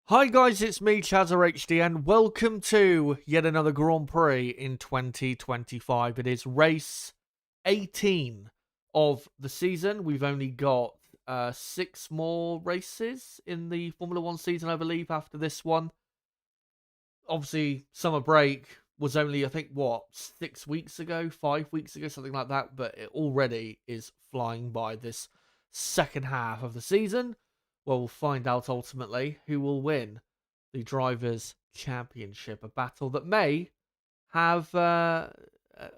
Hi guys, it's me, ChazzaHD, and welcome to yet another Grand Prix in 2025. It is race 18 of the season. We've only got 6 more races in the Formula 1 season, I believe, after this one. Obviously, summer break was only, I think, 6 weeks ago, 5 weeks ago, something like that, but it already is flying by this second half of the season. Well, we'll find out ultimately who will win the Drivers' Championship, a battle that may have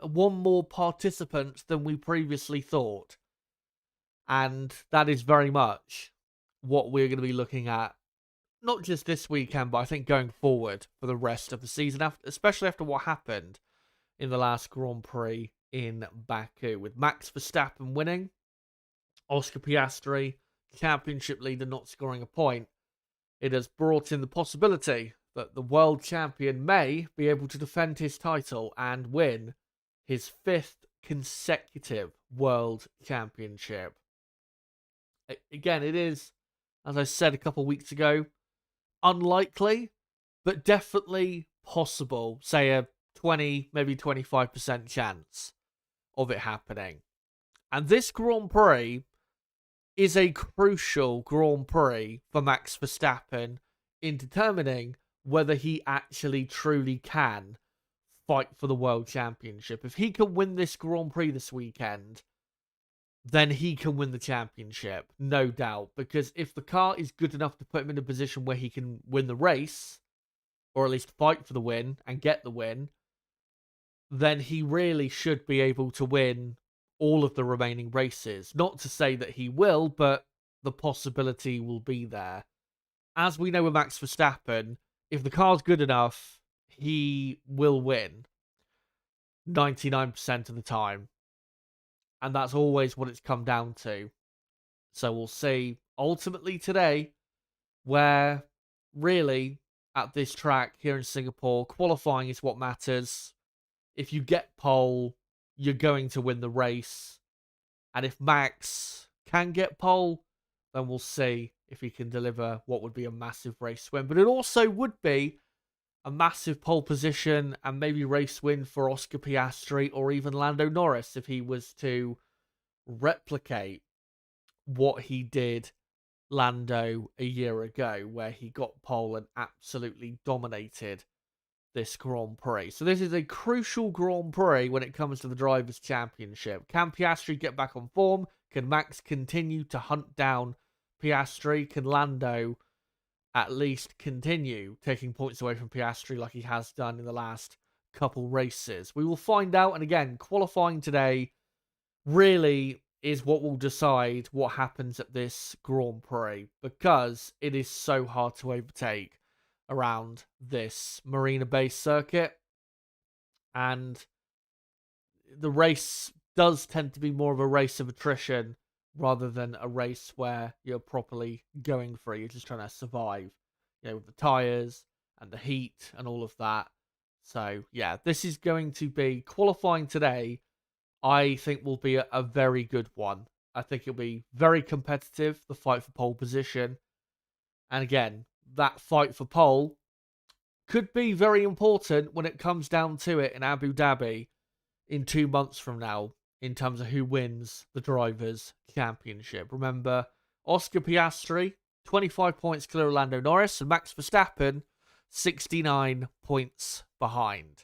one more participant than we previously thought. And that is very much what we're going to be looking at, not just this weekend, but I think going forward for the rest of the season, especially after what happened in the last Grand Prix in Baku, with Max Verstappen winning, Oscar Piastri, championship leader, not scoring a point. It has brought in the possibility that the world champion may be able to defend his title and win his 5th consecutive world championship. Again, it is, as I said a couple weeks ago, unlikely, but definitely possible. Say a 20, maybe 25% chance of it happening. And this Grand Prix is a crucial Grand Prix for Max Verstappen in determining whether he actually truly can fight for the World Championship. If he can win this Grand Prix this weekend, then he can win the championship, no doubt. Because if the car is good enough to put him in a position where he can win the race, or at least fight for the win and get the win, then he really should be able to win all of the remaining races. Not to say that he will, but the possibility will be there. As we know with Max Verstappen, if the car's good enough, he will win 99% of the time. And that's always what it's come down to. So we'll see ultimately today where really at this track here in Singapore, qualifying is what matters. If you get pole, you're going to win the race. And if Max can get pole, then we'll see if he can deliver what would be a massive race win. But it also would be a massive pole position and maybe race win for Oscar Piastri or even Lando Norris if he was to replicate what he did Lando a year ago, where he got pole and absolutely dominated this Grand Prix. So this is a crucial Grand Prix when it comes to the Drivers' Championship. Can Piastri get back on form? Can Max continue to hunt down Piastri? Can Lando at least continue taking points away from Piastri like he has done in the last couple races? We will find out. And again, qualifying today really is what will decide what happens at this Grand Prix, because it is so hard to overtake around this Marina Bay circuit, and the race does tend to be more of a race of attrition rather than a race where you're properly going for it. You're just trying to survive, with the tires and the heat and all of that. So yeah, this is going to be qualifying today. I think will be a very good one. I think it'll be very competitive, the fight for pole position. And again, that fight for pole could be very important when it comes down to it in Abu Dhabi in 2 months from now, in terms of who wins the Drivers' Championship. Remember, Oscar Piastri, 25 points clear of Lando Norris, and Max Verstappen, 69 points behind.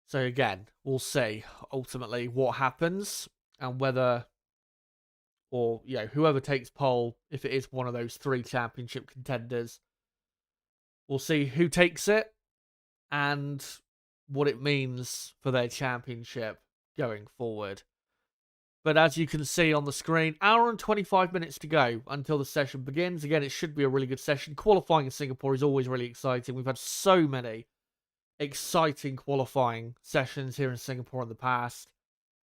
So again, we'll see ultimately what happens and whether, or whoever takes pole, if it is one of those 3 championship contenders, we'll see who takes it and what it means for their championship going forward. But as you can see on the screen, hour and 25 minutes to go until the session begins. Again, it should be a really good session. Qualifying in Singapore is always really exciting. We've had so many exciting qualifying sessions here in Singapore in the past,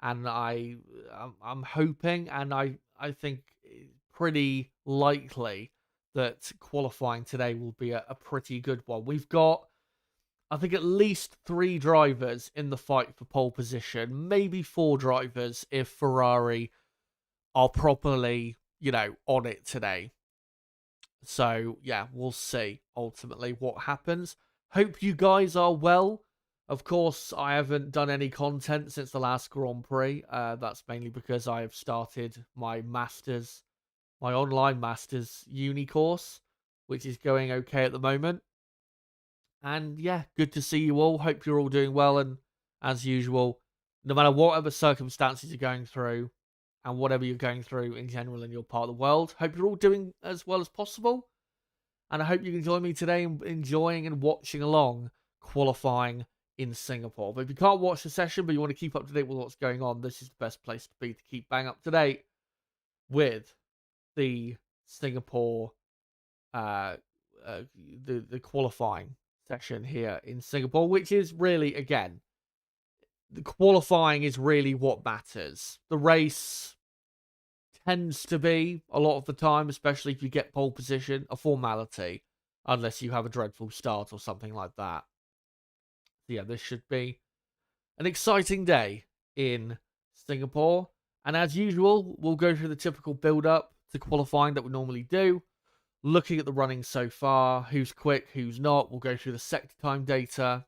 and I'm hoping, and I think pretty likely that qualifying today will be a pretty good one. We've got, I think, at least 3 drivers in the fight for pole position, maybe 4 drivers if Ferrari are properly, on it today. So, yeah, we'll see ultimately what happens. Hope you guys are well. Of course, I haven't done any content since the last Grand Prix. That's mainly because I have started my Masters, my online Masters uni course, which is going okay at the moment. And yeah, good to see you all. Hope you're all doing well. And as usual, no matter whatever circumstances you're going through and whatever you're going through in general in your part of the world, hope you're all doing as well as possible. And I hope you can join me today in enjoying and watching along qualifying in Singapore. But if you can't watch the session, but you want to keep up to date with what's going on, this is the best place to be to keep bang up to date with the Singapore, the qualifying session here in Singapore, which is really, again, the qualifying is really what matters. The race tends to be, a lot of the time, especially if you get pole position, a formality, unless you have a dreadful start or something like that. So yeah, this should be an exciting day in Singapore. And as usual, we'll go through the typical build-up to qualifying that we normally do. Looking at the running so far, who's quick, who's not. We'll go through the sector time data.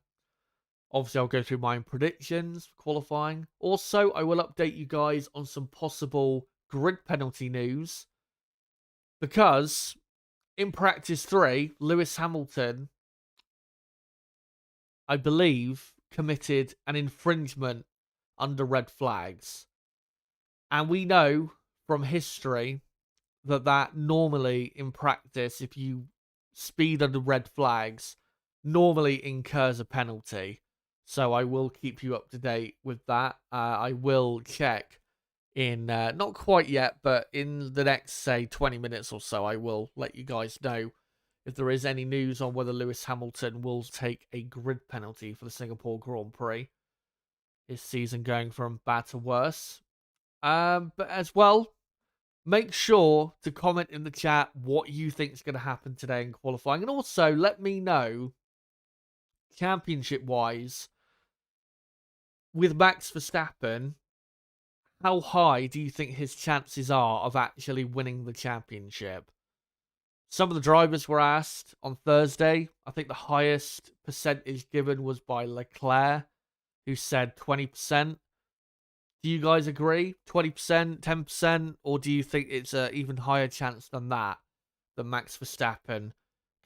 Obviously, I'll go through my predictions for qualifying. Also, I will update you guys on some possible grid penalty news. Because in practice 3, Lewis Hamilton, I believe, committed an infringement under red flags. And we know from history that normally in practice, if you speed under red flags, normally incurs a penalty. So I will keep you up to date with that. I will check in, not quite yet, but in the next, say, 20 minutes or so, I will let you guys know if there is any news on whether Lewis Hamilton will take a grid penalty for the Singapore Grand Prix. His season going from bad to worse. But as well, make sure to comment in the chat what you think is going to happen today in qualifying. And also, let me know, championship-wise, with Max Verstappen, how high do you think his chances are of actually winning the championship? Some of the drivers were asked on Thursday. I think the highest percentage given was by Leclerc, who said 20%. Do you guys agree? 20%, 10%? Or do you think it's an even higher chance than that Max Verstappen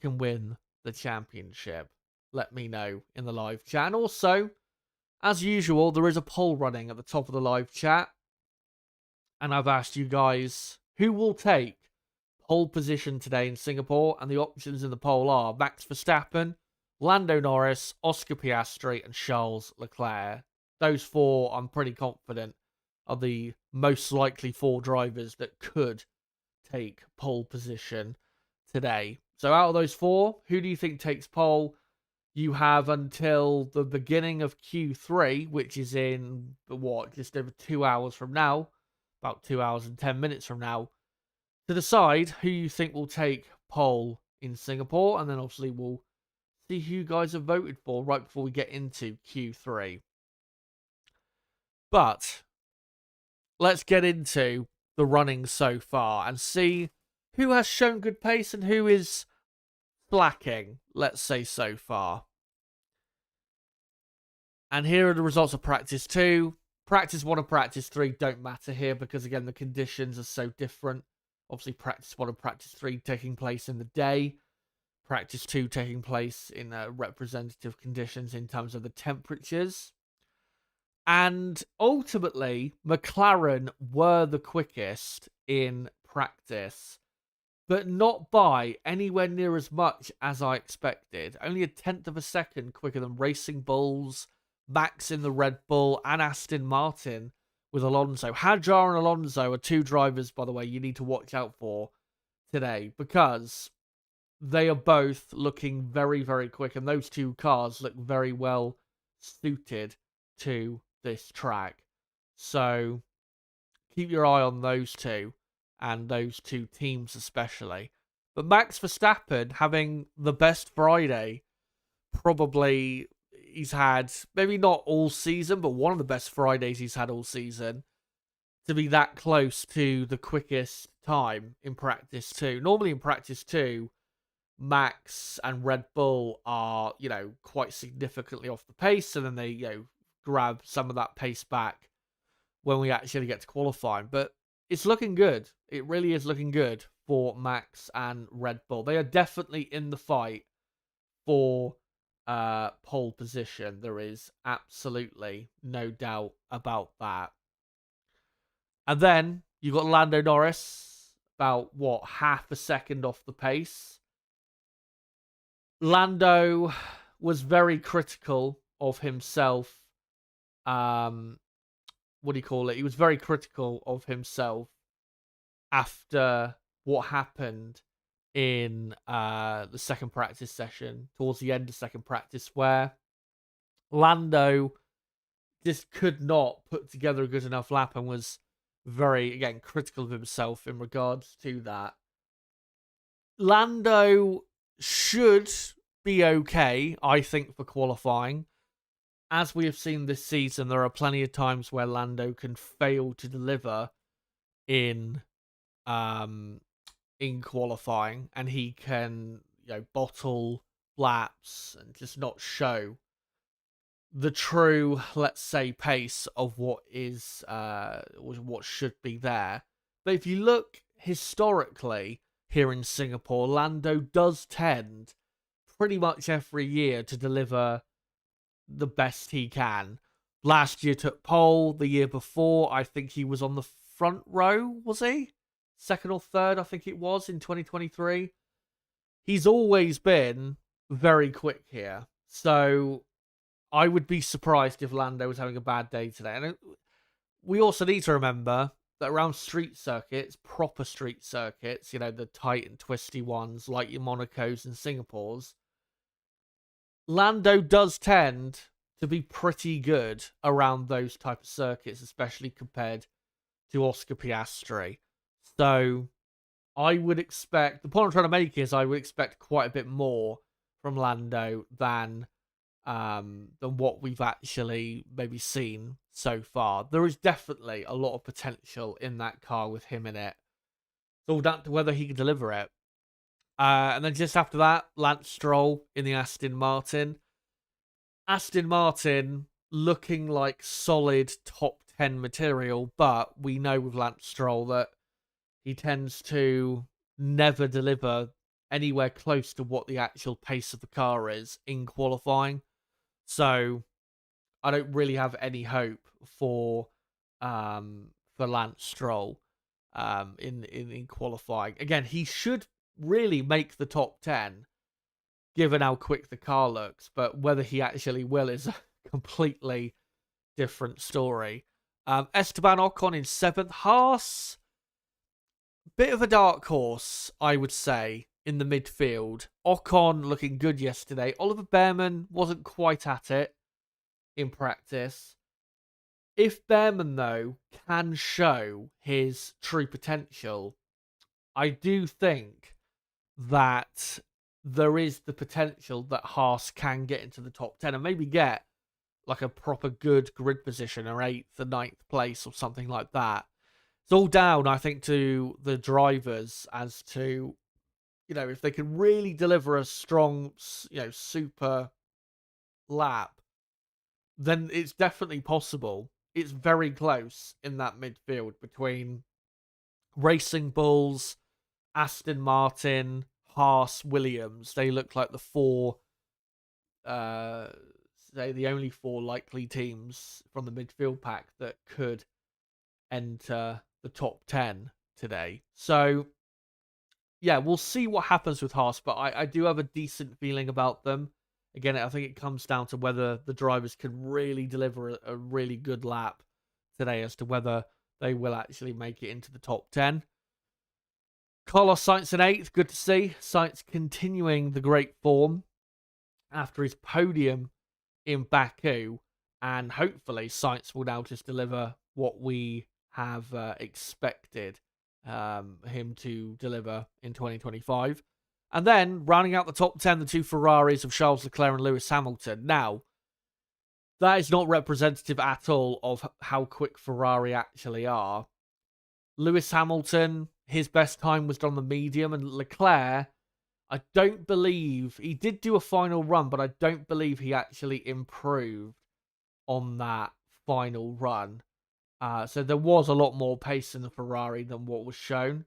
can win the championship? Let me know in the live chat. And also, as usual, there is a poll running at the top of the live chat. And I've asked you guys who will take pole position today in Singapore. And the options in the poll are Max Verstappen, Lando Norris, Oscar Piastri, and Charles Leclerc. Those 4, I'm pretty confident, are the most likely 4 drivers that could take pole position today. So out of those 4, who do you think takes pole? You have until the beginning of Q3, which is in, just over 2 hours from now, about 2 hours and 10 minutes from now, to decide who you think will take pole in Singapore. And then obviously we'll see who you guys have voted for right before we get into Q3. But let's get into the running so far and see who has shown good pace and who is slacking, let's say, so far. And here are the results of practice 2. Practice 1 and practice 3 don't matter here because, again, the conditions are so different. Obviously, practice 1 and practice 3 taking place in the day. Practice 2 taking place in representative conditions in terms of the temperatures. And ultimately, McLaren were the quickest in practice, but not by anywhere near as much as I expected. Only a 1/10 of a second quicker than Racing Bulls, Max in the Red Bull, and Aston Martin with Alonso. Hadjar and Alonso are 2 drivers, by the way, you need to watch out for today because they are both looking very, very quick, and those 2 cars look very well suited to this track. So keep your eye on those 2 and those 2 teams especially. But Max Verstappen having the best Friday probably he's had, maybe not all season, but one of the best Fridays he's had all season. to be that close to the quickest time in practice 2. Normally in practice 2, Max and Red Bull are, quite significantly off the pace, and then they, grab some of that pace back when we actually get to qualifying. But it's looking good. It really is looking good for Max and Red Bull. They are definitely in the fight for pole position. There is absolutely no doubt about that. And then you got Lando Norris, about half a second off the pace. Lando was very critical of himself. What do you call it? He was very critical of himself after what happened in the second practice session, towards the end of second practice, where Lando just could not put together a good enough lap and was very, again, critical of himself in regards to that. Lando should be okay, I think, for qualifying. As we have seen this season, there are plenty of times where Lando can fail to deliver in qualifying, and he can, bottle laps and just not show the true, let's say, pace of what should be there. But if you look historically here in Singapore, Lando does tend pretty much every year to deliver the best he can. Last year took pole. The year before, I think he was on the front row, was he? Second or third, I think it was, in 2023. He's always been very quick here. So I would be surprised if Lando was having a bad day today. And we also need to remember that around street circuits, proper street circuits, the tight and twisty ones like your Monacos and Singapores, Lando does tend to be pretty good around those type of circuits, especially compared to Oscar Piastri. So I would expect, the point I'm trying to make is I would expect quite a bit more from Lando than what we've actually maybe seen so far. There is definitely a lot of potential in that car with him in it. It's all down to whether he can deliver it. And then just after that, Lance Stroll in the Aston Martin. Aston Martin looking like solid top 10 material, but we know with Lance Stroll that he tends to never deliver anywhere close to what the actual pace of the car is in qualifying. So I don't really have any hope for Lance Stroll in qualifying. Again, he should really make the top 10 given how quick the car looks, but whether he actually will is a completely different story. Esteban Ocon in 7th. Haas, bit of a dark horse, I would say, in the midfield. Ocon looking good yesterday. Oliver Behrman wasn't quite at it in practice. If Behrman, though, can show his true potential, I do think that there is the potential that Haas can get into the top 10 and maybe get like a proper good grid position, or 8th or 9th place or something like that. It's all down, I think, to the drivers as to, if they can really deliver a strong, super lap, then it's definitely possible. It's very close in that midfield between Racing Bulls, Aston Martin, Haas, Williams. They look like the only 4 likely teams from the midfield pack that could enter the top 10 today. So, yeah, we'll see what happens with Haas, but I do have a decent feeling about them. Again, I think it comes down to whether the drivers can really deliver a really good lap today as to whether they will actually make it into the top 10. Carlos Sainz in 8th, good to see. Sainz continuing the great form after his podium in Baku, and hopefully Sainz will now just deliver what we have expected him to deliver in 2025. And then, rounding out the top 10, the 2 Ferraris of Charles Leclerc and Lewis Hamilton. Now, that is not representative at all of how quick Ferrari actually are. Lewis Hamilton, his best time was on the medium, and Leclerc, I don't believe he did do a final run, but I don't believe he actually improved on that final run. So there was a lot more pace in the Ferrari than what was shown,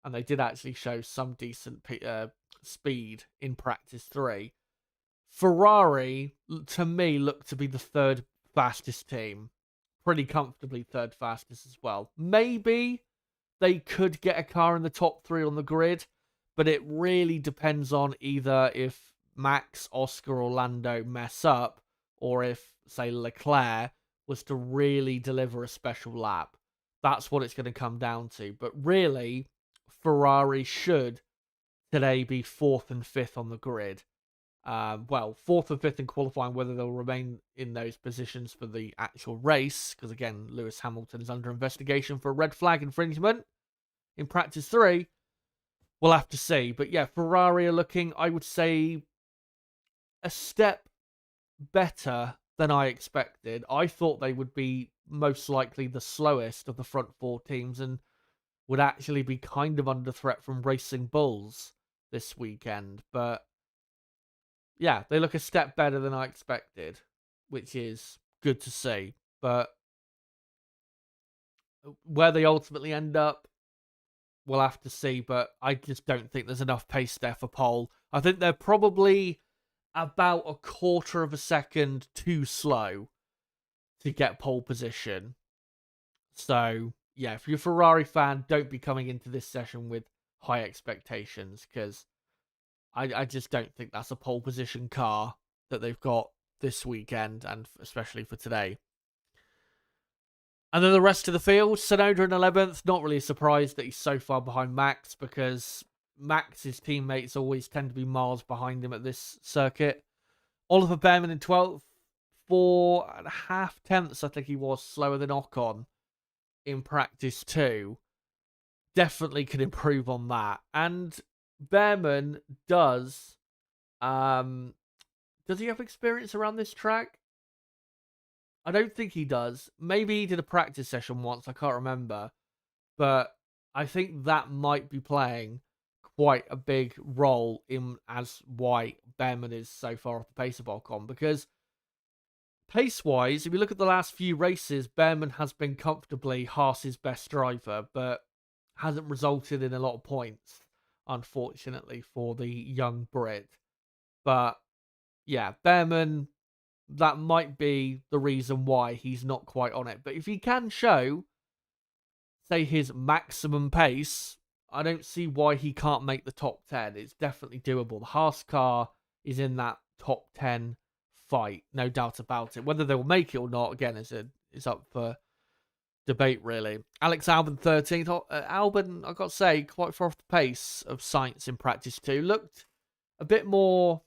and they did actually show some decent speed in practice 3. Ferrari, to me, looked to be the third fastest team. Pretty comfortably third fastest as well. Maybe they could get a car in the top 3 on the grid, but it really depends on either if Max, Oscar, or Lando mess up, or if, say, Leclerc was to really deliver a special lap. That's what it's going to come down to. But really, Ferrari should today be 4th and 5th on the grid. Well, 4th and 5th in qualifying, whether they'll remain in those positions for the actual race, because again, Lewis Hamilton is under investigation for a red flag infringement in practice 3. We'll have to see. But yeah, Ferrari are looking, I would say, a step better than I expected. I thought they would be most likely the slowest of the front 4 teams and would actually be kind of under threat from Racing Bulls this weekend. But yeah, they look a step better than I expected, which is good to see. But where they ultimately end up, we'll have to see. But I just don't think there's enough pace there for pole. I think they're probably about a quarter of a second too slow to get pole position. So yeah, if you're a Ferrari fan, don't be coming into this session with high expectations, because I just don't think that's a pole position car that they've got this weekend, and especially for today. And then the rest of the field, Tsunoda in 11th. Not really surprised that he's so far behind Max, because Max's teammates always tend to be miles behind him at this circuit. Oliver Behrman in 12th. 4.5 tenths, I think he was, slower than Ocon in practice 2. Definitely can improve on that. And Behrman does he have experience around this track? I don't think he does. Maybe he did a practice session once, I can't remember. But I think that might be playing quite a big role in as why Behrman is so far off the pace of Ocon. Because pace-wise, if you look at the last few races, Behrman has been comfortably Haas's best driver, but hasn't resulted in a lot of points, unfortunately, for the young Brit. But yeah, Behrman, that might be the reason why he's not quite on it. But if he can show, say, his maximum pace, I don't see why he can't make the top 10. It's definitely doable. The Haas car is in that top 10 fight, no doubt about it. Whether they will make it or not, again, is up for debate, really. Alex Albon 13th. Albon, I've got to say, quite far off the pace of Sainz in practice 2. Looked a bit more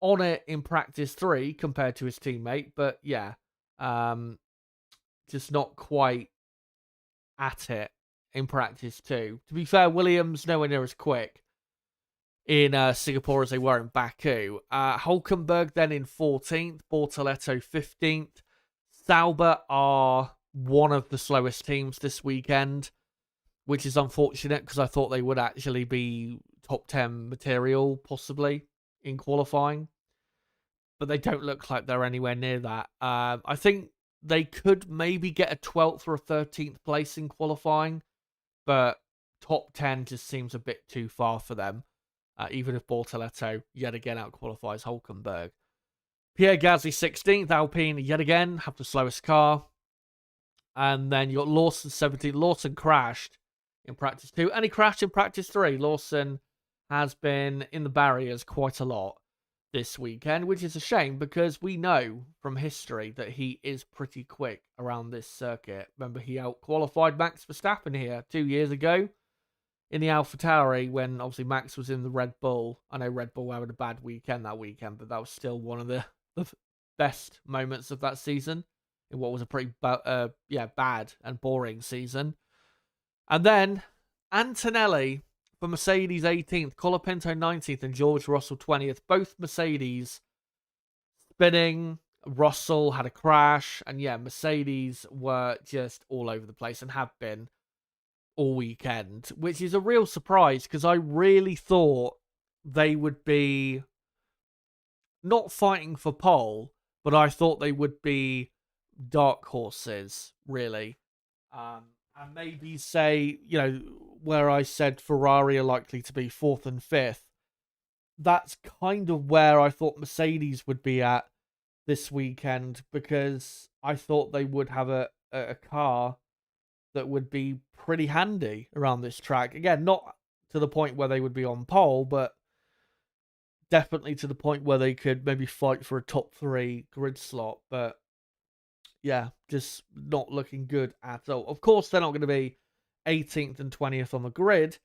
on it in practice 3 compared to his teammate, but yeah, just not quite at it in practice 2. To be fair, Williams nowhere near as quick in Singapore as they were in Baku. Hulkenberg then in 14th, Bortoleto 15th. Sauber are one of the slowest teams this weekend, which is unfortunate because I thought they would actually be top 10 material, possibly, in qualifying. But they don't look like they're anywhere near that. I think they could maybe get a 12th or a 13th place in qualifying, but top 10 just seems a bit too far for them, even if Bortoleto yet again outqualifies Hulkenberg. Pierre Gasly 16th, Alpine yet again have the slowest car. And then you got Lawson 17th. Lawson crashed in practice 2, and he crashed in practice 3. Lawson has been in the barriers quite a lot this weekend, which is a shame because we know from history that he is pretty quick around this circuit. Remember, he out-qualified Max Verstappen here 2 years ago in the AlphaTauri when obviously Max was in the Red Bull. I know Red Bull had a bad weekend that weekend, but that was still one of the best moments of that season in what was a pretty bad and boring season. And then Antonelli for Mercedes 18th, Colapinto 19th, and George Russell 20th. Both Mercedes spinning. Russell had a crash. And yeah, Mercedes were just all over the place and have been all weekend, which is a real surprise because I really thought they would be not fighting for pole, but I thought they would be dark horses, really. And maybe say, where I said Ferrari are likely to be fourth and fifth, that's kind of where I thought Mercedes would be at this weekend, because I thought they would have a car that would be pretty handy around this track. Again, not to the point where they would be on pole, but definitely to the point where they could maybe fight for a top 3 grid slot. But yeah, just not looking good at all. Of course, they're not going to be 18th and 20th on the grid,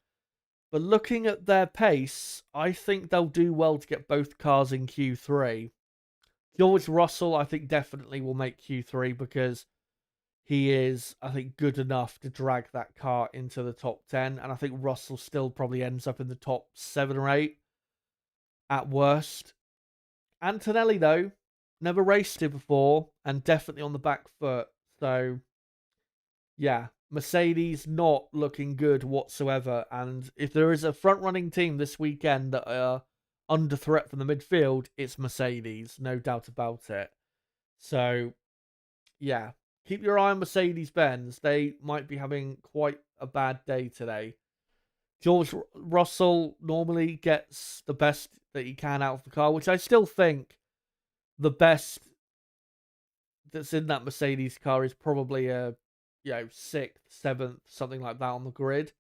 but looking at their pace, I think they'll do well to get both cars in Q3. George Russell, I think, definitely will make Q3 because he is, I think, good enough to drag that car into the top 10. And I think Russell still probably ends up in the top 7 or 8 at worst. Antonelli, though, never raced it before and definitely on the back foot. So, yeah, Mercedes not looking good whatsoever. And if there is a front-running team this weekend that are under threat from the midfield, it's Mercedes, no doubt about it. So, yeah, keep your eye on Mercedes-Benz. They might be having quite a bad day today. George Russell normally gets the best that he can out of the car, which I still think the best that's in that Mercedes car is probably a 6th, 7th, something like that on the grid.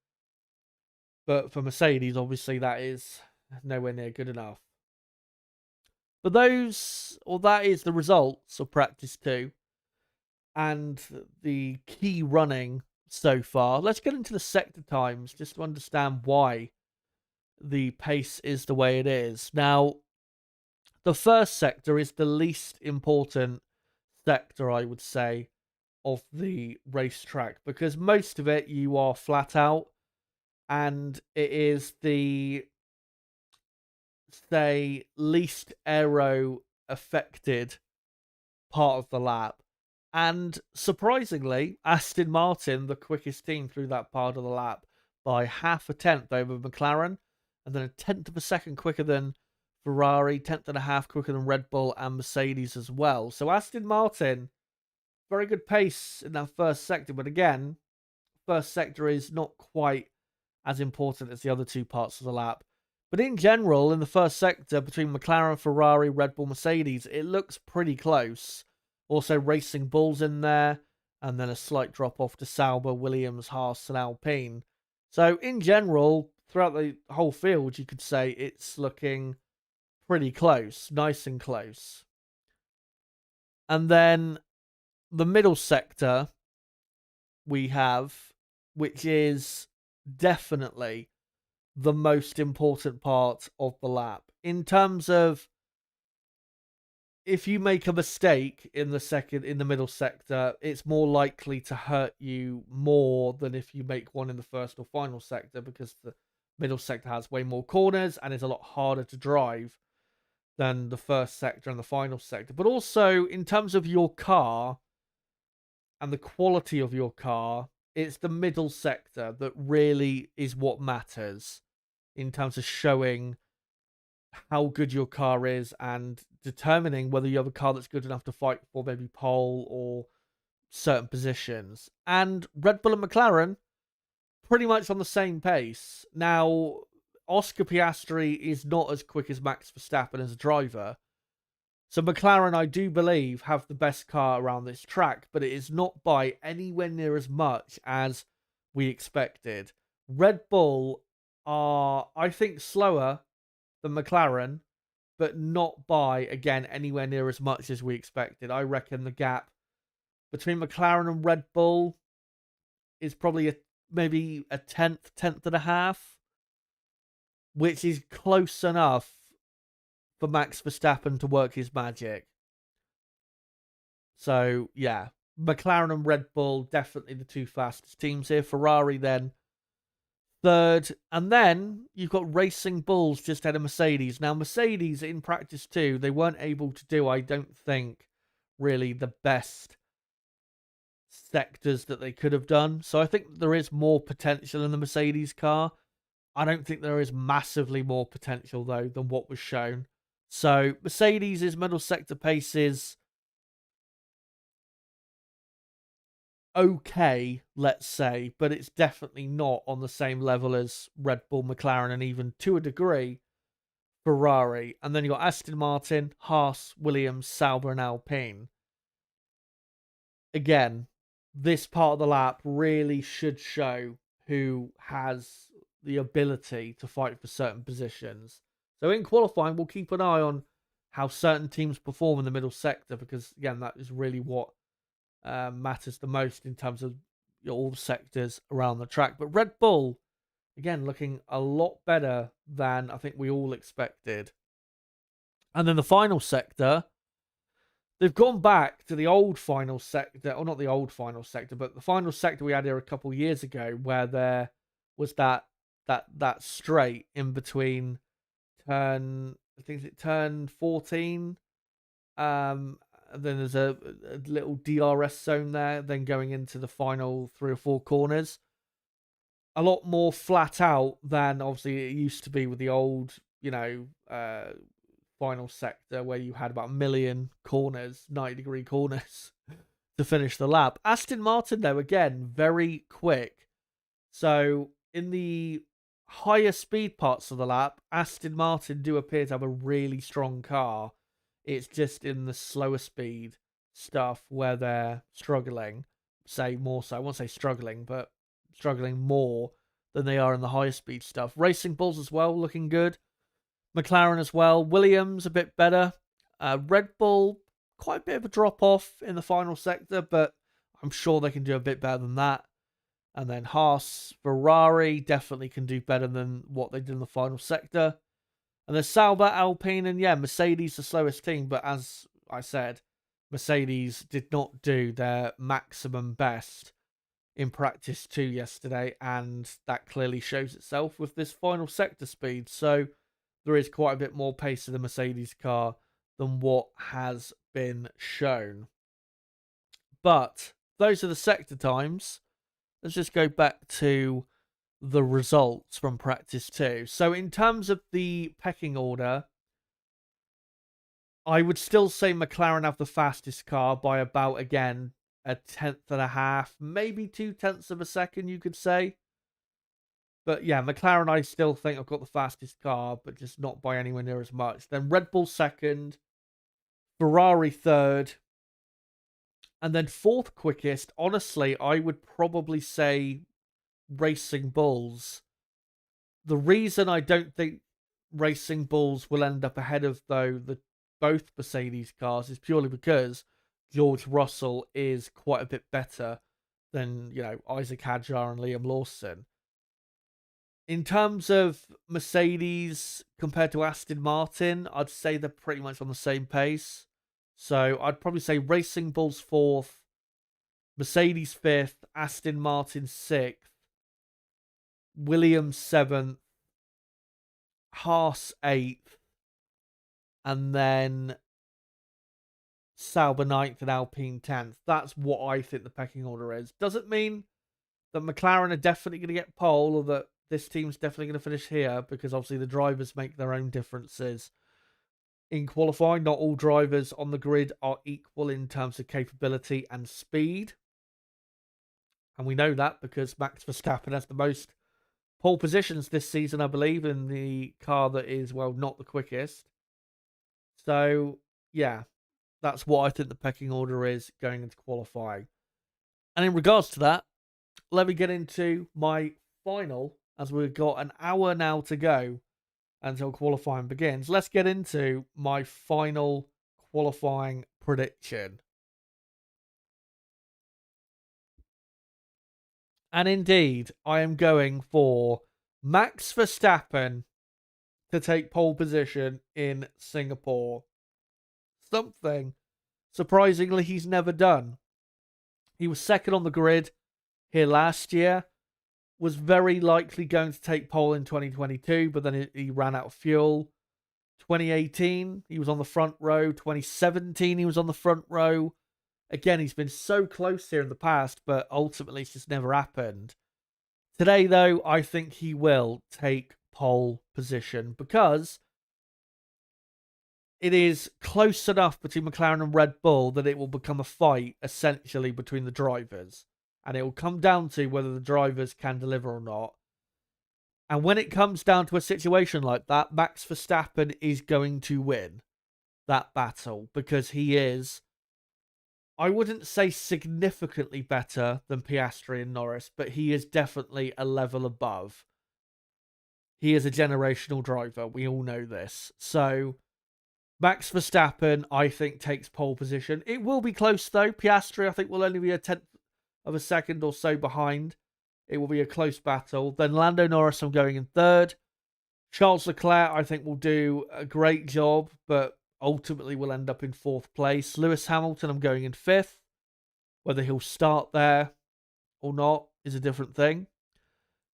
But for Mercedes, obviously, that is nowhere near good enough. But that is the results of practice 2 and the key running so far. Let's get into the sector times just to understand why the pace is the way it is. Now, the first sector is the least important sector, I would say, of the racetrack, because most of it you are flat out, and it is the, say, least aero affected part of the lap. And surprisingly, Aston Martin, the quickest team through that part of the lap, by half a tenth over McLaren, and then a tenth of a second quicker than Ferrari, tenth and a half quicker than Red Bull and Mercedes as well. So Aston Martin, very good pace in that first sector. But again, first sector is not quite as important as the other two parts of the lap. But in general, in the first sector, between McLaren, Ferrari, Red Bull, Mercedes, it looks pretty close. Also, Racing Bull's in there, and then a slight drop-off to Sauber, Williams, Haas, and Alpine. So, in general, throughout the whole field, you could say it's looking pretty close, nice and close. And then the middle sector we have, which is definitely the most important part of the lap. In terms of, if you make a mistake in the middle sector, it's more likely to hurt you more than if you make one in the first or final sector, because the middle sector has way more corners and is a lot harder to drive than the first sector and the final sector. But also, in terms of your car and the quality of your car, it's the middle sector that really is what matters in terms of showing how good your car is and determining whether you have a car that's good enough to fight for maybe pole or certain positions. And Red Bull and McLaren, pretty much on the same pace. Now, Oscar Piastri is not as quick as Max Verstappen as a driver. So McLaren, I do believe, have the best car around this track, but it is not by anywhere near as much as we expected. Red Bull are, I think, slower than McLaren, but not by, again, anywhere near as much as we expected. I reckon the gap between McLaren and Red Bull is probably maybe a tenth and a half, which is close enough for Max Verstappen to work his magic. So, yeah, McLaren and Red Bull, definitely the two fastest teams here. Ferrari then third. And then you've got Racing Bulls just ahead of Mercedes. Now, Mercedes in practice 2, they weren't able to do, I don't think, really the best sectors that they could have done. So I think there is more potential in the Mercedes car. I don't think there is massively more potential, though, than what was shown. So Mercedes' middle sector pace is okay, let's say, but it's definitely not on the same level as Red Bull, McLaren, and even to a degree, Ferrari. And then you got Aston Martin, Haas, Williams, Sauber, and Alpine. Again, this part of the lap really should show who has the ability to fight for certain positions. So in qualifying, we'll keep an eye on how certain teams perform in the middle sector, because again, that is really what matters the most in terms of all the sectors around the track. But Red Bull, again, looking a lot better than I think we all expected. And then the final sector, they've gone back to the old final sector, or not the old final sector, but the final sector we had here a couple of years ago, where there was that straight in between turn, I think it's turn 14. And then there's a little DRS zone there, then going into the final 3 or 4 corners. A lot more flat out than obviously it used to be with the old, final sector, where you had about 1 million corners, 90-degree corners to finish the lap. Aston Martin, though, again, very quick. So in the higher speed parts of the lap, Aston Martin do appear to have a really strong car. It's just in the slower speed stuff where they're struggling, say more so. I won't say struggling, but struggling more than they are in the higher speed stuff. Racing Bulls as well, looking good. McLaren as well. Williams a bit better. Red Bull, quite a bit of a drop off in the final sector, but I'm sure they can do a bit better than that. And then Haas, Ferrari definitely can do better than what they did in the final sector. And there's Sauber, Alpine, and yeah, Mercedes, the slowest team. But as I said, Mercedes did not do their maximum best in practice 2 yesterday, and that clearly shows itself with this final sector speed. So there is quite a bit more pace to the Mercedes car than what has been shown. But those are the sector times. Let's just go back to the results from practice 2. So in terms of the pecking order, I would still say McLaren have the fastest car by about, again, 1/10.5, maybe 0.2 of a second, you could say. But yeah, McLaren, I still think I've got the fastest car, but just not by anywhere near as much. Then Red Bull second, Ferrari third, and then fourth quickest. Honestly, I would probably say Racing Bulls. The reason I don't think Racing Bulls will end up ahead of, though, both Mercedes cars is purely because George Russell is quite a bit better than, Isaac Hadjar and Liam Lawson. In terms of Mercedes compared to Aston Martin, I'd say they're pretty much on the same pace. So I'd probably say Racing Bulls 4th, Mercedes 5th, Aston Martin 6th, Williams 7th, Haas 8th, and then Sauber 9th and Alpine 10th. That's what I think the pecking order is. Doesn't mean that McLaren are definitely going to get pole, or that this team's definitely going to finish here, because obviously the drivers make their own differences. In qualifying, not all drivers on the grid are equal in terms of capability and speed. And we know that because Max Verstappen has the most pole positions this season, I believe, in the car that is, well, not the quickest. So, yeah, that's what I think the pecking order is going into qualifying. And in regards to that, let me get into my final, as we've got an hour now to go until qualifying begins. Let's get into my final qualifying prediction. And indeed, I am going for Max Verstappen to take pole position in Singapore. Something, surprisingly, he's never done. He was second on the grid here last year, was very likely going to take pole in 2022, but then he ran out of fuel. 2018, he was on the front row. 2017, he was on the front row. Again, he's been so close here in the past, but ultimately it's just never happened. Today, though, I think he will take pole position because it is close enough between McLaren and Red Bull that it will become a fight, essentially, between the drivers. And it will come down to whether the drivers can deliver or not. And when it comes down to a situation like that, Max Verstappen is going to win that battle because he is, I wouldn't say significantly better than Piastri and Norris, but he is definitely a level above. He is a generational driver. We all know this. So Max Verstappen, I think, takes pole position. It will be close, though. Piastri, I think, will only be a tenth of a second or so behind. It will be a close battle. Then Lando Norris, I'm going in third. Charles Leclerc, I think, will do a great job, but ultimately will end up in fourth place. Lewis Hamilton, I'm going in fifth. Whether he'll start there or not is a different thing.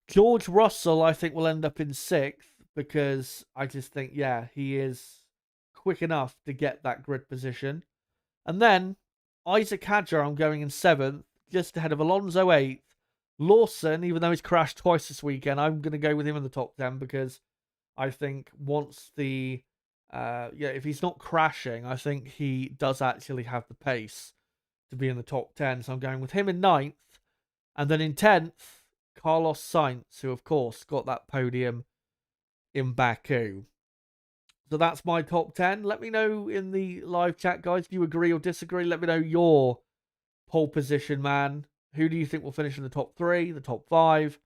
George Russell, I think, will end up in sixth because I just think, yeah, he is quick enough to get that grid position. And then Isaac Hadjar, I'm going in seventh, just ahead of Alonso eighth. Lawson, even though he's crashed twice this weekend, I'm going to go with him in the top 10 because I think once the, if he's not crashing, I think he does actually have the pace to be in the top 10. So I'm going with him in ninth. And then in 10th, Carlos Sainz, who of course got that podium in Baku. So that's my top 10. Let me know in the live chat, guys, if you agree or disagree. Let me know your pole position, man. Who do you think will finish in the top 3, the top 5?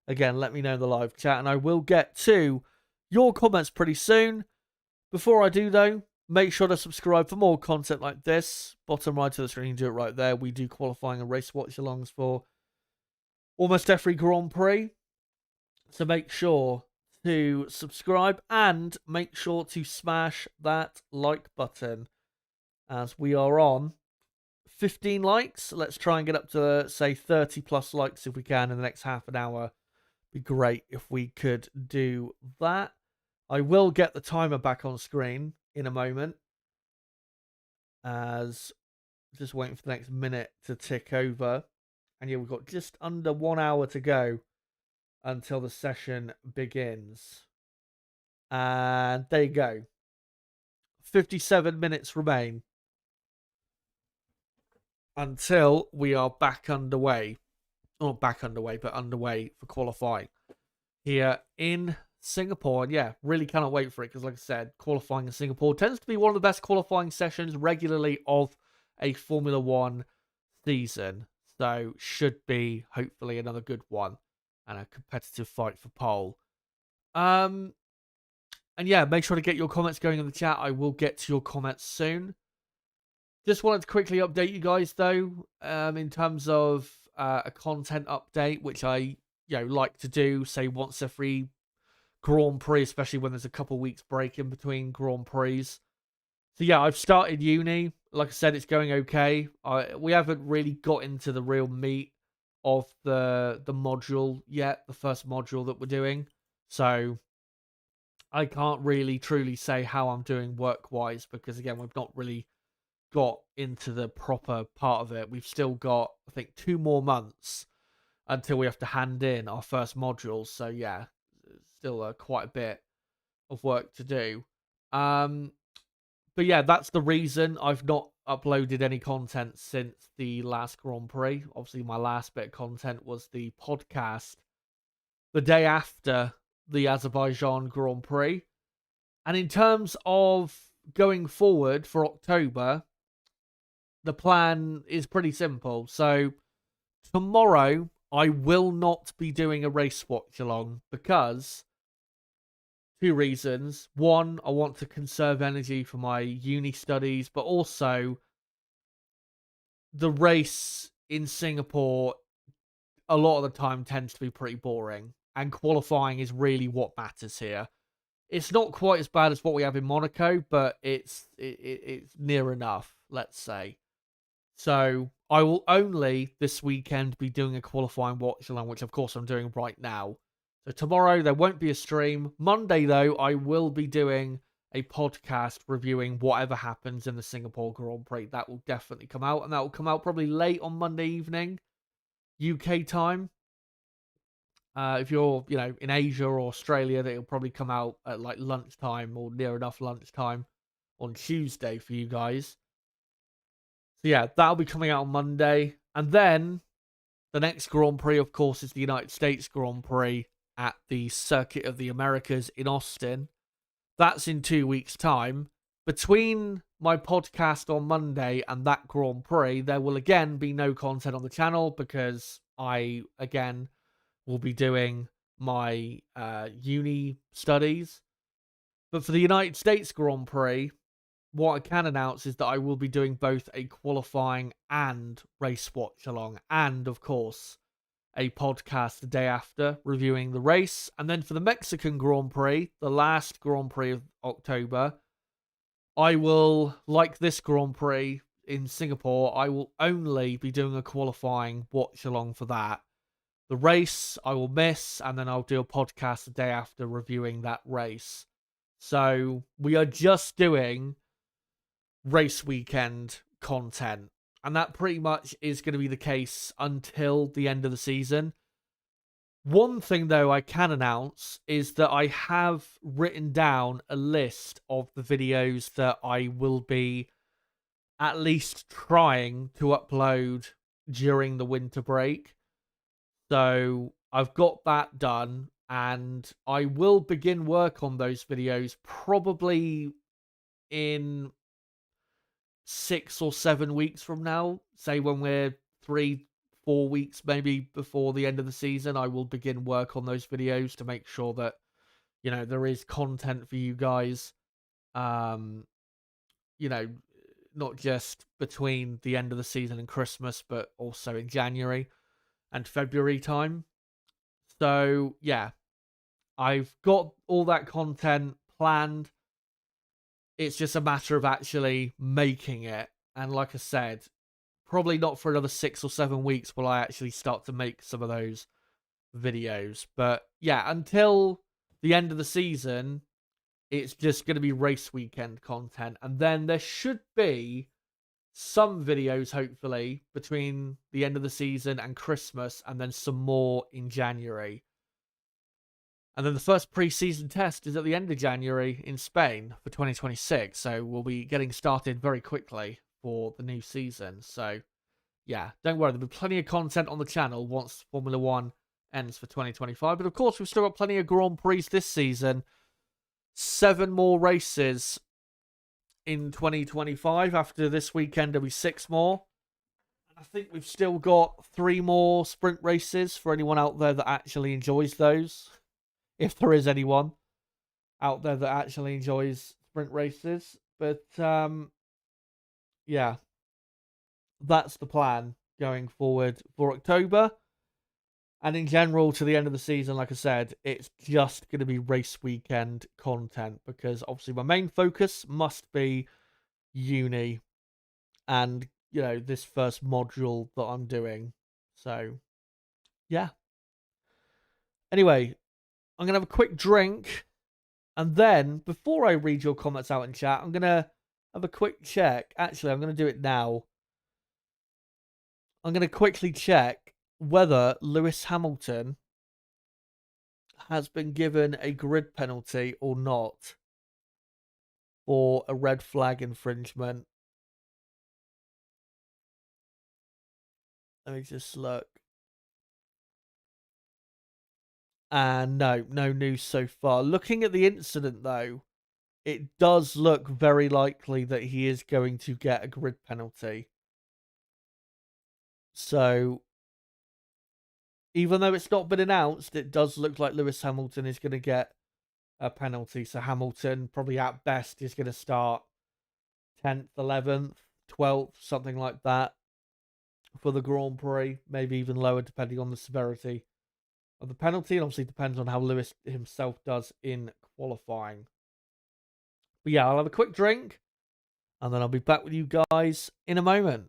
Again, let me know in the live chat, and I will get to your comments pretty soon. Before I do, though, make sure to subscribe for more content like this. Bottom right of the screen, do it right there. We do qualifying and race watch-alongs for almost every Grand Prix. So make sure to subscribe and make sure to smash that like button as we are on 15 likes. Let's try and get up to, say, 30 plus likes if we can in the next half an hour. Be great if we could do that. I will get the timer back on screen in a moment, as just waiting for the next minute to tick over. And yeah, we've got just under 1 hour to go until the session begins. And there you go. 57 minutes remain until we are back underway. Not back underway, but underway for qualifying here in Singapore. And yeah, really cannot wait for it because, like I said, qualifying in Singapore tends to be one of the best qualifying sessions regularly of a Formula One season. So should be hopefully another good one and a competitive fight for pole. And yeah, make sure to get your comments going in the chat. I will get to your comments soon. Just wanted to quickly update you guys, though, in terms of a content update, which I like to do, say, once every Grand Prix, especially when there's a couple weeks break in between Grand Prix. So yeah, I've started uni. Like I said, it's going okay. We haven't really got into the real meat of the module yet, the first module that we're doing. So I can't really truly say how I'm doing work-wise because, again, we've not really got into the proper part of it. We've still got, I think, 2 more months until we have to hand in our first modules. So yeah, still quite a bit of work to do. But yeah, that's the reason I've not uploaded any content since the last Grand Prix. Obviously, my last bit of content was the podcast the day after the Azerbaijan Grand Prix. And in terms of going forward for October, the plan is pretty simple. So tomorrow, I will not be doing a race watch along because 2 reasons. One, I want to conserve energy for my uni studies, but also the race in Singapore a lot of the time tends to be pretty boring, and qualifying is really what matters here. It's not quite as bad as what we have in Monaco, but it's near enough, let's say. So I will only this weekend be doing a qualifying watch along, which of course I'm doing right now. So tomorrow there won't be a stream. Monday, though, I will be doing a podcast reviewing whatever happens in the Singapore Grand Prix. That will definitely come out, and that will come out probably late on Monday evening, UK time. If you're, in Asia or Australia, it'll probably come out at like lunchtime or near enough lunchtime on Tuesday for you guys. So yeah, that'll be coming out on Monday. And then the next Grand Prix, of course, is the United States Grand Prix at the Circuit of the Americas in Austin. That's in 2 weeks' time. Between my podcast on Monday and that Grand Prix, there will again be no content on the channel because I, again, will be doing my uni studies. But for the United States Grand Prix, what I can announce is that I will be doing both a qualifying and race watch along, and of course a podcast the day after reviewing the race. And then for the Mexican Grand Prix, the last Grand Prix of October, I will, like this Grand Prix in Singapore, I will only be doing a qualifying watch along for that. The race I will miss, and then I'll do a podcast the day after reviewing that race. So we are just doing race weekend content, and that pretty much is going to be the case until the end of the season. One thing, though, I can announce is that I have written down a list of the videos that I will be at least trying to upload during the winter break. So I've got that done, and I will begin work on those videos probably in 6 or 7 weeks from now. Say when we're 3-4 weeks maybe before the end of the season, I will begin work on those videos to make sure that there is content for you guys. You know, not just between the end of the season and Christmas, but also in January and February time. So yeah, I've got all that content planned. It's just a matter of actually making it. And like I said, probably not for another 6 or 7 weeks will I actually start to make some of those videos. But yeah, until the end of the season, it's just going to be race weekend content. And then there should be some videos, hopefully, between the end of the season and Christmas, and then some more in January. And then the first pre-season test is at the end of January in Spain for 2026. So we'll be getting started very quickly for the new season. So yeah, don't worry. There'll be plenty of content on the channel once Formula One ends for 2025. But of course, we've still got plenty of Grand Prix this season. 7 more races in 2025. After this weekend, there'll be 6 more. And I think we've still got 3 more sprint races for anyone out there that actually enjoys those. If there is anyone out there that actually enjoys sprint races. But yeah, that's the plan going forward for October. And in general, to the end of the season, like I said, it's just going to be race weekend content because obviously my main focus must be uni and, this first module that I'm doing. So, yeah. Anyway, I'm going to have a quick drink. And then, before I read your comments out in chat, I'm going to have a quick check. Actually, I'm going to do it now. I'm going to quickly check whether Lewis Hamilton has been given a grid penalty or not for a red flag infringement. Let me just look. And no news so far. Looking at the incident, though, it does look very likely that he is going to get a grid penalty. So, even though it's not been announced, it does look like Lewis Hamilton is going to get a penalty. So Hamilton, probably at best, is going to start 10th, 11th, 12th, something like that for the Grand Prix. Maybe even lower, depending on the severity of the penalty. And obviously depends on how Lewis himself does in qualifying. But yeah, I'll have a quick drink, and then I'll be back with you guys in a moment.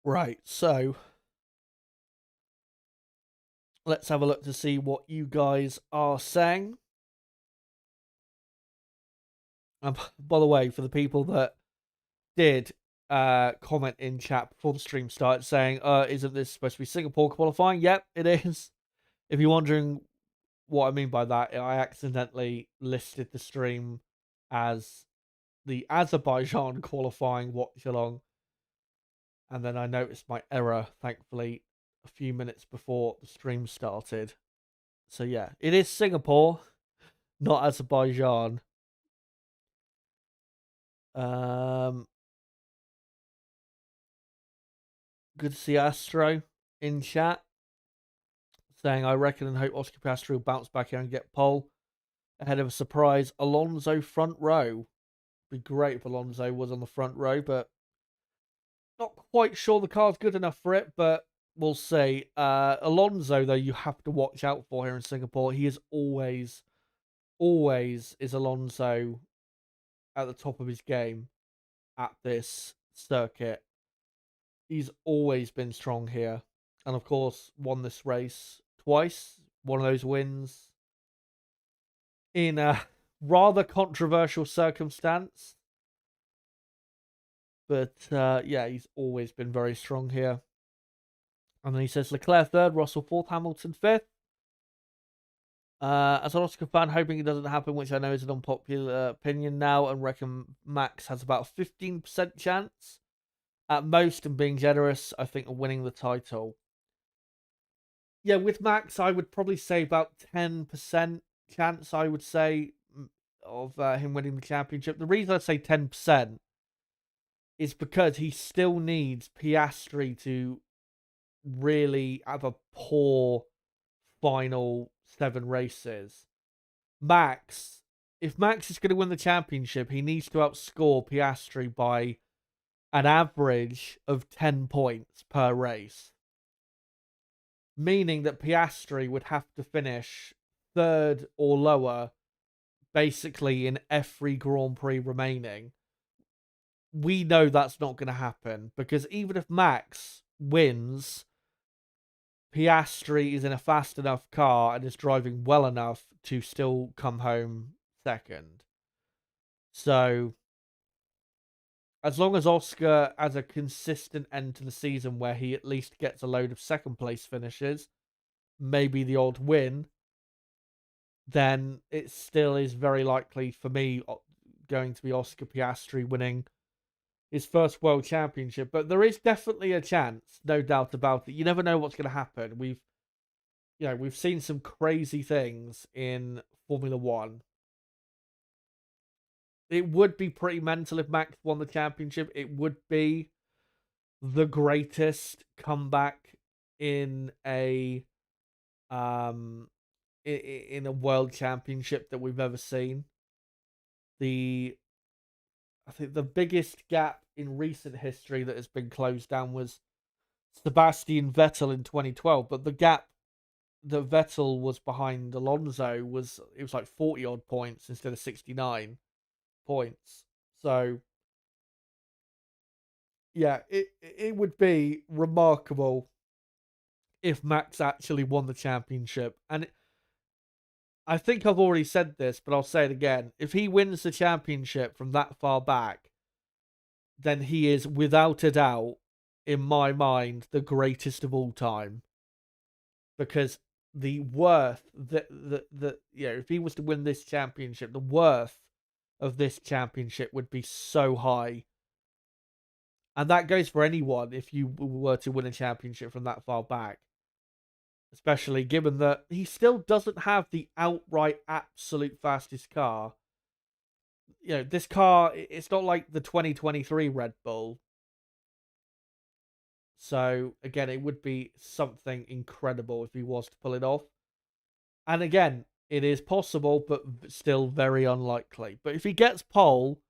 Right, so let's have a look to see what you guys are saying. By the way, for the people that did comment in chat before the stream started saying, isn't this supposed to be Singapore qualifying? Yep, it is. If you're wondering what I mean by that, I accidentally listed the stream as the Azerbaijan qualifying Watchalong, and then I noticed my error, thankfully, a few minutes before the stream started. So yeah, it is Singapore, not Azerbaijan. Good to see Astro in chat saying, I reckon and hope Oscar Piastri will bounce back here and get pole ahead of a surprise Alonso front row. Be great if Alonso was on the front row, but not quite sure the car's good enough for it, but we'll see. Alonso, though, you have to watch out for here in Singapore. He is always is Alonso at the top of his game at this circuit. He's always been strong here. And of course, won this race twice. One of those wins in a rather controversial circumstance. But yeah, he's always been very strong here. And then he says Leclerc third, Russell fourth, Hamilton fifth. As an Oscar fan, hoping it doesn't happen, which I know is an unpopular opinion now, and reckon Max has about a 15% chance at most, and being generous, I think, of winning the title. Yeah, with Max, I would probably say about 10% chance, I would say, of him winning the championship. The reason I say 10% is because he still needs Piastri to really have a poor final 7 races. Max, if Max is going to win the championship, he needs to outscore Piastri by an average of 10 points per race. Meaning that Piastri would have to finish third or lower basically in every Grand Prix remaining. We know that's not going to happen because even if Max wins, Piastri is in a fast enough car and is driving well enough to still come home second. So, as long as Oscar has a consistent end to the season where he at least gets a load of second place finishes, maybe the odd win, then it still is very likely for me going to be Oscar Piastri winning his first world championship. But there is definitely a chance, no doubt about it. You never know what's going to happen. We've seen some crazy things in Formula One. It would be pretty mental if Max won the championship. It would be the greatest comeback in a in a world championship that we've ever seen. I think the biggest gap in recent history that has been closed down was Sebastian Vettel in 2012, but the gap that Vettel was behind Alonso was like 40 odd points instead of 69 points. So yeah, it would be remarkable if Max actually won the championship. And I think I've already said this, but I'll say it again. If he wins the championship from that far back, then he is without a doubt, in my mind, the greatest of all time. Because the worth if he was to win this championship, the worth of this championship would be so high. And that goes for anyone if you were to win a championship from that far back. Especially given that he still doesn't have the outright absolute fastest car. This car, it's not like the 2023 Red Bull. So, again, it would be something incredible if he was to pull it off. And again, it is possible, but still very unlikely. But if he gets pole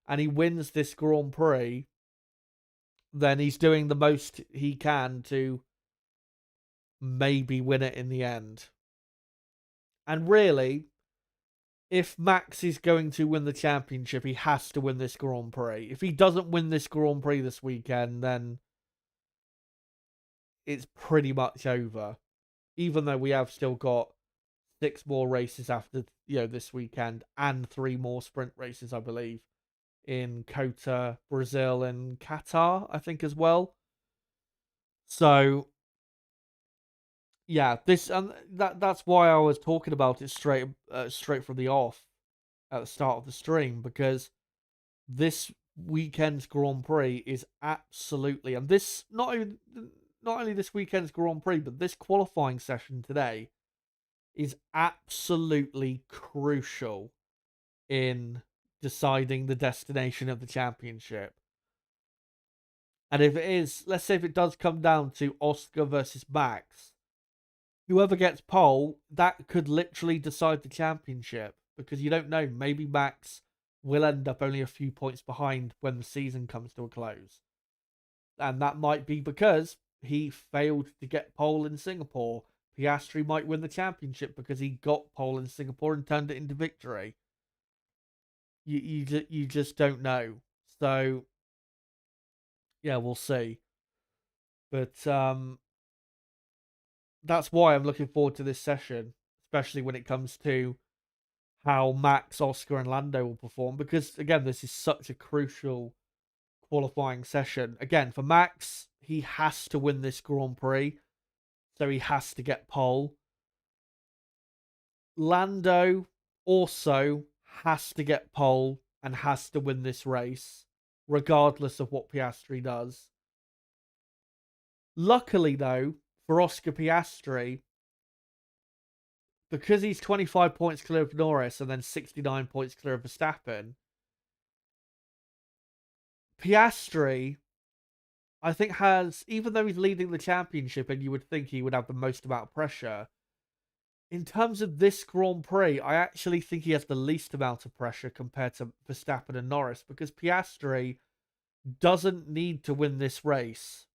and he wins this Grand Prix, then he's doing the most he can to maybe win it in the end. And really, if Max is going to win the championship, he has to win this Grand Prix. If he doesn't win this Grand Prix this weekend, then it's pretty much over. Even though we have still got 6 more races after this weekend, and 3 more sprint races, I believe, in Kota, Brazil, and Qatar, I think, as well. So yeah, this and that's why I was talking about it straight from the off at the start of the stream, because this weekend's Grand Prix is absolutely, and this not only this weekend's Grand Prix, but this qualifying session today is absolutely crucial in deciding the destination of the championship. And if it is, let's say if it does come down to Oscar versus Max, whoever gets pole, that could literally decide the championship, because you don't know, maybe Max will end up only a few points behind when the season comes to a close. And that might be because he failed to get pole in Singapore. Piastri might win the championship because he got pole in Singapore and turned it into victory. You just don't know. So yeah, we'll see. But that's why I'm looking forward to this session, especially when it comes to how Max, Oscar, and Lando will perform. Because again, this is such a crucial qualifying session. Again, for Max, he has to win this Grand Prix, so he has to get pole. Lando also has to get pole and has to win this race, regardless of what Piastri does. Luckily, though, for Oscar Piastri, because he's 25 points clear of Norris and then 69 points clear of Verstappen, Piastri, I think, has, even though he's leading the championship and you would think he would have the most amount of pressure, in terms of this Grand Prix, I actually think he has the least amount of pressure compared to Verstappen and Norris, because Piastri doesn't need to win this race.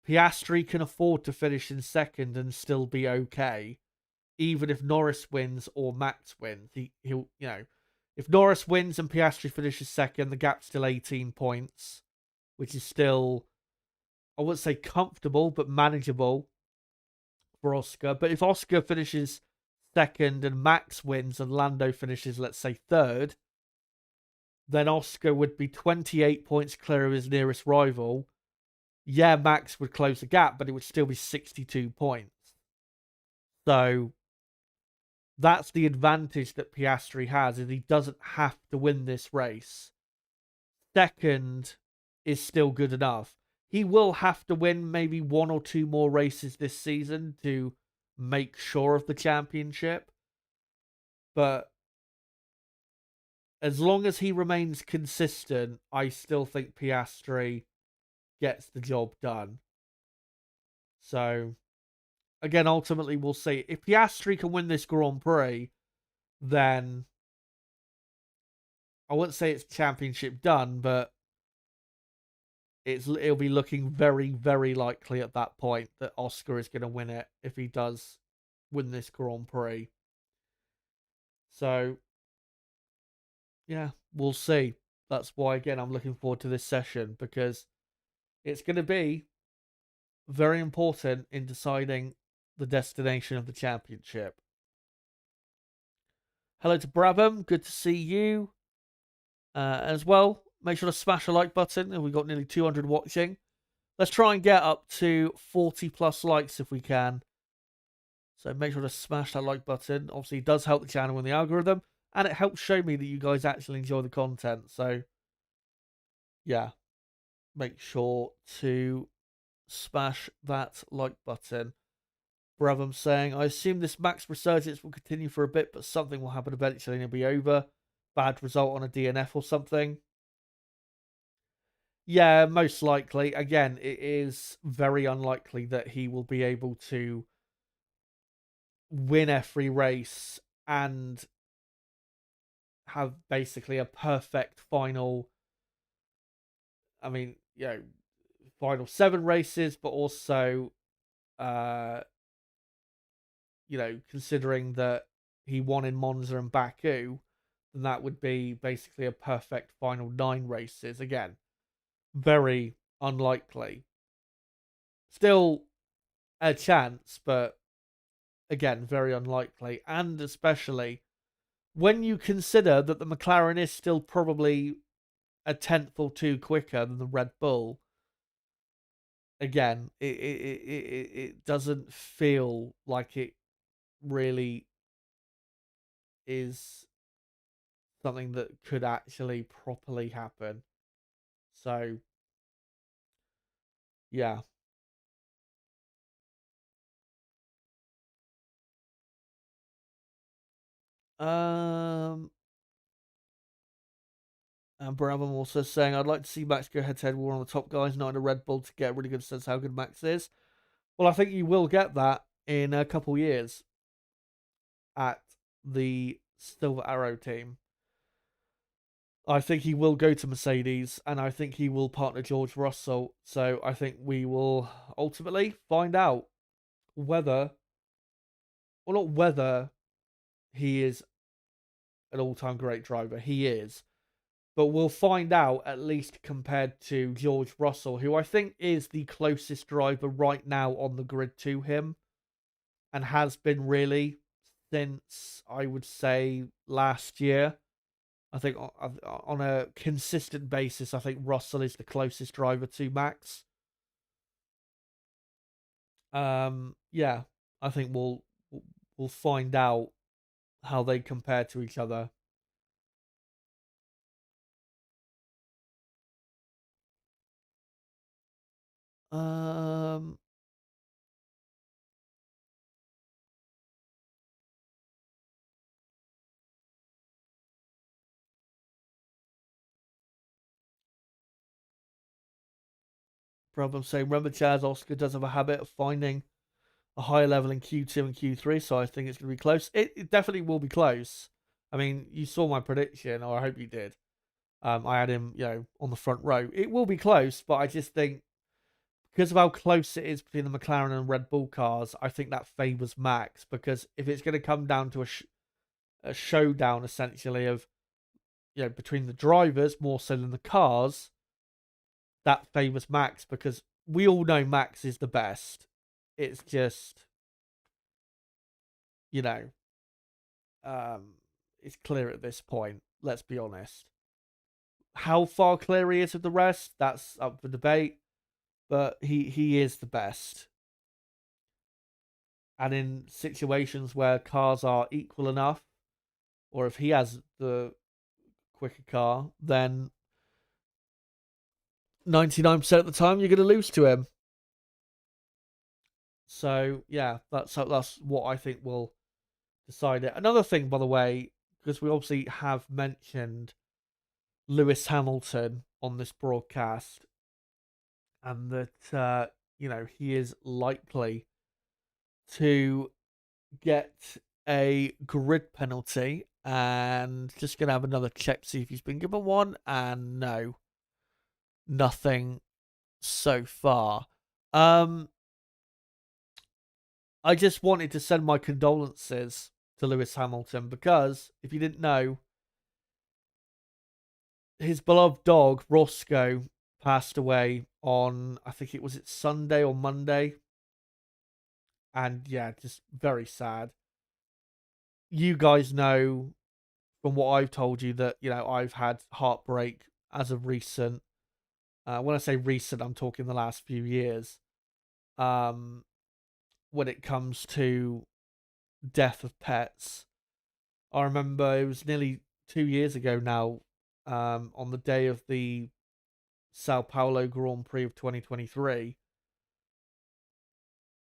Piastri can afford to finish in second and still be okay, even if Norris wins or Max wins. He'll, if Norris wins and Piastri finishes second, the gap's still 18 points, which is still, I wouldn't say comfortable, but manageable for Oscar. But if Oscar finishes second and Max wins and Lando finishes, let's say, third, then Oscar would be 28 points clear of his nearest rival. Yeah, Max would close the gap, but it would still be 62 points. So that's the advantage that Piastri has, is he doesn't have to win this race. Second is still good enough. He will have to win maybe 1 or 2 more races this season to make sure of the championship. But as long as he remains consistent, I still think Piastri gets the job done. So, again, ultimately, we'll see. If Piastri can win this Grand Prix, then I wouldn't say it's championship done, but it'll be looking very, very likely at that point that Oscar is going to win it if he does win this Grand Prix. So, yeah, we'll see. That's why, again, I'm looking forward to this session, because it's going to be very important in deciding the destination of the championship. Hello to Brabham. Good to see you as well. Make sure to smash a like button. We've got nearly 200 watching. Let's try and get up to 40 plus likes if we can. So make sure to smash that like button. Obviously, it does help the channel and the algorithm, and it helps show me that you guys actually enjoy the content. So, yeah, make sure to smash that like button. Brabham saying, I assume this Max resurgence will continue for a bit, but something will happen eventually and it'll be over. Bad result on a DNF or something. Yeah, most likely. Again, it is very unlikely that he will be able to win every race and have basically a perfect final. I mean, final 7 races, but also, considering that he won in Monza and Baku, then that would be basically a perfect final 9 races. Again, very unlikely. Still, a chance, but again, very unlikely. And especially when you consider that the McLaren is still probably a tenth or two quicker than the Red Bull, again, it doesn't feel like it really is something that could actually properly happen. So, yeah. Um, and Brabham also saying, I'd like to see Max go head to head war on the top guys, not in a Red Bull, to get a really good sense of how good Max is. Well, I think you will get that in a couple years at the Silver Arrow team. I think he will go to Mercedes, and I think he will partner George Russell. So I think we will ultimately find out whether, or not whether, he is an all-time great driver. He is. But we'll find out, at least compared to George Russell, who I think is the closest driver right now on the grid to him, and has been really since, I would say, last year. I think on a consistent basis, I think Russell is the closest driver to Max. Yeah, I think we'll find out how they compare to each other. Um, Problem saying, remember Charles Oscar does have a habit of finding a higher level in Q2 and Q3, so I think it's going to be close. It definitely will be close. I mean, you saw my prediction, or I hope you did. I had him, on the front row. It will be close, but I just think because of how close it is between the McLaren and Red Bull cars, I think that favours Max. Because if it's going to come down to a showdown, essentially, of between the drivers more so than the cars, that favours Max because we all know Max is the best. It's just, you know, um, it's clear at this point. Let's be honest. How far clear he is of the rest, that's up for debate. But he is the best. And in situations where cars are equal enough, or if he has the quicker car, then 99% of the time you're going to lose to him. So yeah, that's what I think will decide it. Another thing, by the way, because we obviously have mentioned Lewis Hamilton on this broadcast, and that he is likely to get a grid penalty, and just gonna have another check to see if he's been given one, and no, nothing so far. I just wanted to send my condolences to Lewis Hamilton because if you didn't know, his beloved dog Roscoe passed away on, I think it was Sunday or Monday, and yeah, just very sad. You guys know from what I've told you that I've had heartbreak as of recent. When I say recent, I'm talking the last few years. Um, when it comes to death of pets, I remember it was nearly 2 years ago now. On the day of the Sao Paulo Grand Prix of 2023,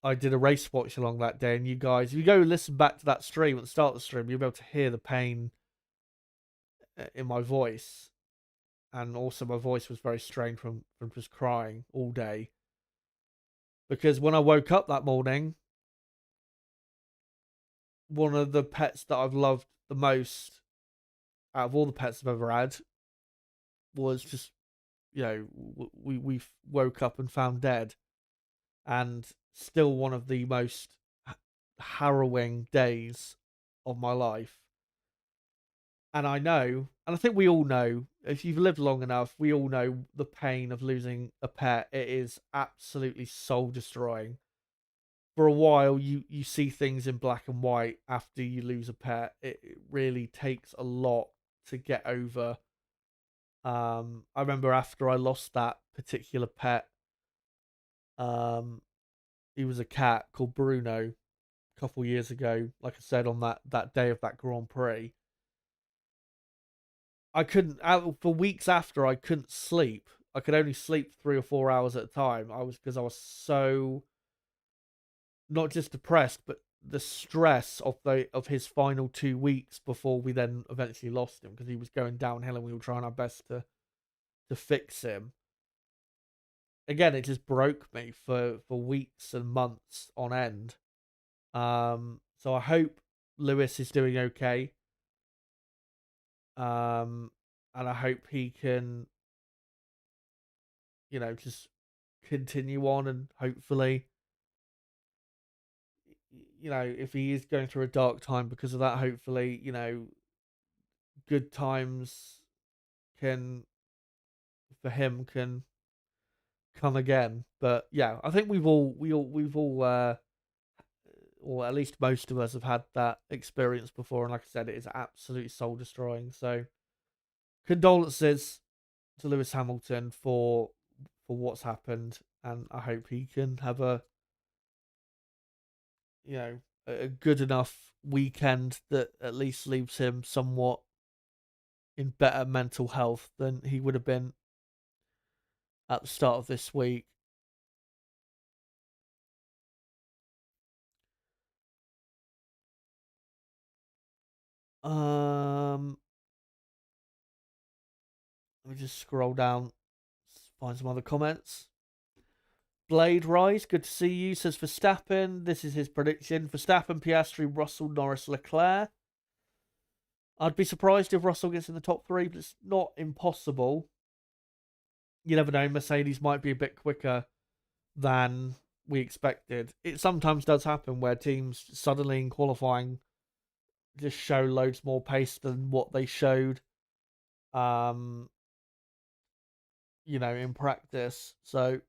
I did a race watch along that day, and you guys, if you go listen back to that stream at the start of the stream, you'll be able to hear the pain in my voice, and also my voice was very strained from just crying all day. Because when I woke up that morning, one of the pets that I've loved the most out of all the pets I've ever had was just, we woke up and found dead, and still one of the most harrowing days of my life. And I know, and I think we all know, if you've lived long enough, we all know the pain of losing a pet. It is absolutely soul destroying. for a while you see things in black and white after you lose a pet. It really takes a lot to get over. I remember after I lost that particular pet, um, he was a cat called Bruno a couple years ago. Like I said, on that day of that Grand Prix, I couldn't for weeks after I couldn't sleep. I could only sleep 3 or 4 hours at a time. I was so not just depressed, but the stress of his final 2 weeks before we then eventually lost him because he was going downhill and we were trying our best to fix him. Again, it just broke me for weeks and months on end. So I hope Lewis is doing okay. And I hope he can, just continue on and hopefully, if he is going through a dark time because of that, hopefully, good times can for him can come again. But yeah, I think we've all or at least most of us have had that experience before, and like I said, it is absolutely soul destroying. So condolences to Lewis Hamilton for what's happened, and I hope he can have a good enough weekend that at least leaves him somewhat in better mental health than he would have been at the start of this week. Um, Let me just scroll down, find some other comments. Blade Rise, good to see you, says Verstappen. This is his prediction. Verstappen, Piastri, Russell, Norris, Leclerc. I'd be surprised if Russell gets in the top three, but it's not impossible. You never know, Mercedes might be a bit quicker than we expected. It sometimes does happen where teams suddenly in qualifying just show loads more pace than what they showed um in practice. So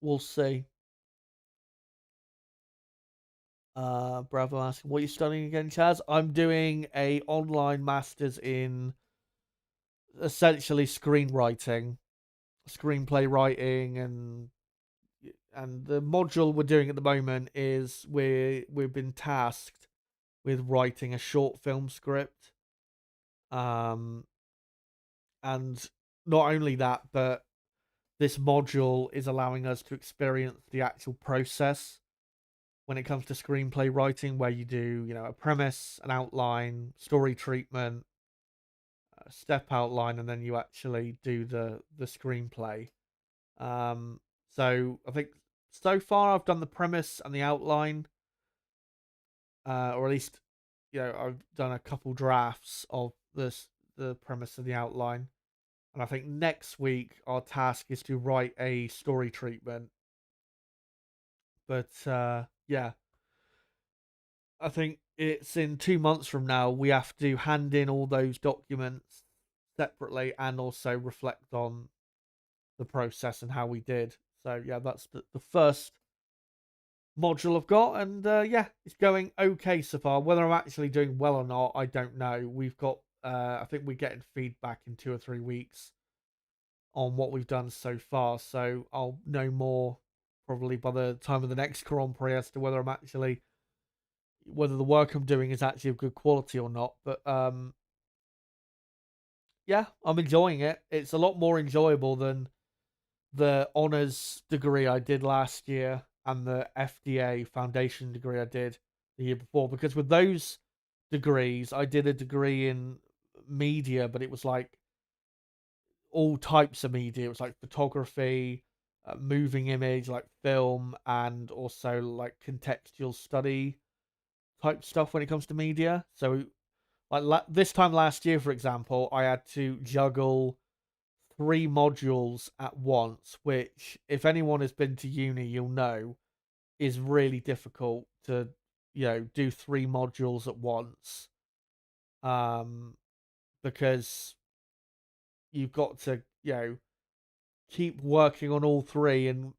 we'll see. Bravo asking, what are you studying again, Chaz? I'm doing a online masters in essentially screenwriting, screenplay writing, and the module we're doing at the moment is we've been tasked with writing a short film script. Um, and not only that, but this module is allowing us to experience the actual process when it comes to screenplay writing, where you do, a premise, an outline, story treatment, a step outline, and then you actually do the screenplay. So I think so far I've done the premise and the outline, or at least, I've done a couple drafts of the premise and the outline. And I think next week our task is to write a story treatment. But yeah, I think it's in 2 months from now we have to hand in all those documents separately and also reflect on the process and how we did. So yeah, that's the first module I've got, and yeah, it's going okay so far. Whether I'm actually doing well or not, I don't know. We've got, I think we're getting feedback in 2 or 3 weeks on what we've done so far, so I'll know more probably by the time of the next Grand Prix as to whether the work I'm doing is actually of good quality or not. But yeah, I'm enjoying it. It's a lot more enjoyable than the honors degree I did last year and the FDA foundation degree I did the year before. Because with those degrees, I did a degree in media, but it was like all types of media. It was like photography, moving image, like film, and also like contextual study type stuff when it comes to media. So, like this time last year, for example, I had to juggle 3 modules at once, which, if anyone has been to uni, you'll know is really difficult to, do 3 modules at once. Um, because you've got to, keep working on all three, and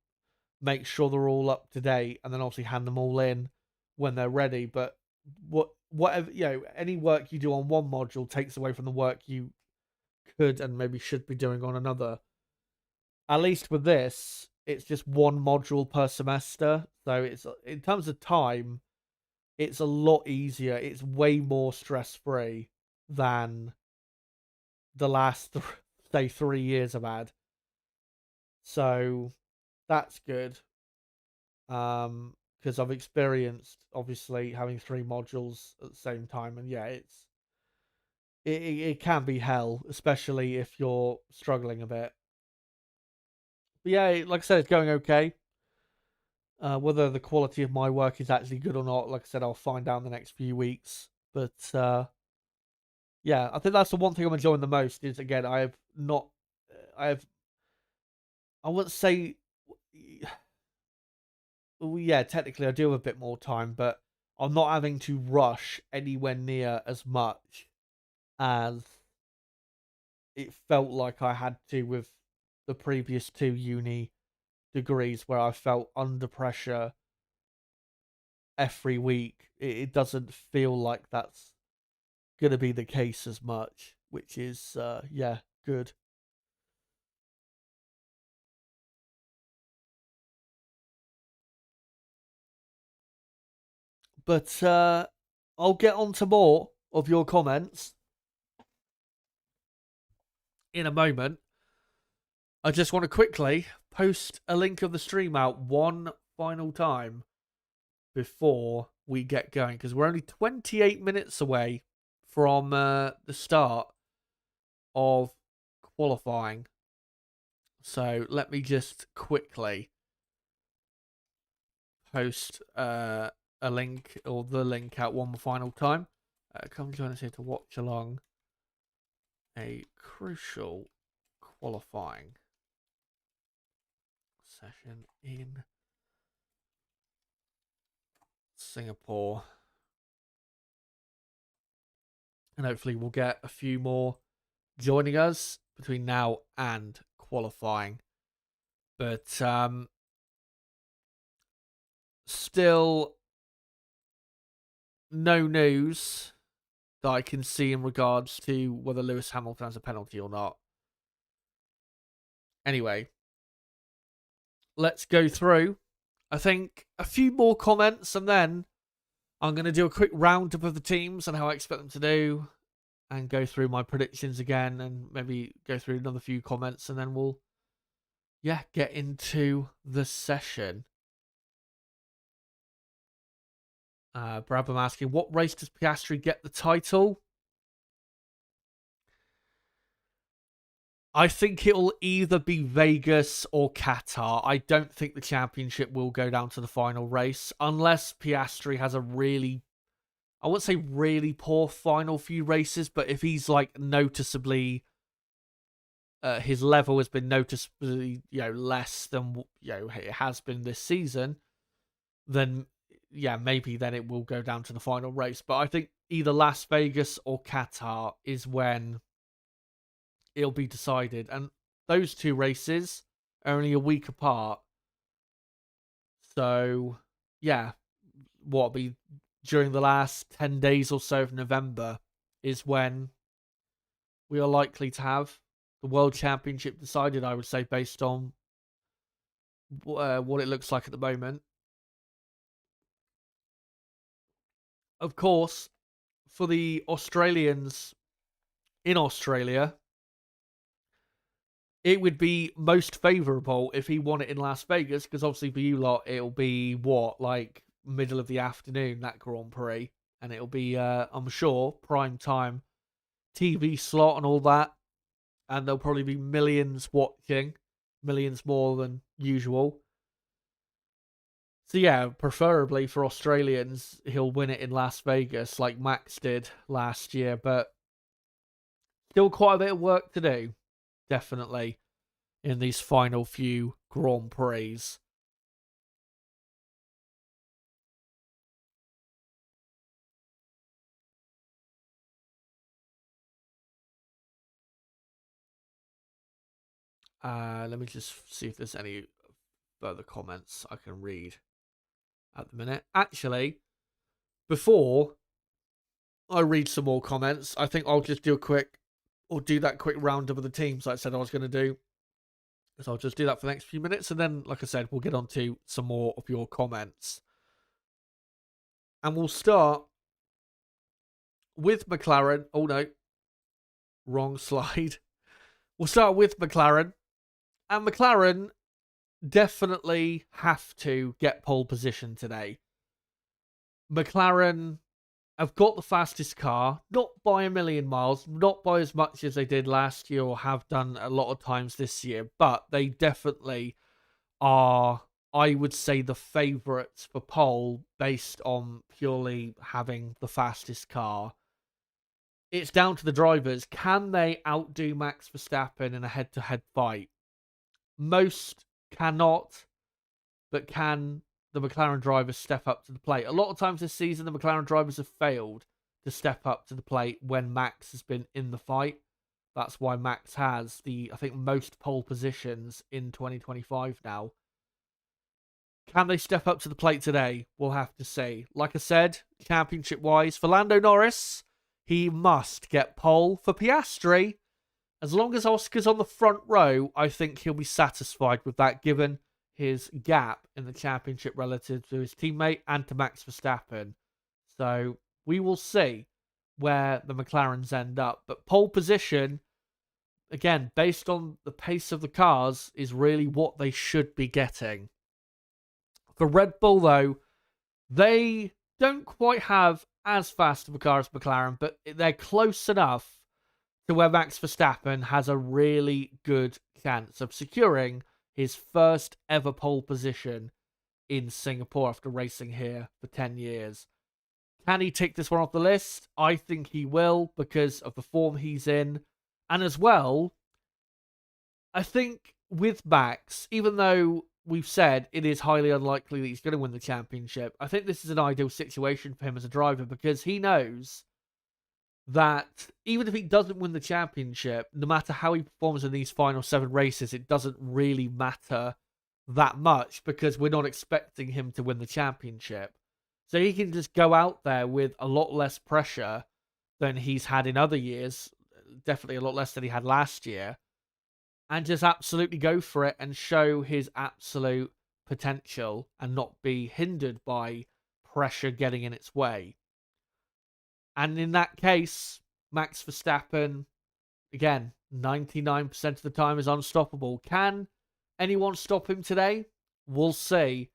make sure they're all up to date, and then obviously hand them all in when they're ready. But whatever, any work you do on one module takes away from the work you could and maybe should be doing on another. At least with this, it's just one module per semester, so it's, in terms of time, it's a lot easier. It's way more stress free than the last say 3 years I've had. So that's good. Because I've experienced obviously having 3 modules at the same time, and yeah, it can be hell, especially if you're struggling a bit. But yeah, like I said, it's going okay. Whether the quality of my work is actually good or not, like I said, I'll find out in the next few weeks. But yeah, I think that's the one thing I'm enjoying the most. Is again, I wouldn't say, well, yeah, technically I do have a bit more time, but I'm not having to rush anywhere near as much as it felt like I had to with the previous 2 uni degrees, where I felt under pressure every week. It doesn't feel like that's going to be the case as much, which is, yeah, good. But I'll get on to more of your comments in a moment. I just want to quickly post a link of the stream out one final time before we get going, because we're only 28 minutes away from the start of qualifying. So let me just quickly post a link, or the link, out one final time. Come join us here to watch along a crucial qualifying session in Singapore. And hopefully we'll get a few more joining us between now and qualifying. But still no news that I can see in regards to whether Lewis Hamilton has a penalty or not. Anyway, let's go through, I think, a few more comments, and then I'm going to do a quick roundup of the teams and how I expect them to do, and go through my predictions again, and maybe go through another few comments, and then we'll, yeah, get into the session. Brabham asking, what race does Piastri get the title? I think it'll either be Vegas or Qatar. I don't think the championship will go down to the final race, unless Piastri has a really, I wouldn't say really poor final few races, but if he's like noticeably, his level has been noticeably, less than, it has been this season, then yeah, maybe then it will go down to the final race. But I think either Las Vegas or Qatar is when it'll be decided. And those two races are only a week apart. So, yeah, what be during the last 10 days or so of November is when we are likely to have the World Championship decided, I would say, based on what it looks like at the moment. Of course, for the Australians in Australia, it would be most favourable if he won it in Las Vegas, because obviously for you lot, it'll be what, like middle of the afternoon, that Grand Prix, and it'll be, I'm sure, prime time TV slot and all that, and there'll probably be millions watching, millions more than usual. So yeah, preferably for Australians, he'll win it in Las Vegas like Max did last year, but still quite a bit of work to do, definitely, in these final few Grand Prix. Let me just see if there's any further comments I can read at the minute. Actually, before I read some more comments, I think I'll just do that quick roundup of the teams like I said I was going to do. So I'll just do that for the next few minutes, and then, like I said, we'll get on to some more of your comments. And we'll start with McLaren. Oh, no. Wrong slide. We'll start with McLaren. And McLaren definitely have to get pole position today. McLaren have got the fastest car, not by a million miles, not by as much as they did last year or have done a lot of times this year, but they definitely are, I would say, the favourites for pole based on purely having the fastest car. It's down to the drivers. Can they outdo Max Verstappen in a head-to-head fight? Most cannot, but can the McLaren drivers step up to the plate? A lot of times this season, the McLaren drivers have failed to step up to the plate when Max has been in the fight. That's why Max has I think, most pole positions in 2025 now. Can they step up to the plate today? We'll have to see. Like I said, championship-wise, for Lando Norris, he must get pole. For Piastri, as long as Oscar's on the front row, I think he'll be satisfied with that, given his gap in the championship relative to his teammate and to Max Verstappen. So we will see where the McLarens end up. But pole position, again, based on the pace of the cars, is really what they should be getting. For Red Bull, though, they don't quite have as fast of a car as McLaren, but they're close enough to where Max Verstappen has a really good chance of securing his first ever pole position in Singapore after racing here for 10 years. Can he tick this one off the list? I think he will, because of the form he's in. And as well, I think with Max, even though we've said it is highly unlikely that he's going to win the championship, I think this is an ideal situation for him as a driver, because he knows that even if he doesn't win the championship, no matter how he performs in these final 7 races, it doesn't really matter that much, because we're not expecting him to win the championship. So he can just go out there with a lot less pressure than he's had in other years, definitely a lot less than he had last year, and just absolutely go for it and show his absolute potential and not be hindered by pressure getting in its way. And in that case, Max Verstappen, again, 99% of the time is unstoppable. Can anyone stop him today? We'll see.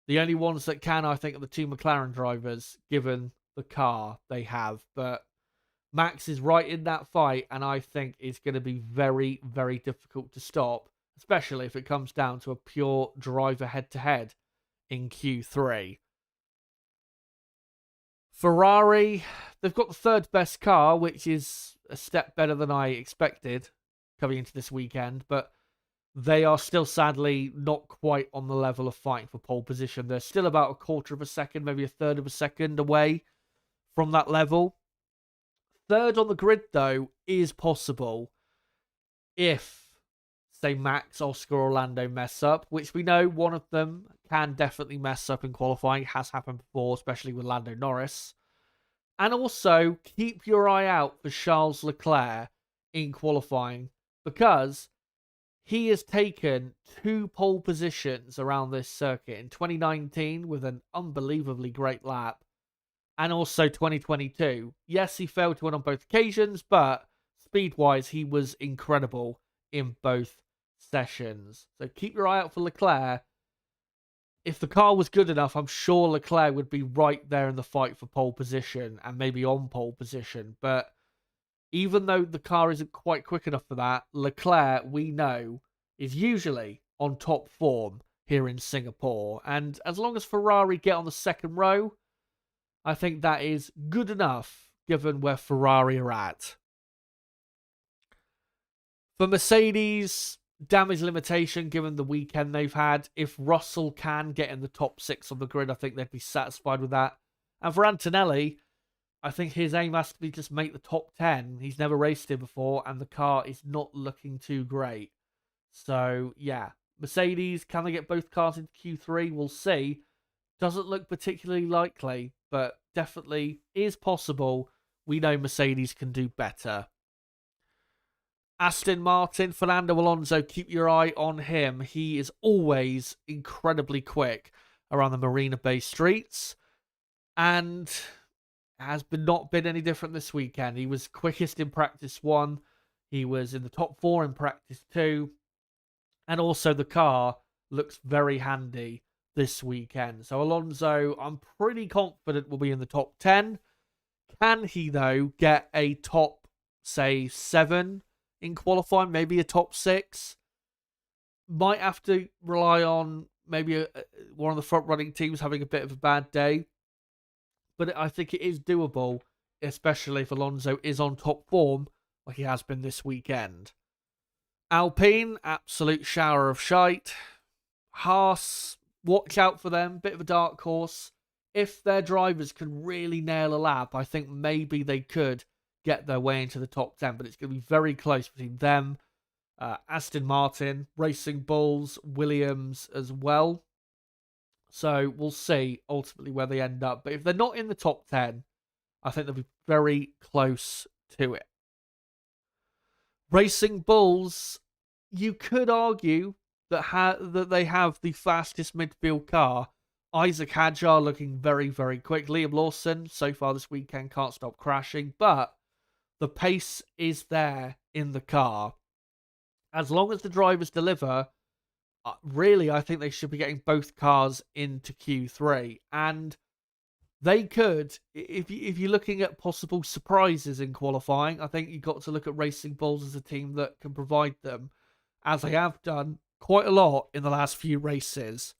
The only ones that can, I think, are the 2 McLaren drivers, given the car they have. But Max is right in that fight, and I think it's going to be very, very difficult to stop, especially if it comes down to a pure driver head-to-head in Q3. Ferrari, they've got the 3rd best car, which is a step better than I expected coming into this weekend, but they are still sadly not quite on the level of fighting for pole position. They're still about a quarter of a second, maybe a third of a second away from that level. 3rd on the grid, though, is possible if, say, Max, Oscar, or Lando mess up, which we know one of them can definitely mess up in qualifying. It has happened before, especially with Lando Norris. And also, keep your eye out for Charles Leclerc in qualifying, because he has taken 2 pole positions around this circuit in 2019 with an unbelievably great lap, and also 2022. Yes, he failed to win on both occasions, but speed-wise, he was incredible in both sessions. So keep your eye out for Leclerc. If the car was good enough, I'm sure Leclerc would be right there in the fight for pole position and maybe on pole position. But even though the car isn't quite quick enough for that, Leclerc, we know, is usually on top form here in Singapore. And as long as Ferrari get on the 2nd row, I think that is good enough given where Ferrari are at. For Mercedes, damage limitation given the weekend they've had. If Russell can get in the top 6 on the grid, I think they'd be satisfied with that. And for Antonelli, I think his aim has to be just make the top 10. He's never raced here before, and the car is not looking too great. So, yeah, Mercedes, can they get both cars into Q3? We'll see. Doesn't look particularly likely, but definitely is possible. We know Mercedes can do better. Aston Martin, Fernando Alonso, keep your eye on him. He is always incredibly quick around the Marina Bay streets, and has not been any different this weekend. He was quickest in practice 1. He was in the top 4 in practice 2. And also the car looks very handy this weekend. So Alonso, I'm pretty confident will be in the top 10. Can he, though, get a top, say, 7 in qualifying? Maybe a top 6? Might have to rely on maybe one of the front-running teams having a bit of a bad day. But I think it is doable, especially if Alonso is on top form like he has been this weekend. Alpine, absolute shower of shite. Haas, watch out for them. Bit of a dark horse. If their drivers can really nail a lap, I think maybe they could get their way into the top 10. But it's going to be very close between them, Aston Martin, Racing Bulls, Williams as well. So we'll see ultimately where they end up. But if they're not in the top 10, I think they'll be very close to it. Racing Bulls, you could argue that they have the fastest midfield car. Isaac Hadjar looking very, very quick. Liam Lawson, so far this weekend, can't stop crashing. But the pace is there in the car. As long as the drivers deliver, really, I think they should be getting both cars into Q3. And they could, if you're looking at possible surprises in qualifying, I think you've got to look at Racing Bulls as a team that can provide them, as they have done quite a lot in the last few races.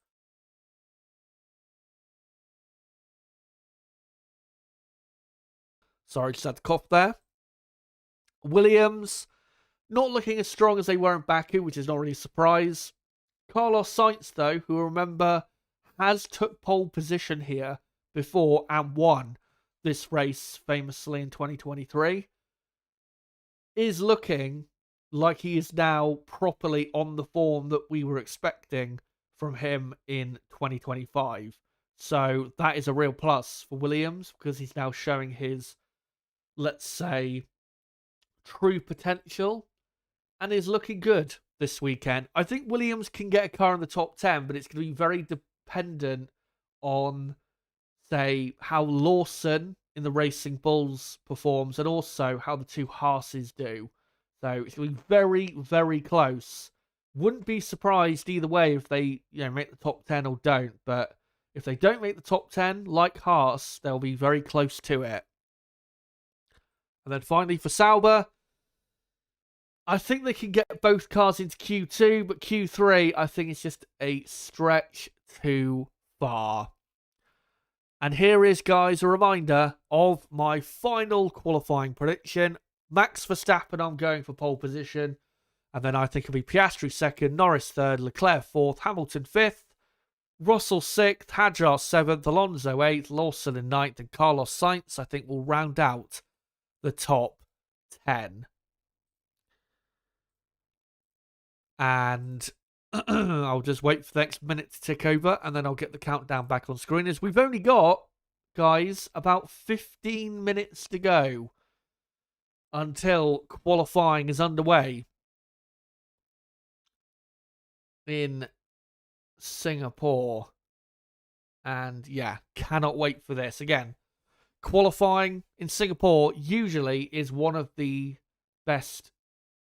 Sorry, just had to cough there. Williams, not looking as strong as they were in Baku, which is not really a surprise. Carlos Sainz, though, who remember has took pole position here before and won this race famously in 2023, is looking like he is now properly on the form that we were expecting from him in 2025. So that is a real plus for Williams, because he's now showing his, let's say, true potential and is looking good this weekend. I think Williams can get a car in the top 10, but it's going to be very dependent on, say, how Lawson in the Racing Bulls performs and also how the two Haases do. So it's going to be very, very close. Wouldn't be surprised either way if they make the top 10 or don't. But if they don't make the top 10, like Haas, they'll be very close to it. And then finally for Sauber, I think they can get both cars into Q2, but Q3, I think it's just a stretch too far. And here is, guys, a reminder of my final qualifying prediction. Max Verstappen, I'm going for pole position. And then I think it'll be Piastri second, Norris third, Leclerc fourth, Hamilton fifth, Russell sixth, Hadjar seventh, Alonso eighth, Lawson in ninth, and Carlos Sainz, I think, will round out the top 10. And I'll just wait for the next minute to tick over, and then I'll get the countdown back on screen. As we've only got, guys, about 15 minutes to go until qualifying is underway in Singapore. And yeah, cannot wait for this. Again, qualifying in Singapore usually is one of the best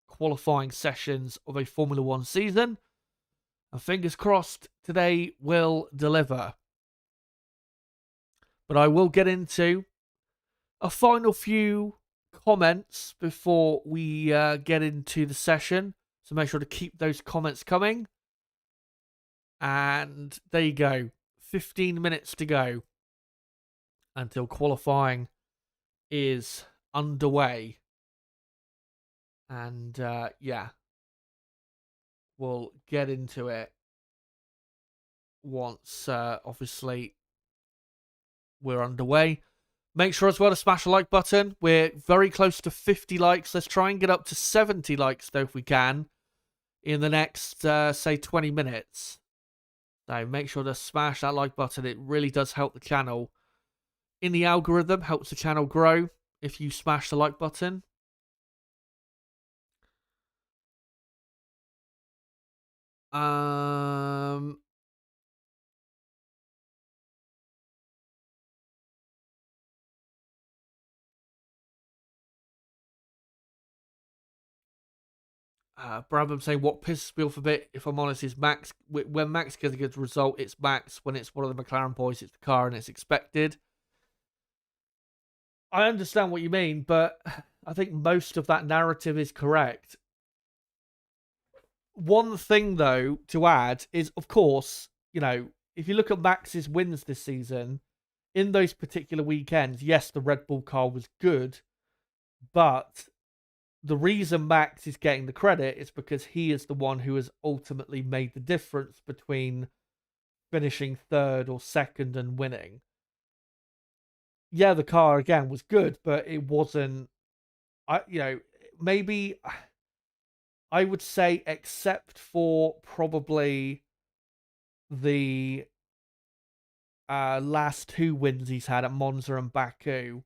qualifying sessions of a Formula One season. And fingers crossed today will deliver. But I will get into a final few comments before we get into the session. So make sure to keep those comments coming. And there you go. 15 minutes to go until qualifying is underway. And yeah, we'll get into it once obviously we're underway. Make sure as well to smash the like button. We're very close to 50 likes. Let's try and get up to 70 likes though if we can. in the next, say, 20 minutes. So make sure to smash that like button. It really does help the channel. In the algorithm, helps the channel grow if you smash the like button. Um, Brabham saying what pisses me off a bit, if I'm honest, is Max. When Max gets a good result, it's Max. When it's one of the McLaren boys, it's the car and it's expected. I understand what you mean, but I think most of that narrative is correct. One thing, though, to add is, of course, if you look at Max's wins this season, in those particular weekends, yes, the Red Bull car was good, but the reason Max is getting the credit is because he is the one who has ultimately made the difference between finishing third or second and winning. Yeah, the car again was good, but it wasn't. Maybe I would say, except for probably the last two wins he's had at Monza and Baku,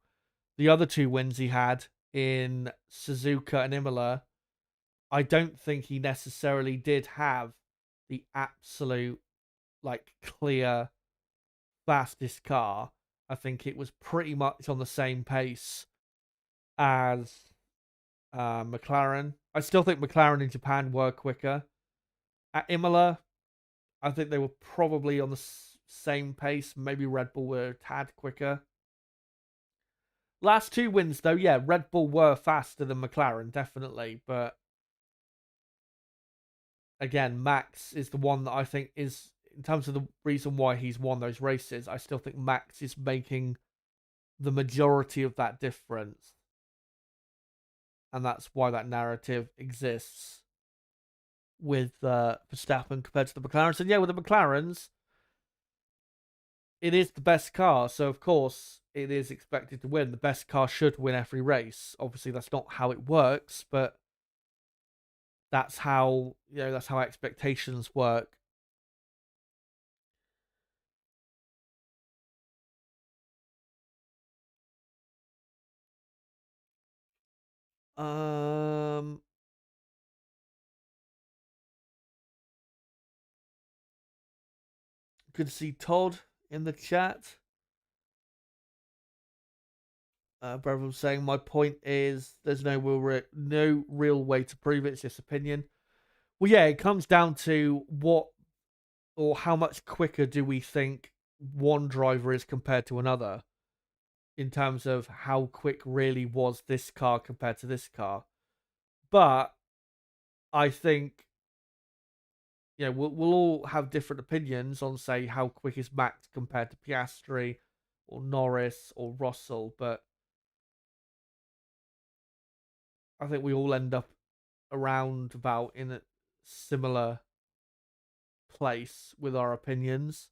the other two wins he had in Suzuka and Imola, I don't think he necessarily did have the absolute, clear fastest car. I think it was pretty much on the same pace as McLaren. I still think McLaren in Japan were quicker. At Imola, I think they were probably on the same pace. Maybe Red Bull were a tad quicker. Last two wins, though, yeah, Red Bull were faster than McLaren, definitely. But again, Max is the one that I think is, in terms of the reason why he's won those races, I still think Max is making the majority of that difference. And that's why that narrative exists with Verstappen compared to the McLarens. And yeah, with the McLarens, it is the best car. So, of course, it is expected to win. The best car should win every race. Obviously, that's not how it works, but that's how expectations work. Um, Good to see Todd in the chat. Brother saying my point is there's no real way to prove it. It's just opinion. Well, yeah, it comes down to what or how much quicker do we think one driver is compared to another in terms of how quick really was this car compared to this car. But I think we'll all have different opinions on, say, how quick is Max compared to Piastri or Norris or Russell, but I think we all end up around about in a similar place with our opinions.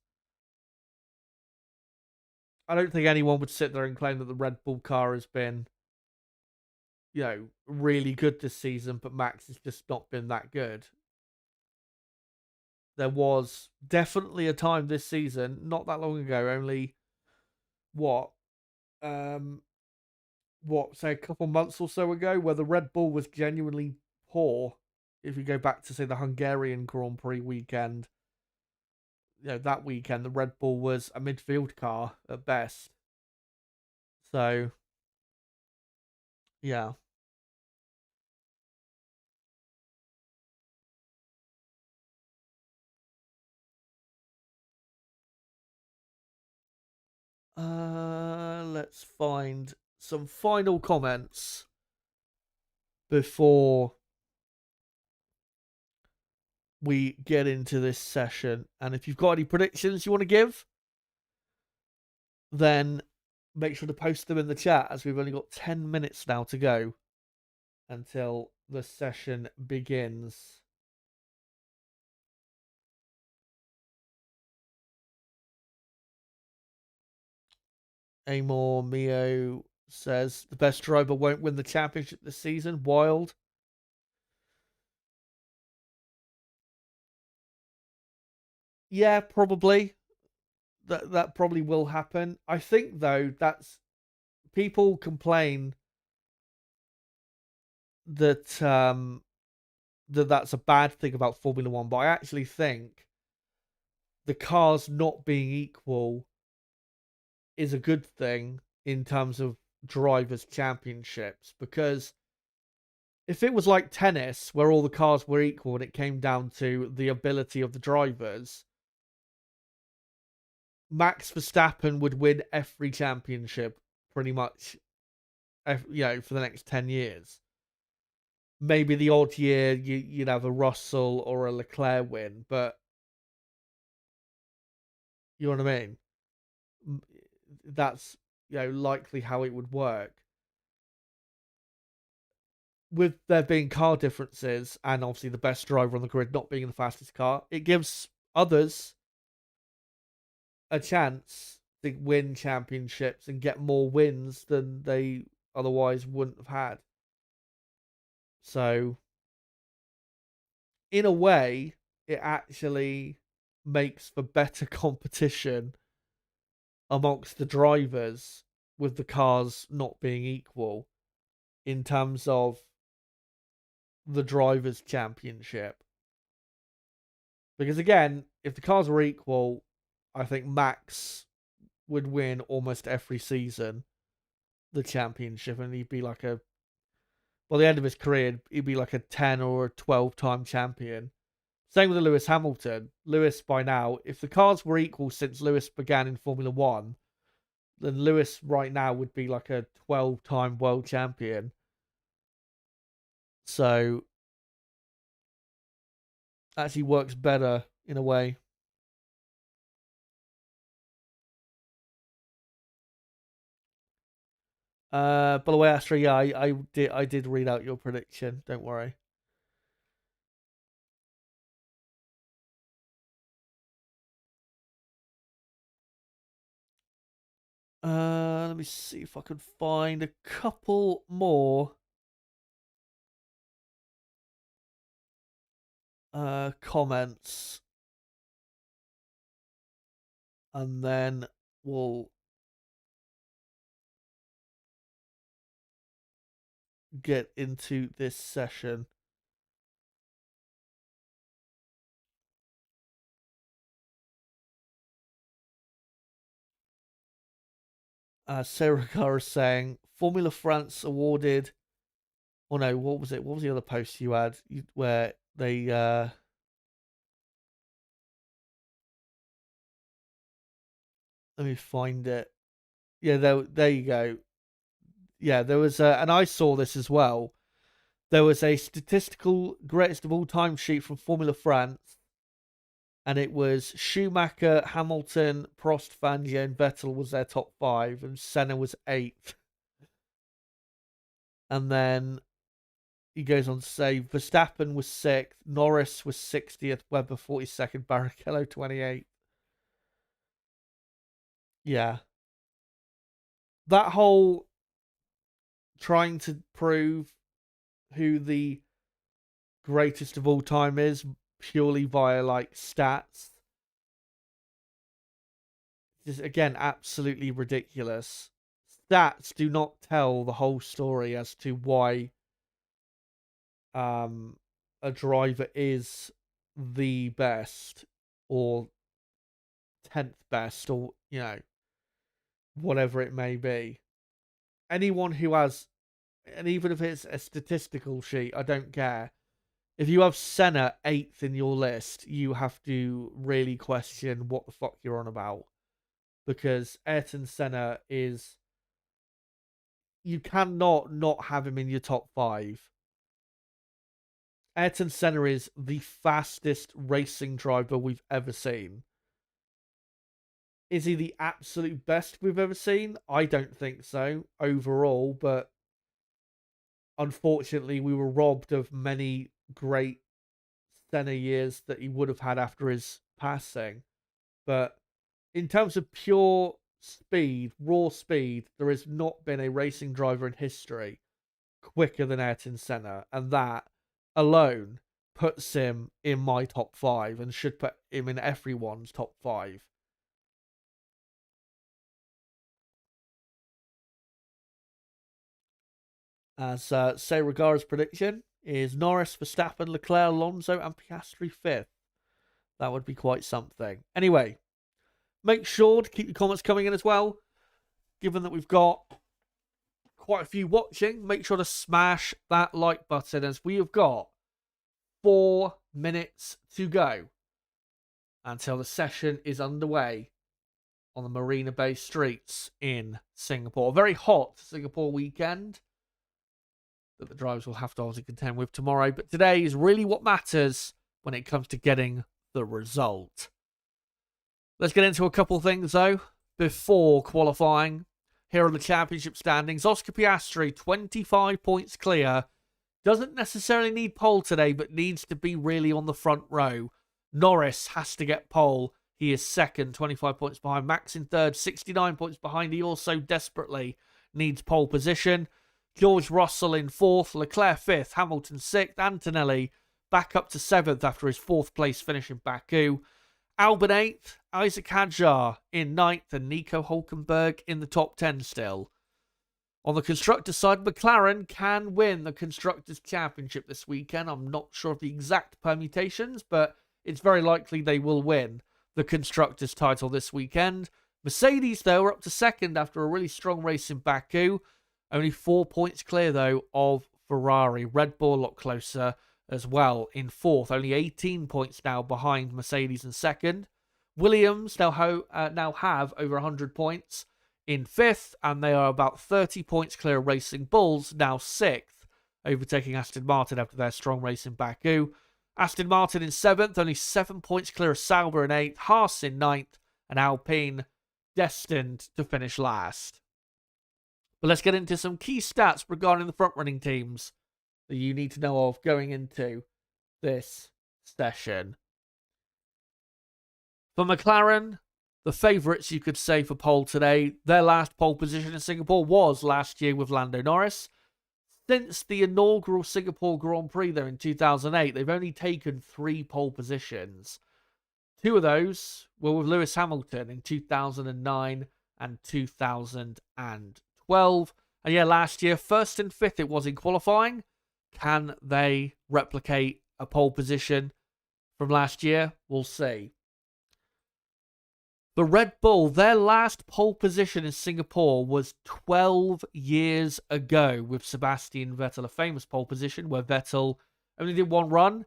I don't think anyone would sit there and claim that the Red Bull car has been, really good this season, but Max has just not been that good. There was definitely a time this season, not that long ago, only what, say a couple months or so ago, where the Red Bull was genuinely poor. If you go back to, say, the Hungarian Grand Prix weekend, that weekend the Red Bull was a midfield car at best. So, yeah. Let's find some final comments before we get into this session. And if you've got any predictions you want to give, then make sure to post them in the chat, as we've only got 10 minutes now to go until the session begins. Amor Mio says the best driver won't win the championship this season. Wild. Yeah, probably. That probably will happen. I think though that's people complain that that's a bad thing about Formula One, but I actually think the cars not being equal is a good thing in terms of drivers' championships, because if it was like tennis where all the cars were equal and it came down to the ability of the drivers, Max Verstappen would win every championship pretty much, for the next 10 years. Maybe the odd year you'd have a Russell or a Leclerc win, but you know what I mean? That's, likely how it would work. With there being car differences and obviously the best driver on the grid not being in the fastest car, it gives others a chance to win championships and get more wins than they otherwise wouldn't have had. So, in a way, it actually makes for better competition amongst the drivers with the cars not being equal in terms of the drivers' championship. Because again, if the cars were equal, I think Max would win almost every season the championship, and he'd be like by the end of his career, he'd be like a 10 or a 12-time champion. Same with Lewis Hamilton. Lewis, by now, if the cars were equal since Lewis began in Formula One, then Lewis right now would be like a 12-time world champion. So, actually works better in a way. By the way, Astra, yeah, I did read out your prediction. Don't worry. Let me see if I can find a couple more comments, and then we'll get into this session. Sarah Carr is saying Formula France awarded. Oh no, what was it? What was the other post you had where they? Let me find it. Yeah, there you go. Yeah, there was, and I saw this as well. There was a statistical greatest of all time sheet from Formula France, and it was Schumacher, Hamilton, Prost, Fangio, and Vettel was their top five, and Senna was eighth. And then he goes on to say Verstappen was sixth, Norris was 60th, Webber 42nd, Barrichello 28th. Yeah. That whole trying to prove who the greatest of all time is purely via like stats, just again absolutely ridiculous. Stats do not tell the whole story as to why um a driver is the best or 10th best, or whatever it may be. Anyone who has, and even if it's a statistical sheet, I don't care. If you have Senna 8th in your list, you have to really question what the fuck you're on about. Because Ayrton Senna is, you cannot not have him in your top five. Ayrton Senna is the fastest racing driver we've ever seen. Is he the absolute best we've ever seen? I don't think so overall, but unfortunately, we were robbed of many great Senna years that he would have had after his passing. But in terms of pure speed, raw speed, there has not been a racing driver in history quicker than Ayrton Senna, and that alone puts him in my top 5 and should put him in everyone's top 5. As Serigara's prediction is Norris, Verstappen, Leclerc, Alonso, and Piastri 5th. That would be quite something. Anyway, make sure to keep your comments coming in as well. Given that we've got quite a few watching, make sure to smash that like button as we have got 4 minutes to go until the session is underway on the Marina Bay streets in Singapore. A very hot Singapore weekend that the drivers will have to obviously contend with tomorrow. But today is really what matters when it comes to getting the result. Let's get into a couple of things, though, before qualifying. Here are the championship standings. Oscar Piastri, 25 points clear. Doesn't necessarily need pole today, but needs to be really on the front row. Norris has to get pole. He is second, 25 points behind. Max in third, 69 points behind. He also desperately needs pole position. George Russell in fourth, Leclerc fifth, Hamilton sixth, Antonelli back up to seventh after his fourth place finish in Baku. Albon eighth, Isaac Hadjar in ninth, and Nico Hulkenberg in the top 10 still. On the constructors' side, McLaren can win the Constructors' Championship this weekend. I'm not sure of the exact permutations, but it's very likely they will win the Constructors' title this weekend. Mercedes, though, are up to second after a really strong race in Baku. Only 4 points clear, though, of Ferrari. Red Bull a lot closer as well in fourth. Only 18 points now behind Mercedes in second. Williams now have over 100 points in fifth, and they are about 30 points clear of Racing Bulls, now sixth, overtaking Aston Martin after their strong race in Baku. Aston Martin in seventh, only 7 points clear of Sauber in eighth, Haas in ninth, and Alpine destined to finish last. But let's get into some key stats regarding the front-running teams that you need to know of going into this session. For McLaren, the favourites, you could say, for pole today, their last pole position in Singapore was last year with Lando Norris. Since the inaugural Singapore Grand Prix, though, in 2008, they've only taken 3 pole positions. 2 of those were with Lewis Hamilton in 2009 and 2012. And yeah, last year, first and fifth it was in qualifying. Can they replicate a pole position from last year? We'll see. The Red Bull, their last pole position in Singapore was 12 years ago with Sebastian Vettel, a famous pole position where Vettel only did 1 run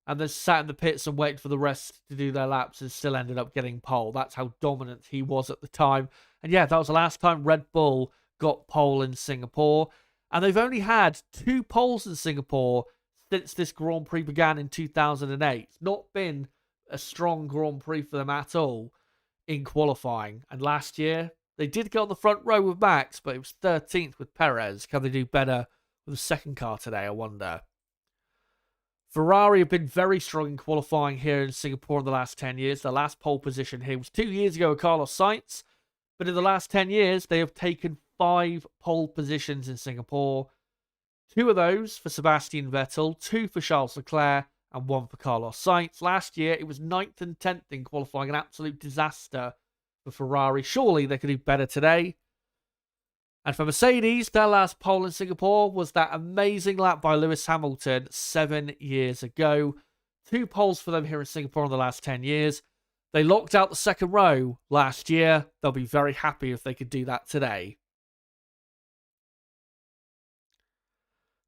and then sat in the pits and waited for the rest to do their laps and still ended up getting pole. That's how dominant he was at the time. And yeah, that was the last time Red Bull got pole in Singapore. And they've only had 2 poles in Singapore since this Grand Prix began in 2008. It's not been a strong Grand Prix for them at all in qualifying. And last year, they did get on the front row with Max, but it was 13th with Perez. Can they do better with the second car today, I wonder? Ferrari have been very strong in qualifying here in Singapore in the last 10 years. Their last pole position here was 2 years ago with Carlos Sainz. But in the last 10 years, they have taken 5 pole positions in Singapore. 2 of those for Sebastian Vettel, 2 for Charles Leclerc, and 1 for Carlos Sainz. Last year, it was 9th and 10th in qualifying, an absolute disaster for Ferrari. Surely they could do better today. And for Mercedes, their last pole in Singapore was that amazing lap by Lewis Hamilton 7 years ago. 2 poles for them here in Singapore in the last 10 years. They locked out the second row last year. They'll be very happy if they could do that today.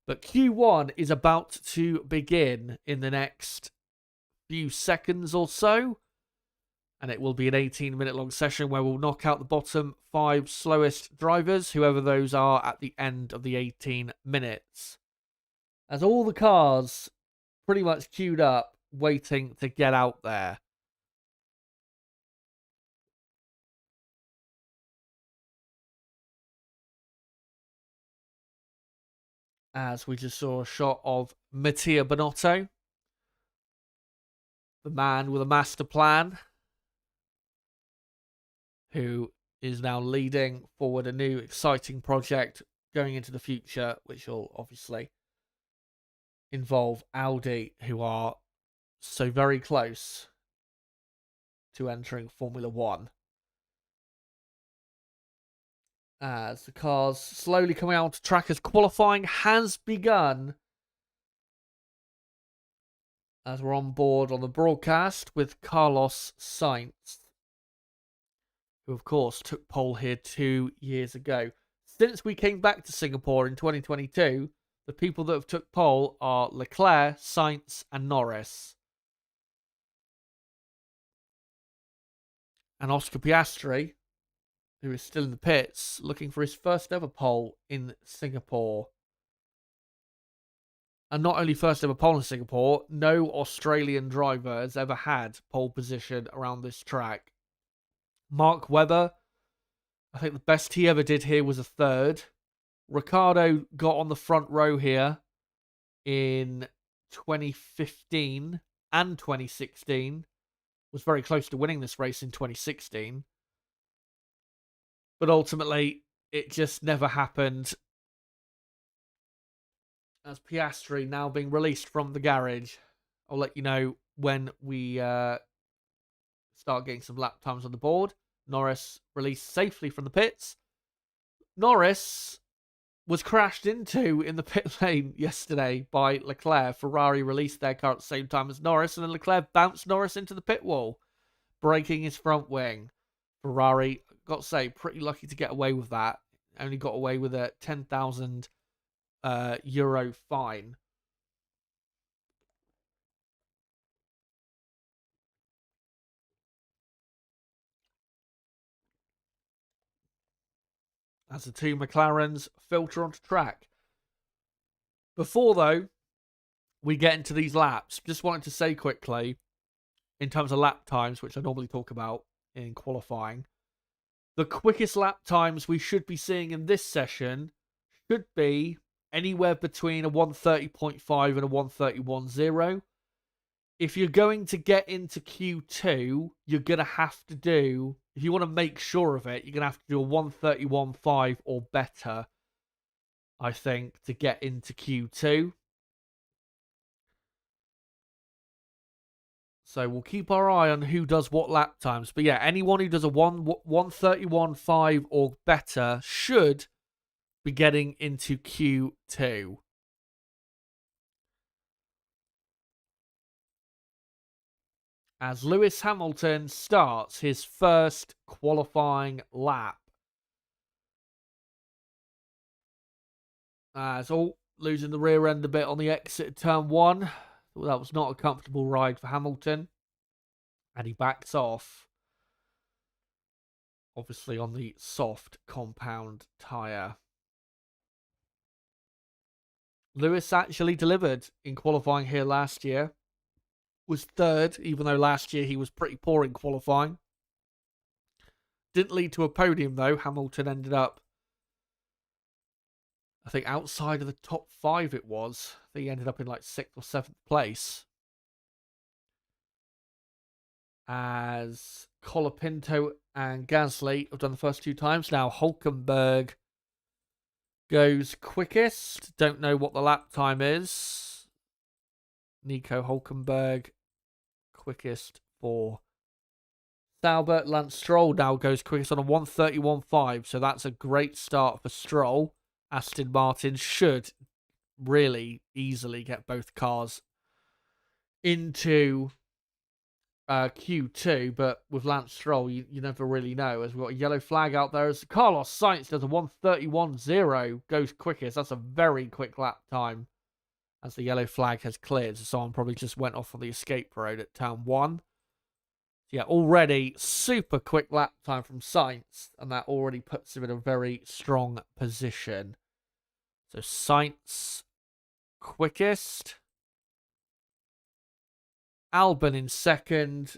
But Q1 is about to begin in the next few seconds or so. And it will be an 18-minute long session where we'll knock out the bottom 5 slowest drivers, whoever those are, at the end of the 18 minutes. As all the cars pretty much queued up, waiting to get out there. As we just saw a shot of Mattia Binotto, the man with a master plan, who is now leading forward a new exciting project going into the future, which will obviously involve Audi, who are so very close to entering Formula One. As the cars slowly coming out to track as qualifying has begun. As we're on board on the broadcast with Carlos Sainz, who of course took pole here 2 years ago. Since we came back to Singapore in 2022, the people that have took pole are Leclerc, Sainz, and Norris. And Oscar Piastri, who is still in the pits, looking for his first ever pole in Singapore. And not only first ever pole in Singapore, no Australian driver has ever had pole position around this track. Mark Webber, I think the best he ever did here was a third. Ricciardo got on the front row here in 2015 and 2016. Was very close to winning this race in 2016. But ultimately, it just never happened. As Piastri now being released from the garage. I'll let you know when we start getting some lap times on the board. Norris released safely from the pits. Norris was crashed into in the pit lane yesterday by Leclerc. Ferrari released their car at the same time as Norris, and then Leclerc bounced Norris into the pit wall, breaking his front wing. Ferrari, got to say, pretty lucky to get away with that. Only got away with a 10,000 euro fine. As the two McLarens filter onto track. Before, though, we get into these laps, just wanted to say quickly, in terms of lap times, which I normally talk about in qualifying, the quickest lap times we should be seeing in this session should be anywhere between a 1:30.5 and a 1:31.0. If you're going to get into Q2, you're going to have to do, if you want to make sure of it, you're going to have to do a 1:31.5 or better, I think, to get into Q2. So we'll keep our eye on who does what lap times. But yeah, anyone who does a 1:31.5 or better should be getting into Q2. As Lewis Hamilton starts his first qualifying lap. As losing the rear end a bit on the exit of turn 1. Well, that was not a comfortable ride for Hamilton. And he backs off. Obviously on the soft compound tyre. Lewis actually delivered in qualifying here last year. Was third, even though last year he was pretty poor in qualifying. Didn't lead to a podium, though. Hamilton ended up, I think, outside of the top 5 it was. I think he ended up in like 6th or 7th place. As Colapinto and Gasly have done the first 2 times. Now Hulkenberg goes quickest. Don't know what the lap time is. Nico Hulkenberg quickest for Sauber. Lance Stroll now goes quickest on a 1:31.5. So that's a great start for Stroll. Aston Martin should really easily get both cars into Q2, but with Lance Stroll, you never really know, as we've got a yellow flag out there as Carlos Sainz does a 1:31.0, goes quickest. That's a very quick lap time as the yellow flag has cleared. So someone probably just went off on the escape road at turn 1. Yeah, already super quick lap time from Sainz, and that already puts him in a very strong position. So Sainz quickest. Albon in second.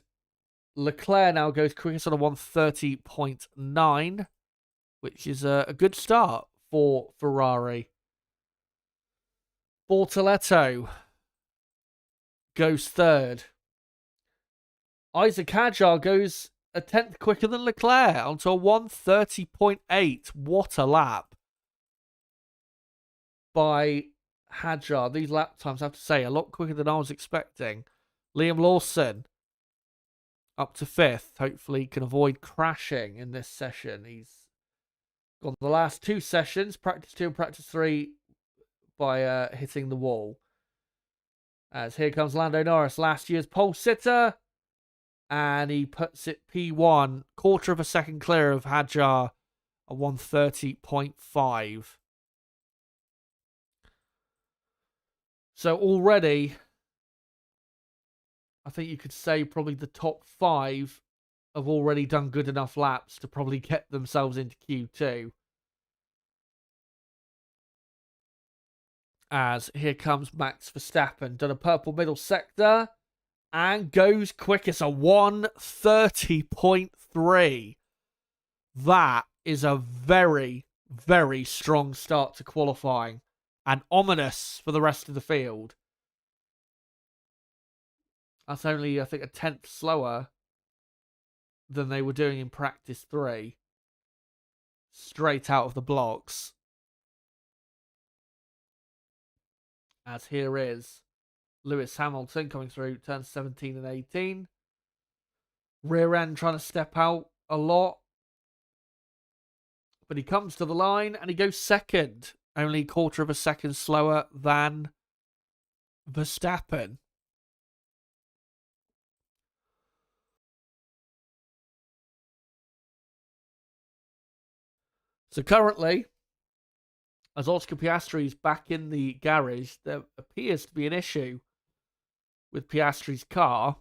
Leclerc now goes quickest on a 1:30.9, which is a good start for Ferrari. Bortoletto goes third. Isaac Hadjar goes a 10th quicker than Leclerc onto a 1:30.8. What a lap by Hadjar. These lap times, I have to say, a lot quicker than I was expecting. Liam Lawson up to 5th. Hopefully he can avoid crashing in this session. He's gone the last 2 sessions, practice 2 and practice 3, by hitting the wall. As here comes Lando Norris, last year's pole sitter. And he puts it P1, quarter of a second clear of Hadjar, a 130.5. So already, I think you could say probably the top 5 have already done good enough laps to probably get themselves into Q2. As here comes Max Verstappen, done a purple middle sector and goes quickest, a 130.3. That is a very, very strong start to qualifying and ominous for the rest of the field. That's only, I think, a 10th slower than they were doing in practice 3. Straight out of the blocks. As here is Lewis Hamilton coming through turns 17 and 18. Rear end trying to step out a lot. But he comes to the line and he goes second. Only a quarter of a second slower than Verstappen. So currently, as Oscar Piastri is back in the garage, there appears to be an issue with Piastri's car.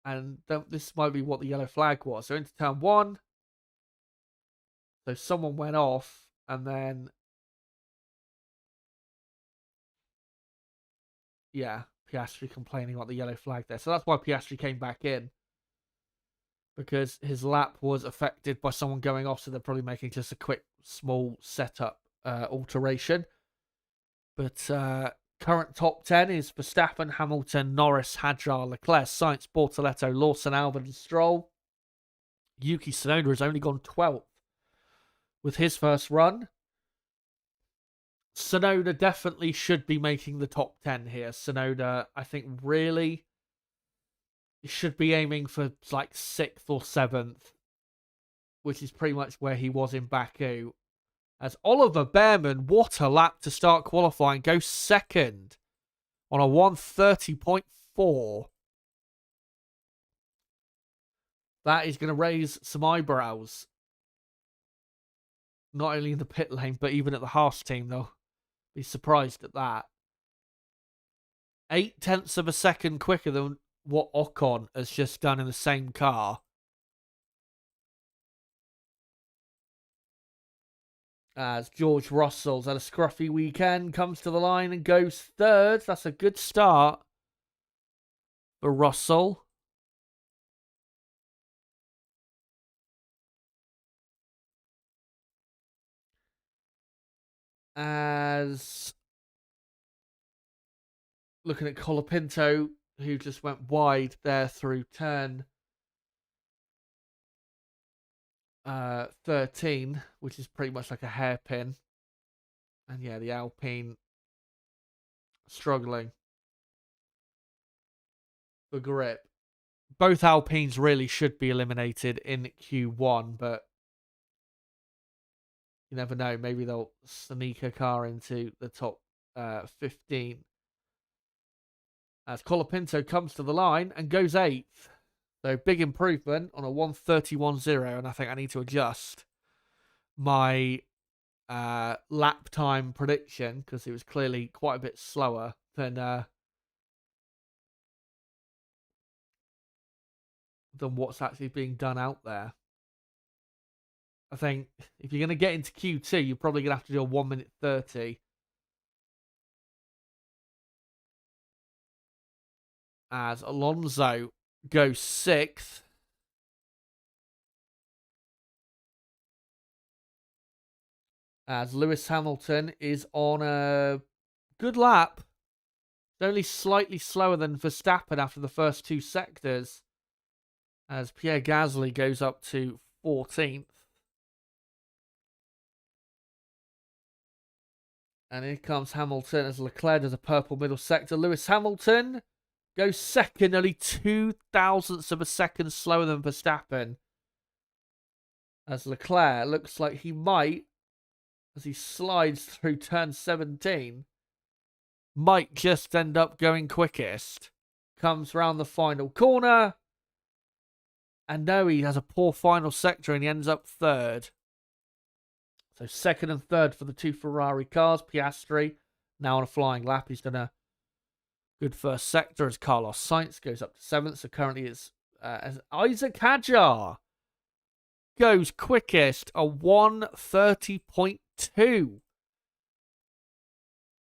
And this might be what the yellow flag was. So into turn 1. So someone went off and then... Yeah, Piastri complaining about the yellow flag there. So that's why Piastri came back in. Because his lap was affected by someone going off. So they're probably making just a quick, small setup alteration. But current top 10 is Verstappen, Hamilton, Norris, Hadjar, Leclerc, Sainz, Bortoletto, Lawson, Albon, and Stroll. Yuki Tsunoda has only gone 12th with his first run. Tsunoda definitely should be making the top 10 here. Tsunoda, I think, really should be aiming for like 6th or 7th, which is pretty much where he was in Baku. As Oliver Behrman, what a lap to start qualifying, goes second on a 130.4. That is going to raise some eyebrows. Not only in the pit lane, but even at the Haas team, they'll be surprised at that. 0.8 of a second quicker than what Ocon has just done in the same car. As George Russell's had a scruffy weekend, comes to the line and goes 3rd. That's a good start for Russell. As looking at Colapinto, who just went wide there through turn 13, which is pretty much like a hairpin. And yeah, the Alpine struggling for grip. Both Alpines really should be eliminated in Q1, but you never know. Maybe they'll sneak a car into the top 15. As Colapinto comes to the line and goes 8th. So big improvement on a 131.0, and I think I need to adjust my lap time prediction because it was clearly quite a bit slower than what's actually being done out there. I think if you're going to get into Q2, you're probably going to have to do a 1 minute 30. As Alonso goes 6th. As Lewis Hamilton is on a good lap. It's only slightly slower than Verstappen after the first 2 sectors. As Pierre Gasly goes up to 14th. And here comes Hamilton as Leclerc does a purple middle sector. Lewis Hamilton goes second, only 0.02 of a second slower than Verstappen. As Leclerc looks like he might, as he slides through turn 17, might just end up going quickest. Comes round the final corner. And no, he has a poor final sector and he ends up third. So second and third for the two Ferrari cars. Piastri now on a flying lap. He's done a good first sector as Carlos Sainz goes up to seventh. So currently it's as Isaac Hadjar goes quickest, a 1:30.2,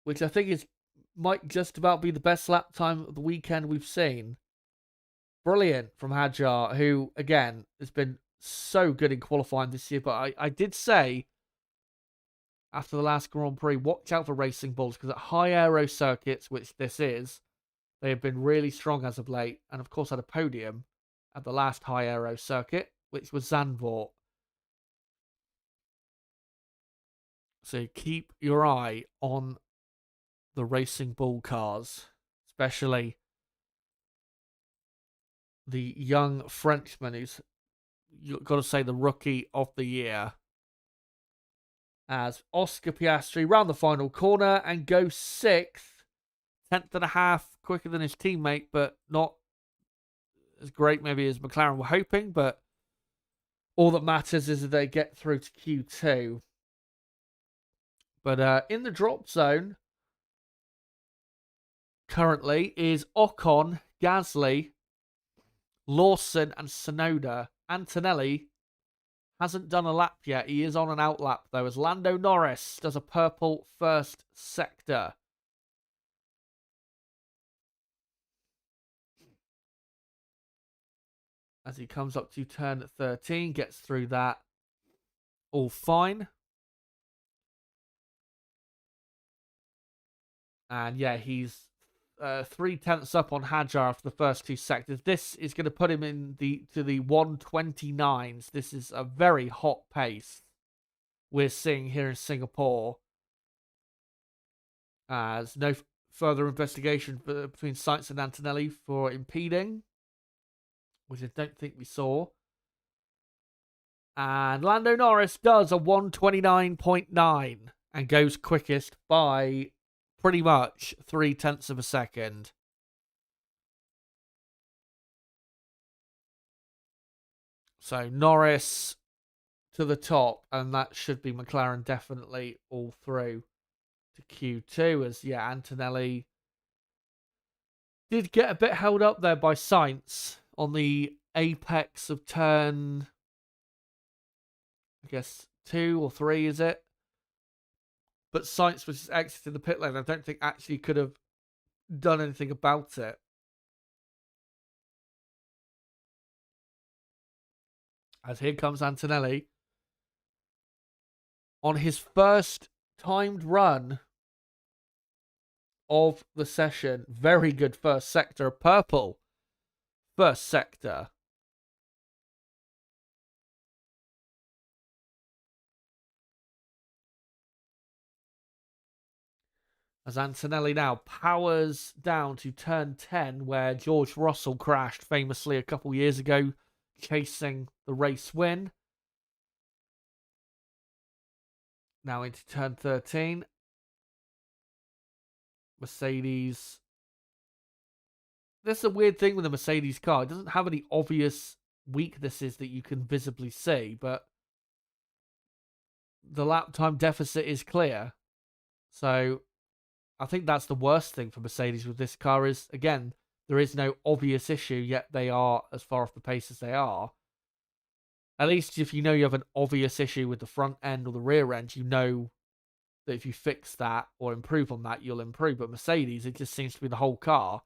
which I think might just about be the best lap time of the weekend we've seen. Brilliant from Hadjar, who again has been so good in qualifying this year. But I did say after the last Grand Prix, watch out for Racing Bulls, because at high aero circuits, which this is, they have been really strong as of late. And of course had a podium at the last high aero circuit, which was Zandvoort. So keep your eye on the Racing Bull cars, especially the young Frenchman who's, you've got to say, the rookie of the year, as Oscar Piastri round the final corner and goes sixth, 10.5 quicker than his teammate, but not as great maybe as McLaren were hoping. But all that matters is that they get through to Q2. But in the drop zone currently is Ocon, Gasly, Lawson and Tsunoda. Antonelli hasn't done a lap yet. He is on an out lap though, as Lando Norris does a purple first sector. As he comes up to turn 13, gets through that all fine. And yeah, he's 0.3 up on Hadjar for the first two sectors. This is going to put him in the 1:29s. This is a very hot pace we're seeing here in Singapore. As no further investigation between Sainz and Antonelli for impeding, which I don't think we saw. And Lando Norris does a 1:29.9 and goes quickest by pretty much 0.3 of a second. So Norris to the top, and that should be McLaren definitely all through to Q2. As yeah, Antonelli did get a bit held up there by Sainz on the apex of turn, I guess 2 or 3, is it? But Sainz was just exiting the pit lane. I don't think actually could have done anything about it. As here comes Antonelli on his first timed run of the session. Very good first sector. Purple first sector. As Antonelli now powers down to turn 10, where George Russell crashed famously a couple years ago, chasing the race win. Now into turn 13. Mercedes. This is a weird thing with the Mercedes car. It doesn't have any obvious weaknesses that you can visibly see, but the lap time deficit is clear. So I think that's the worst thing for Mercedes with this car is, again, there is no obvious issue, yet they are as far off the pace as they are. At least if you know you have an obvious issue with the front end or the rear end, you know that if you fix that or improve on that, you'll improve. But Mercedes, it just seems to be the whole car.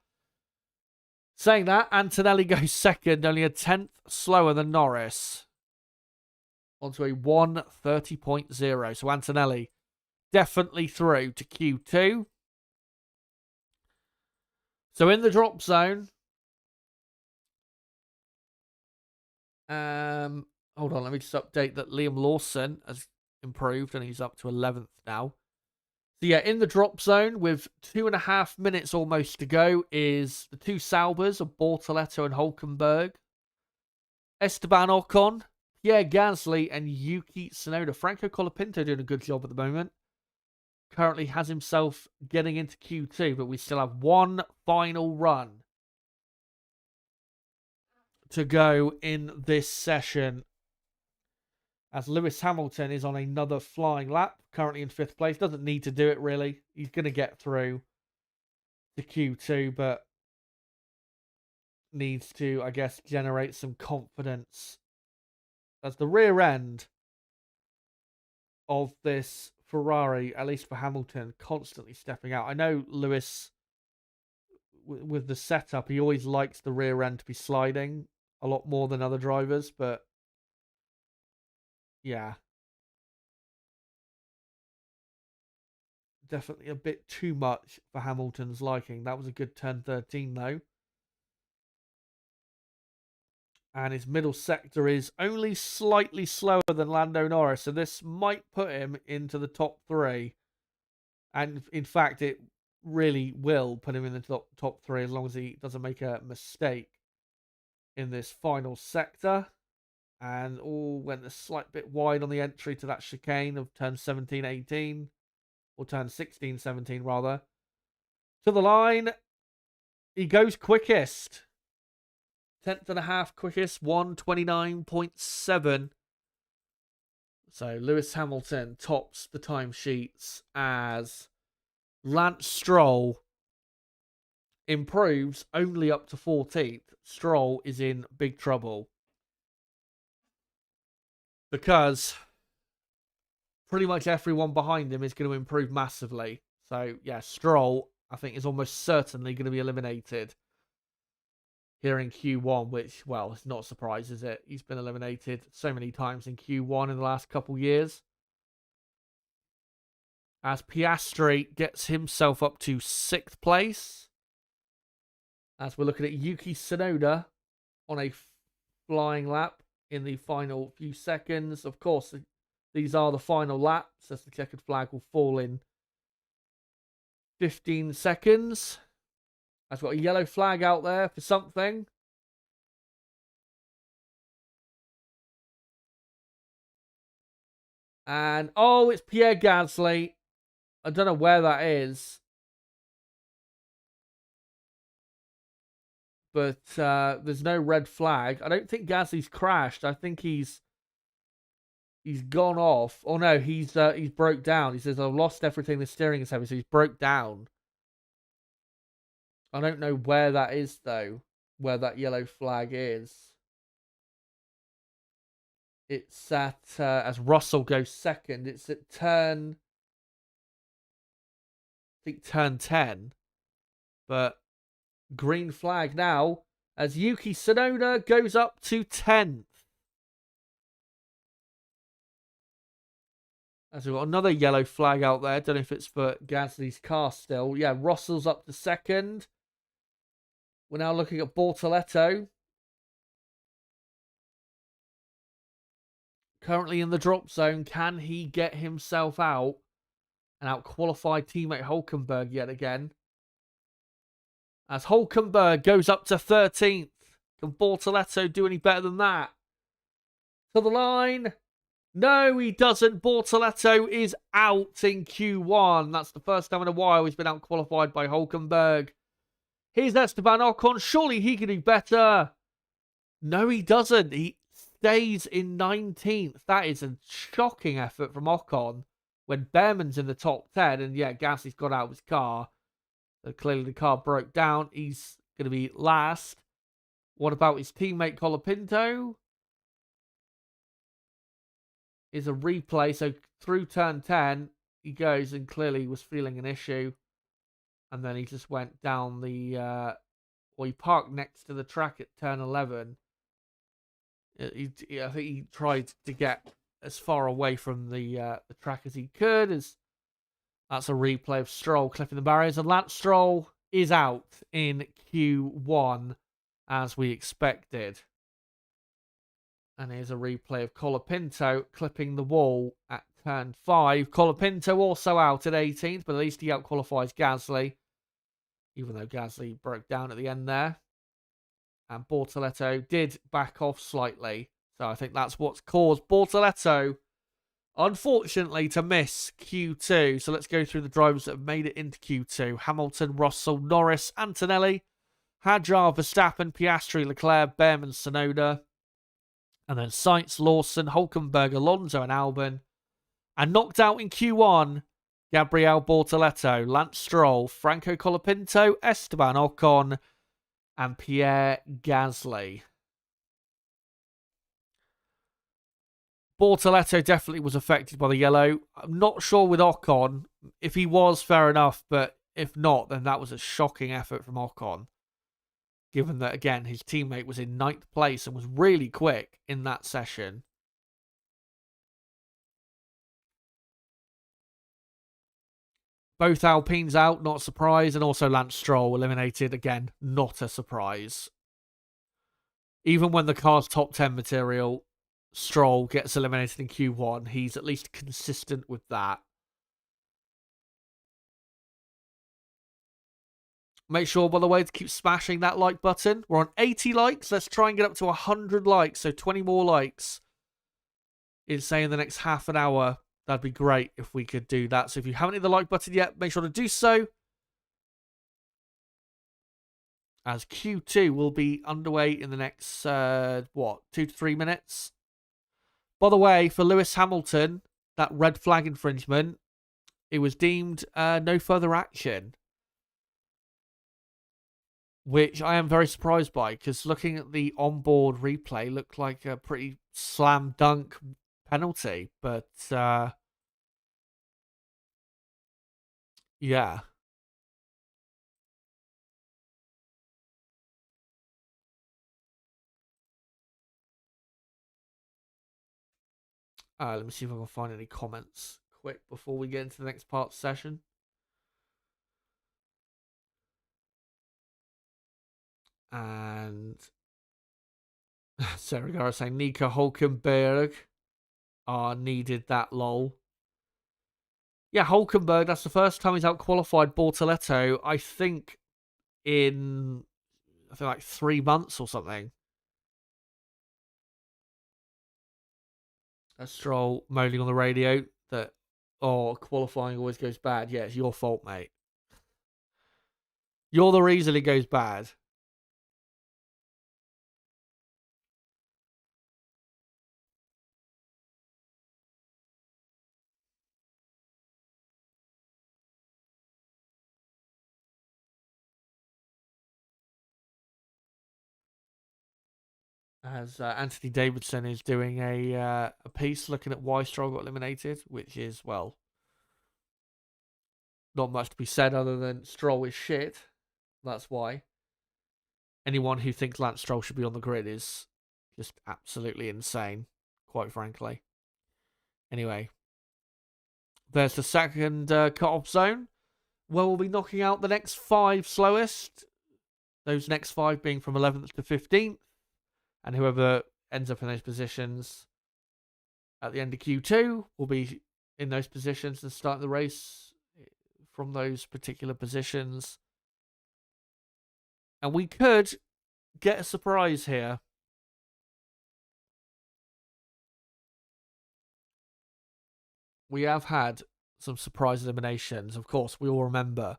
Saying that, Antonelli goes second, only 1/10 slower than Norris. Onto a 1:30.0. So Antonelli definitely through to Q2. So in the drop zone, hold on, let me just update that Liam Lawson has improved and he's up to 11th now. So yeah, in the drop zone with 2.5 minutes almost to go is the two Saubers of Bortoleto and Hulkenberg. Esteban Ocon, Pierre Gasly, and Yuki Tsunoda. Franco Colapinto doing a good job at the moment. Currently has himself getting into Q2, but we still have one final run to go in this session, as Lewis Hamilton is on another flying lap, currently in 5th place. Doesn't need to do it, really. He's going to get through to Q2, but needs to, I guess, generate some confidence, as the rear end of this Ferrari, at least for Hamilton, constantly stepping out. I know Lewis, with the setup, he always likes the rear end to be sliding a lot more than other drivers, but yeah, definitely a bit too much for Hamilton's liking. That was a good turn 13, though. And his middle sector is only slightly slower than Lando Norris, so this might put him into the top 3. And in fact, it really will put him in the top 3 as long as he doesn't make a mistake in this final sector. And went a slight bit wide on the entry to that chicane of turn 17-18. Or turn 16-17, rather. To the line. He goes quickest. 10th and a half quickest. 1:29.7. So Lewis Hamilton tops the timesheets as Lance Stroll improves only up to 14th. Stroll is in big trouble, because pretty much everyone behind him is going to improve massively. So, yeah, Stroll, I think, is almost certainly going to be eliminated here in Q1, which, well, it's not a surprise, is it? He's been eliminated so many times in Q1 in the last couple years. As Piastri gets himself up to 6th place. As we're looking at Yuki Tsunoda on a flying lap in the final few seconds. Of course, these are the final laps, as the checkered flag will fall in 15 seconds. I've got a yellow flag out there for something. And, oh, it's Pierre Gasly. I don't know where that is. But there's no red flag. I don't think Gasly's crashed. I think he's gone off. Oh, no, he's broke down. He says, I've lost everything the steering is heavy. So he's broke down. I don't know where that is, though. Where that yellow flag is. It's at, as Russell goes second, it's at turn 10. But green flag now, as Yuki Tsunoda goes up to 10th. As we've got another yellow flag out there. Don't know if it's for Gasly's car still. Yeah, Russell's up to 2nd. We're now looking at Bortoleto. Currently in the drop zone. Can he get himself out and out-qualify teammate Hulkenberg yet again? As Hulkenberg goes up to 13th. Can Bortoleto do any better than that? To the line. No, he doesn't. Bortoleto is out in Q1. That's the first time in a while he's been out-qualified by Hulkenberg. Here's Esteban Ocon. Surely he can do better. No, he doesn't. He stays in 19th. That is a shocking effort from Ocon when Behrman's in the top 10. And yeah, Gasly's got out of his car. So clearly the car broke down. He's going to be last. What about his teammate Colapinto? Is a replay. So through turn 10, he goes and clearly was feeling an issue. And then he just went down the... he parked next to the track at turn 11. I think he tried to get as far away from the track as he could. That's a replay of Stroll clipping the barriers. And Lance Stroll is out in Q1, as we expected. And here's a replay of Colapinto clipping the wall at and 5. Colapinto also out at 18th, but at least he outqualifies Gasly, even though Gasly broke down at the end there. And Bortoleto did back off slightly. So I think that's what's caused Bortoleto, unfortunately, to miss Q2. So let's go through the drivers that have made it into Q2. Hamilton, Russell, Norris, Antonelli, Hadjar, Verstappen, Piastri, Leclerc, Behrman, Tsunoda. And then Sainz, Lawson, Hulkenberg, Alonso, and Albon. And knocked out in Q1, Gabriel Bortoleto, Lance Stroll, Franco Colapinto, Esteban Ocon, and Pierre Gasly. Bortoleto definitely was affected by the yellow. I'm not sure with Ocon. If he was, fair enough. But if not, then that was a shocking effort from Ocon. Given that, again, his teammate was in 9th place and was really quick in that session. Both Alpines out, not a surprise. And also Lance Stroll eliminated. Again, not a surprise. Even when the car's top 10 material, Stroll gets eliminated in Q1. He's at least consistent with that. Make sure, by the way, to keep smashing that like button. We're on 80 likes. Let's try and get up to 100 likes. So 20 more likes in, say, in the next half an hour. That'd be great if we could do that. So if you haven't hit the like button yet, make sure to do so. As Q2 will be underway in the next, 2 to 3 minutes. By the way, for Lewis Hamilton, that red flag infringement, it was deemed no further action. Which I am very surprised by, because looking at the onboard replay looked like a pretty slam dunk penalty. But, yeah. Let me see if I can find any comments quick before we get into the next part of the session. And Sarah Gara saying Nico Hulkenberg needed that lol. Yeah, Hulkenberg, that's the first time he's outqualified Bortoleto, I think, in like 3 months or something. A Stroll moaning on the radio that, qualifying always goes bad. Yeah, it's your fault, mate. You're the reason it goes bad. As Anthony Davidson is doing a piece looking at why Stroll got eliminated, which is, well, not much to be said other than Stroll is shit. That's why. Anyone who thinks Lance Stroll should be on the grid is just absolutely insane, quite frankly. Anyway, there's the second cut-off zone, where we'll be knocking out the next 5 slowest. Those next 5 being from 11th to 15th. And whoever ends up in those positions at the end of Q2 will be in those positions and start the race from those particular positions. And we could get a surprise here. We have had some surprise eliminations. Of course, we all remember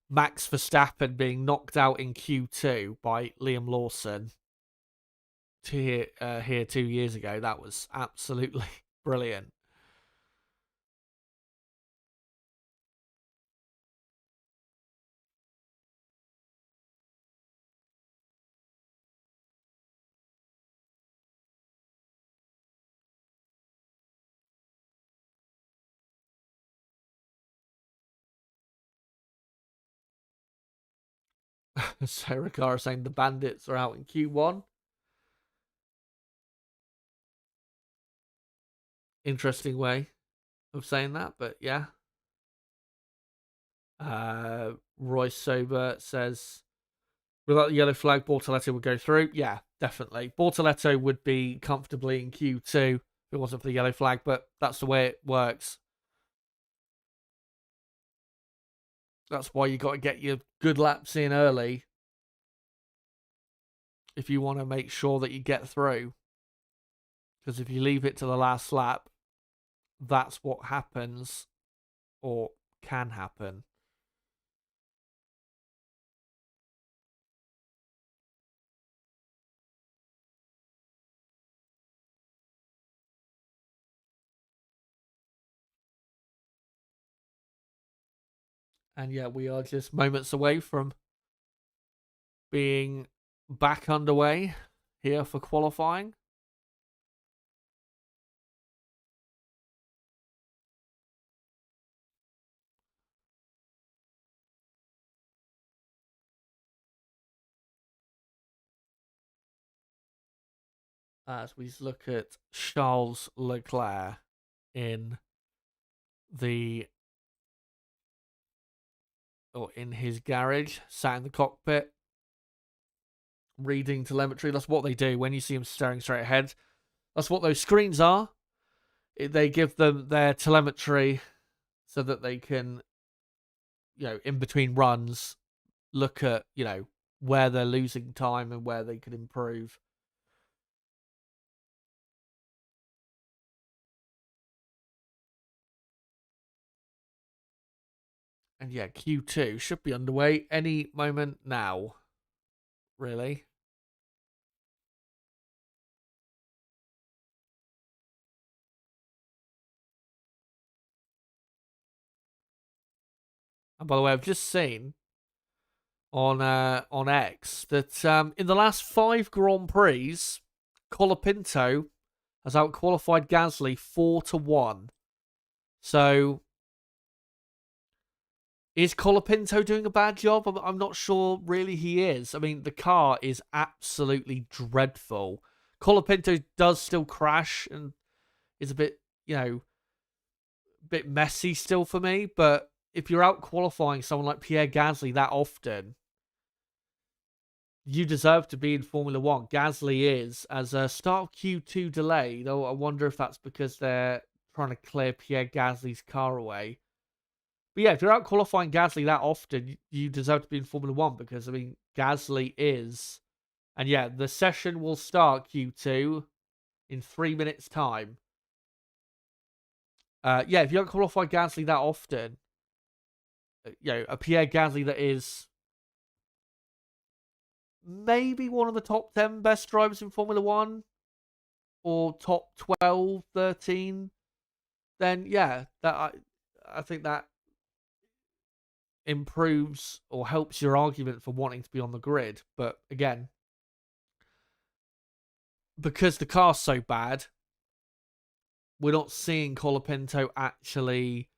Max Verstappen being knocked out in Q2 by Liam Lawson here 2 years ago. That was absolutely brilliant. Sarah Cara saying the bandits are out in Q1. Interesting way of saying that, but yeah. Royce Sober says, without the yellow flag, Bortoleto would go through. Yeah, definitely. Bortoleto would be comfortably in Q2 it wasn't for the yellow flag, but that's the way it works. That's why you got to get your good laps in early if you want to make sure that you get through. Because if you leave it to the last lap, that's what happens, or can happen. And yeah, we are just moments away from being back underway here for qualifying. As we look at Charles Leclerc in his garage, sat in the cockpit, reading telemetry. That's what they do when you see him staring straight ahead. That's what those screens are. They give them their telemetry so that they can, in between runs, look at, where they're losing time and where they could improve. And yeah, Q2 should be underway any moment now, really. And by the way, I've just seen on X that in the last 5 Grand Prix, Colapinto has outqualified Gasly 4-1. So is Colapinto doing a bad job? I'm not sure really he is. I mean, the car is absolutely dreadful. Colapinto does still crash and is a bit, bit messy still for me, but if you're out qualifying someone like Pierre Gasly that often, you deserve to be in Formula One. Gasly is, as a start of Q2 delay, though I wonder if that's because they're trying to clear Pierre Gasly's car away. But yeah, if you're out qualifying Gasly that often, you deserve to be in Formula One because, I mean, Gasly is. And yeah, the session will start Q2 in 3 minutes' time. Yeah, if you don't qualify Gasly that often, a Pierre Gasly that is maybe one of the top 10 best drivers in Formula One or top 12, 13, then yeah, I think that improves or helps your argument for wanting to be on the grid. But again, because the car's so bad, we're not seeing Colapinto actually,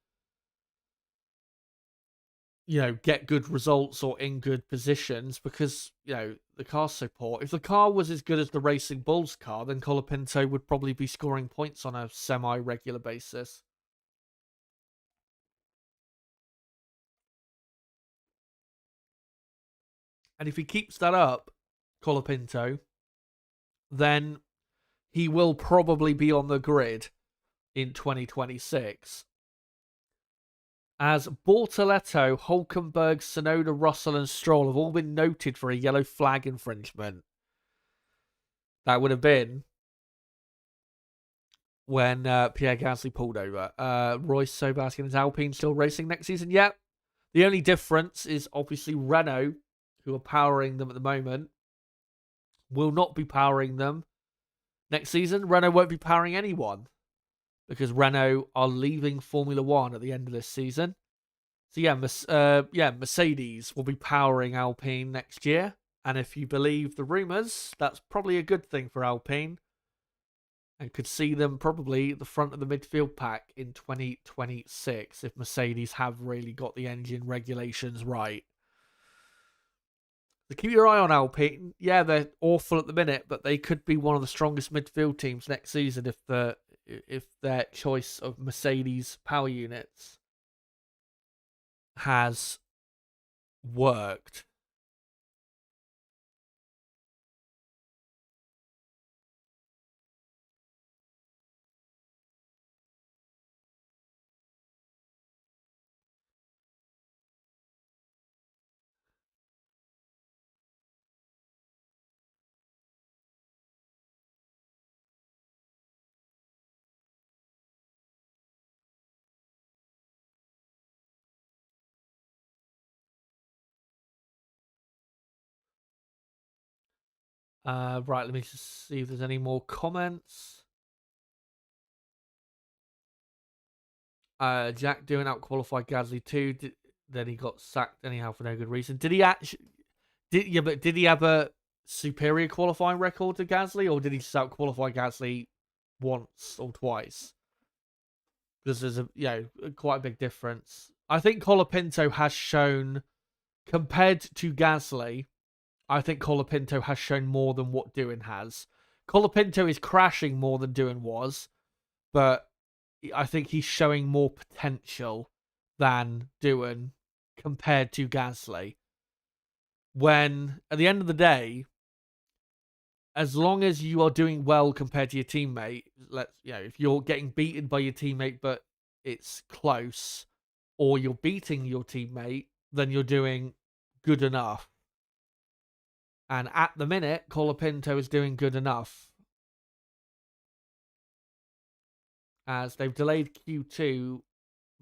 get good results or in good positions because, the car's so poor. If the car was as good as the Racing Bulls car, then Colapinto would probably be scoring points on a semi-regular basis. And if he keeps that up, Colapinto, then he will probably be on the grid in 2026. As Bortoleto, Hulkenberg, Sonoda, Russell, and Stroll have all been noted for a yellow flag infringement. That would have been when Pierre Gasly pulled over. Royce Sobaskin and Alpine still racing next season. Yep. The only difference is obviously Renault, who are powering them at the moment, will not be powering them next season. Renault won't be powering anyone because Renault are leaving Formula One at the end of this season. So yeah, Mercedes will be powering Alpine next year. And if you believe the rumours, that's probably a good thing for Alpine. And could see them probably at the front of the midfield pack in 2026 if Mercedes have really got the engine regulations right. So keep your eye on Alpine. Yeah, they're awful at the minute, but they could be one of the strongest midfield teams next season if their choice of Mercedes power units has worked. Right, let me just see if there's any more comments. Jack doing out qualified Gasly too. Then he got sacked anyhow for no good reason. Did he actually? But did he have a superior qualifying record to Gasly, or did he just out qualify Gasly once or twice? Because there's quite a big difference. I think Colapinto has shown, compared to Gasly, I think Colapinto has shown more than what Doohan has. Colapinto is crashing more than Doohan was, but I think he's showing more potential than Doohan compared to Gasly. When, at the end of the day, as long as you are doing well compared to your teammate, if you're getting beaten by your teammate but it's close, or you're beating your teammate, then you're doing good enough. And at the minute, Colapinto is doing good enough, as they've delayed Q2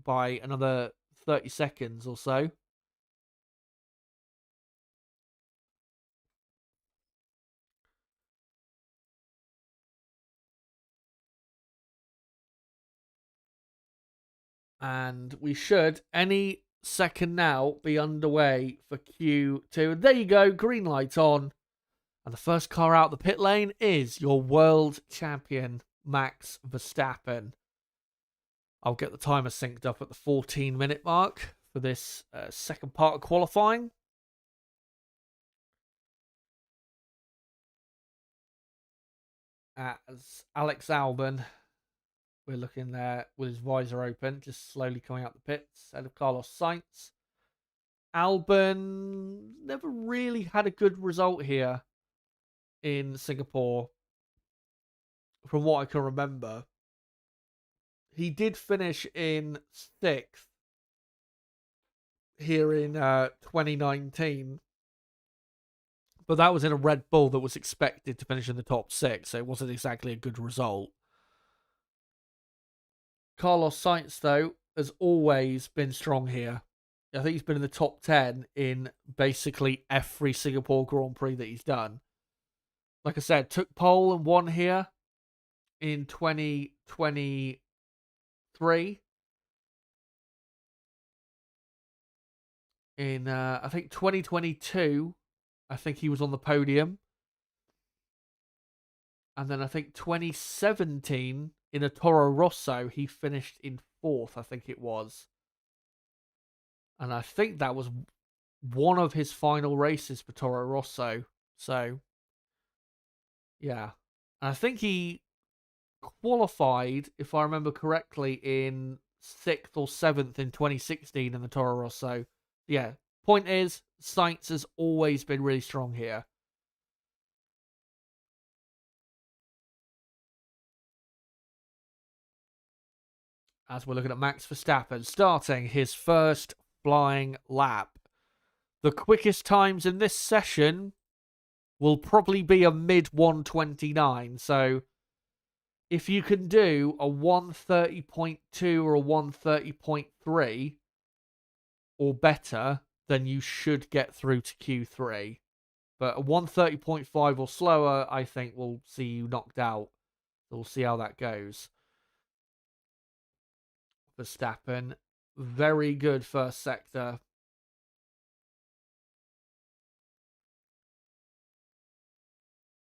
by another 30 seconds or so. And we should, any second now, be underway for Q2. And there you go, green light on. And the first car out the pit lane is your world champion, Max Verstappen. I'll get the timer synced up at the 14-minute mark for this second part of qualifying. As Alex Albon, we're looking there with his visor open, just slowly coming out the pits, ahead of Carlos Sainz. Albon never really had a good result here in Singapore, from what I can remember. He did finish in 6th here in 2019, but that was in a Red Bull that was expected to finish in the top 6, so it wasn't exactly a good result. Carlos Sainz, though, has always been strong here. I think he's been in the top 10 in basically every Singapore Grand Prix that he's done. Like I said, took pole and won here in 2023. In, I think, 2022, I think he was on the podium. And then I think 2017, in a Toro Rosso, he finished in 4th, I think it was. And I think that was one of his final races for Toro Rosso. So, yeah. And I think he qualified, if I remember correctly, in 6th or 7th in 2016 in the Toro Rosso. Yeah. Point is, Sainz has always been really strong here. As we're looking at Max Verstappen starting his first flying lap. The quickest times in this session will probably be a mid 129. So if you can do a 130.2 or a 130.3 or better, then you should get through to Q3. But a 130.5 or slower, I think, will see you knocked out. So we'll see how that goes. Verstappen, very good first sector.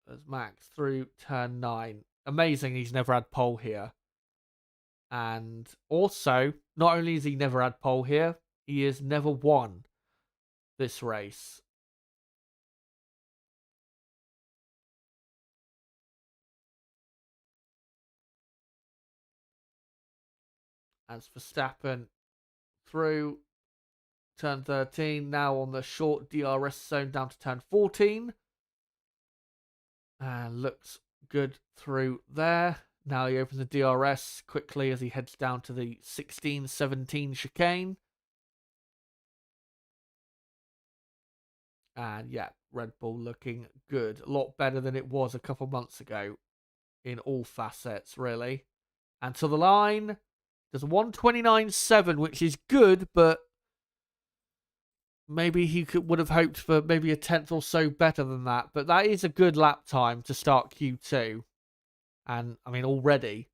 As Max through turn 9. Amazing he's never had pole here. And also, not only has he never had pole here, he has never won this race. As Verstappen through turn 13, now on the short DRS zone down to turn 14. And looks good through there. Now he opens the DRS quickly as he heads down to the 16-17 chicane. And yeah, Red Bull looking good. A lot better than it was a couple months ago in all facets, really. And to the line, there's a 129.7, which is good, but maybe he would have hoped for maybe a tenth or so better than that. But that is a good lap time to start Q2. And, I mean, already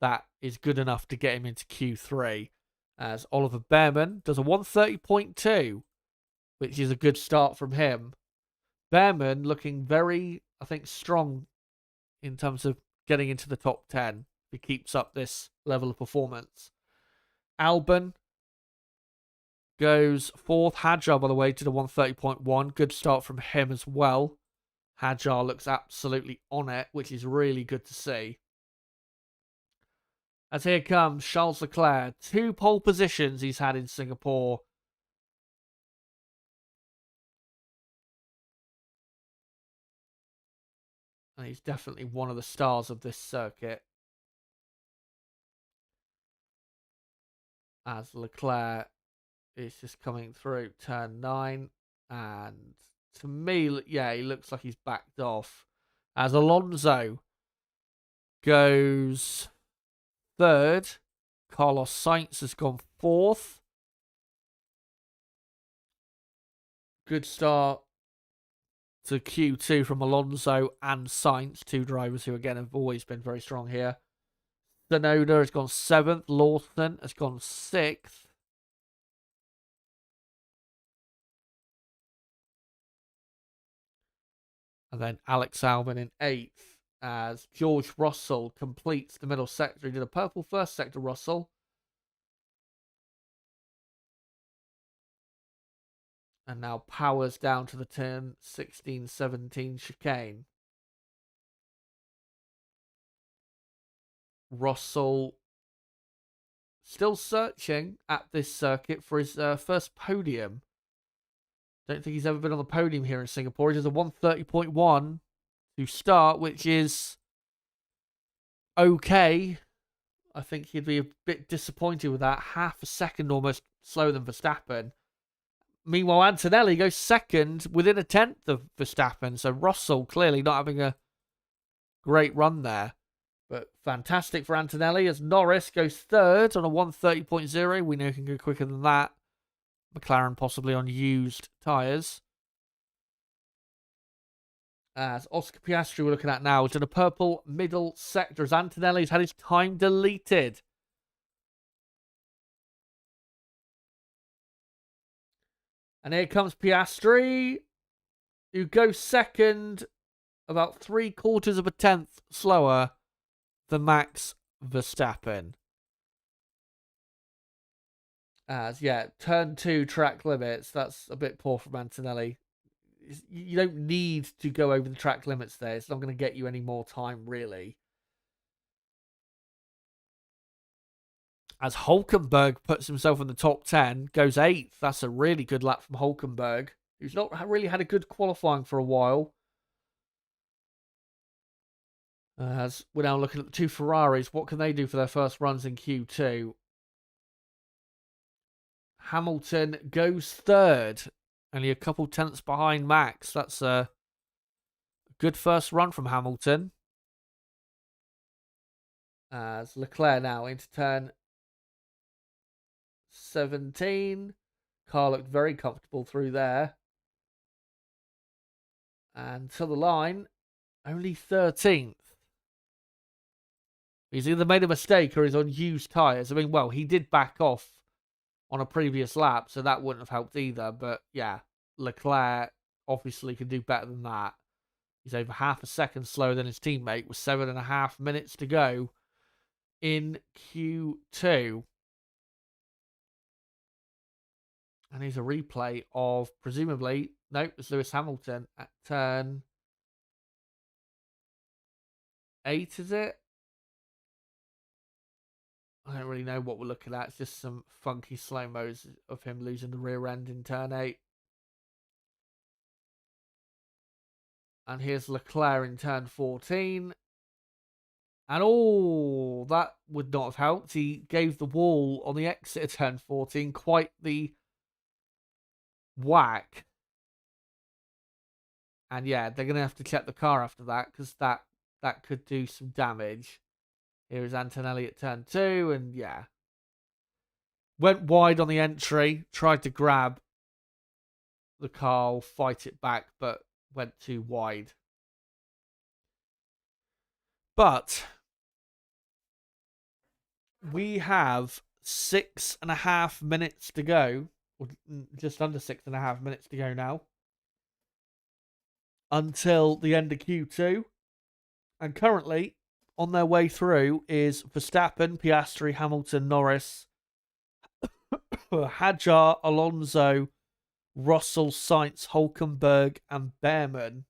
that is good enough to get him into Q3. As Oliver Behrman does a 1:30.2, which is a good start from him. Behrman looking very, I think, strong in terms of getting into the top 10 if he keeps up this level of performance. Albon goes fourth. Hadjar, by the way, did a 1:30.1. Good start from him as well. Hadjar looks absolutely on it, which is really good to see. As here comes Charles Leclerc. 2 pole positions he's had in Singapore. And he's definitely one of the stars of this circuit. As Leclerc is just coming through turn 9. And to me, yeah, he looks like he's backed off. As Alonso goes third. Carlos Sainz has gone fourth. Good start to Q2 from Alonso and Sainz, 2 drivers who, again, have always been very strong here. Tsunoda has gone 7th. Lawson has gone 6th. And then Alex Albon in 8th as George Russell completes the middle sector. He did a purple first sector, Russell. And now powers down to the turn 16-17 chicane. Russell still searching at this circuit for his first podium. Don't think he's ever been on the podium here in Singapore. He does a 1:30.1 to start, which is okay. I think he'd be a bit disappointed with that. Half a second almost slower than Verstappen. Meanwhile, Antonelli goes second within a tenth of Verstappen. So Russell clearly not having a great run there. But fantastic for Antonelli as Norris goes third on a 1:30.0. We know he can go quicker than that. McLaren possibly on used tyres. As Oscar Piastri we're looking at now is in a purple middle sector as Antonelli's had his time deleted. And here comes Piastri, who goes second, about 3/4 of a tenth slower than Max Verstappen. As, yeah, turn 2 track limits. That's a bit poor from Antonelli. You don't need to go over the track limits there. It's not going to get you any more time, really. As Hulkenberg puts himself in the top 10, goes 8th. That's a really good lap from Hulkenberg, who's not really had a good qualifying for a while. As we're now looking at the 2 Ferraris, what can they do for their first runs in Q2? Hamilton goes third, only a couple tenths behind Max. That's a good first run from Hamilton. As Leclerc now into turn 17. Car looked very comfortable through there. And to the line, only 13th. He's either made a mistake or he's on used tyres. I mean, well, he did back off on a previous lap, so that wouldn't have helped either. But yeah, Leclerc obviously can do better than that. He's over half a second slower than his teammate with 7.5 minutes to go in Q2. And here's a replay of presumably, no, it's Lewis Hamilton at turn 8, is it? I don't really know what we're looking at. It's just some funky slow-mos of him losing the rear end in turn 8. And here's Leclerc in turn 14. And oh, that would not have helped. He gave the wall on the exit of turn 14 quite the whack. And yeah, they're going to have to check the car after that because that could do some damage. Here is Antonelli at turn 2, and yeah. Went wide on the entry, tried to grab the car will fight it back, but went too wide. But we have 6.5 minutes to go, or just under 6.5 minutes to go now, until the end of Q2. And currently, on their way through is Verstappen, Piastri, Hamilton, Norris, Hadjar, Alonso, Russell, Sainz, Hulkenberg, and Behrman.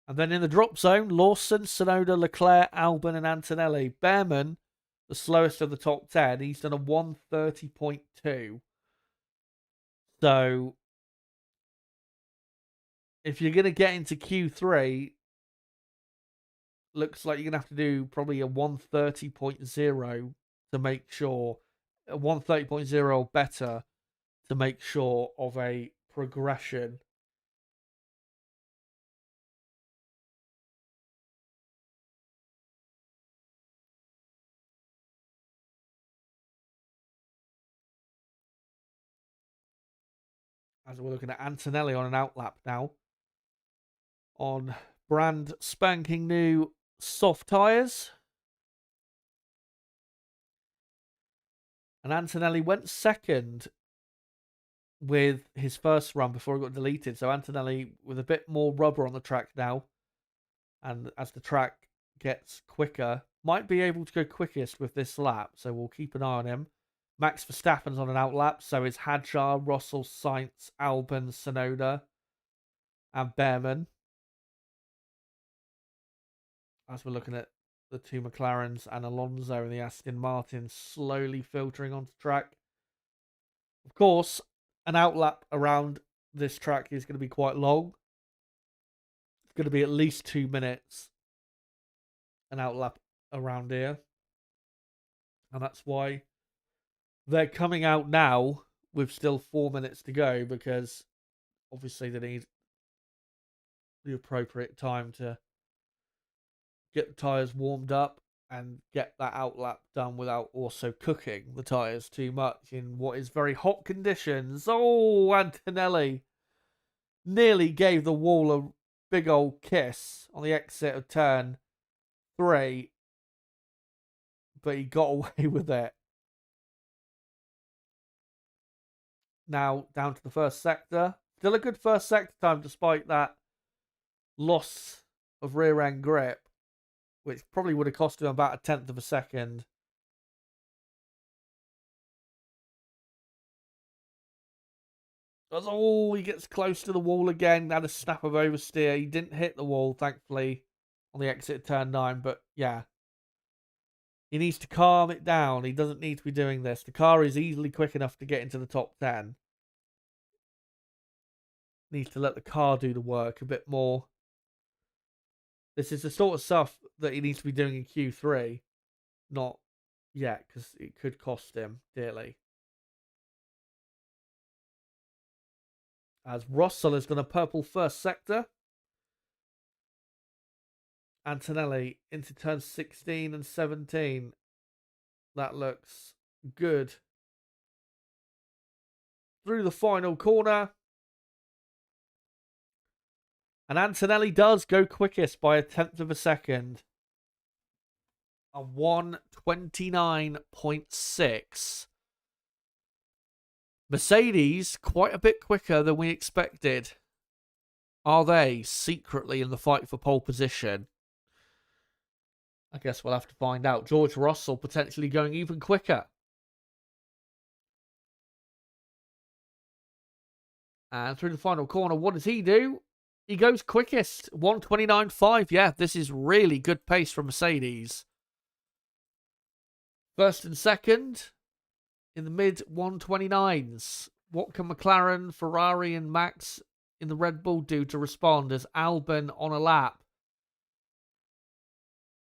And then in the drop zone, Lawson, Tsunoda, Leclerc, Albon, and Antonelli. Behrman, the slowest of the top 10, he's done a 1:30.2. So, if you're going to get into Q3, looks like you're going to have to do probably a 1:30.0 to make sure, a 1:30.0 or better to make sure of a progression. As we're looking at Antonelli on an outlap now, on brand spanking new soft tyres. And Antonelli went second with his first run before it got deleted. So Antonelli with a bit more rubber on the track now. And as the track gets quicker, might be able to go quickest with this lap. So we'll keep an eye on him. Max Verstappen's on an outlap. So is Hadjar, Russell, Sainz, Albon, Tsunoda, and Behrman. As we're looking at the two McLarens and Alonso and the Aston Martin slowly filtering onto track. Of course, an outlap around this track is going to be quite long. It's going to be at least 2 minutes. An outlap around here. And that's why they're coming out now with still 4 minutes to go, because obviously they need the appropriate time to get the tyres warmed up and get that outlap done without also cooking the tyres too much in what is very hot conditions. Oh, Antonelli nearly gave the wall a big old kiss on the exit of turn 3, but he got away with it. Now down to the first sector. Still a good first sector time despite that loss of rear end grip, which probably would have cost him about 1/10 of a second. Oh, he gets close to the wall again. Had a snap of oversteer. He didn't hit the wall, thankfully, on the exit of turn 9. But yeah, he needs to calm it down. He doesn't need to be doing this. The car is easily quick enough to get into the top 10. Needs to let the car do the work a bit more. This is the sort of stuff that he needs to be doing in Q3. Not yet, because it could cost him dearly. As Russell has done a purple first sector. Antonelli into turn 16 and 17. That looks good. Through the final corner. And Antonelli does go quickest by 1/10 of a second. A 1:29.6. Mercedes, quite a bit quicker than we expected. Are they secretly in the fight for pole position? I guess we'll have to find out. George Russell potentially going even quicker. And through the final corner, what does he do? He goes quickest. 1:29.5. Yeah, this is really good pace from Mercedes. First and second in the mid 1:29s. What can McLaren, Ferrari, and Max in the Red Bull do to respond as Albon on a lap?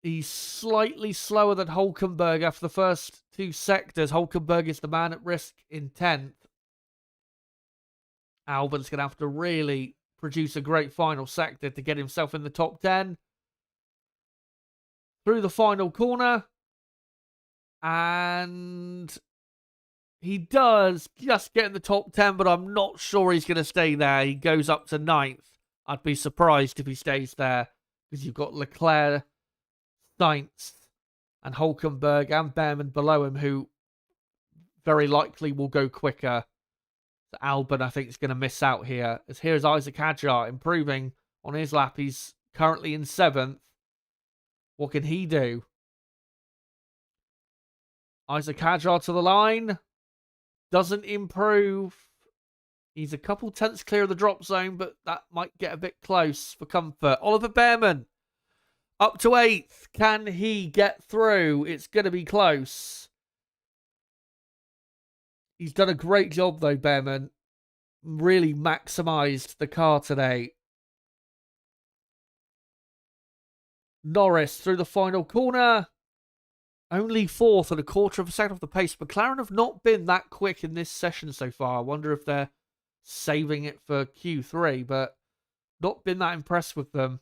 He's slightly slower than Hulkenberg after the first 2 sectors. Hulkenberg is the man at risk in 10th. Albon's going to have to really produce a great final sector to get himself in the top 10. Through the final corner. And He does just get in the top 10, but I'm not sure he's going to stay there. He goes up to 9th. I'd be surprised if he stays there because you've got Leclerc, Sainz, and Hulkenberg and Behrman below him who very likely will go quicker. So Albon, I think, is going to miss out here. As here's Isaac Hadjar improving on his lap. He's currently in 7th. What can he do? Isaac Hadjar to the line. Doesn't improve. He's a couple tenths clear of the drop zone, but that might get a bit close for comfort. Oliver Behrman up to 8th. Can he get through? It's going to be close. He's done a great job, though, Behrman. Really maximised the car today. Norris through the final corner. Only 4th and a quarter of a second off the pace. McLaren have not been that quick in this session so far. I wonder if they're saving it for Q3, but not been that impressed with them.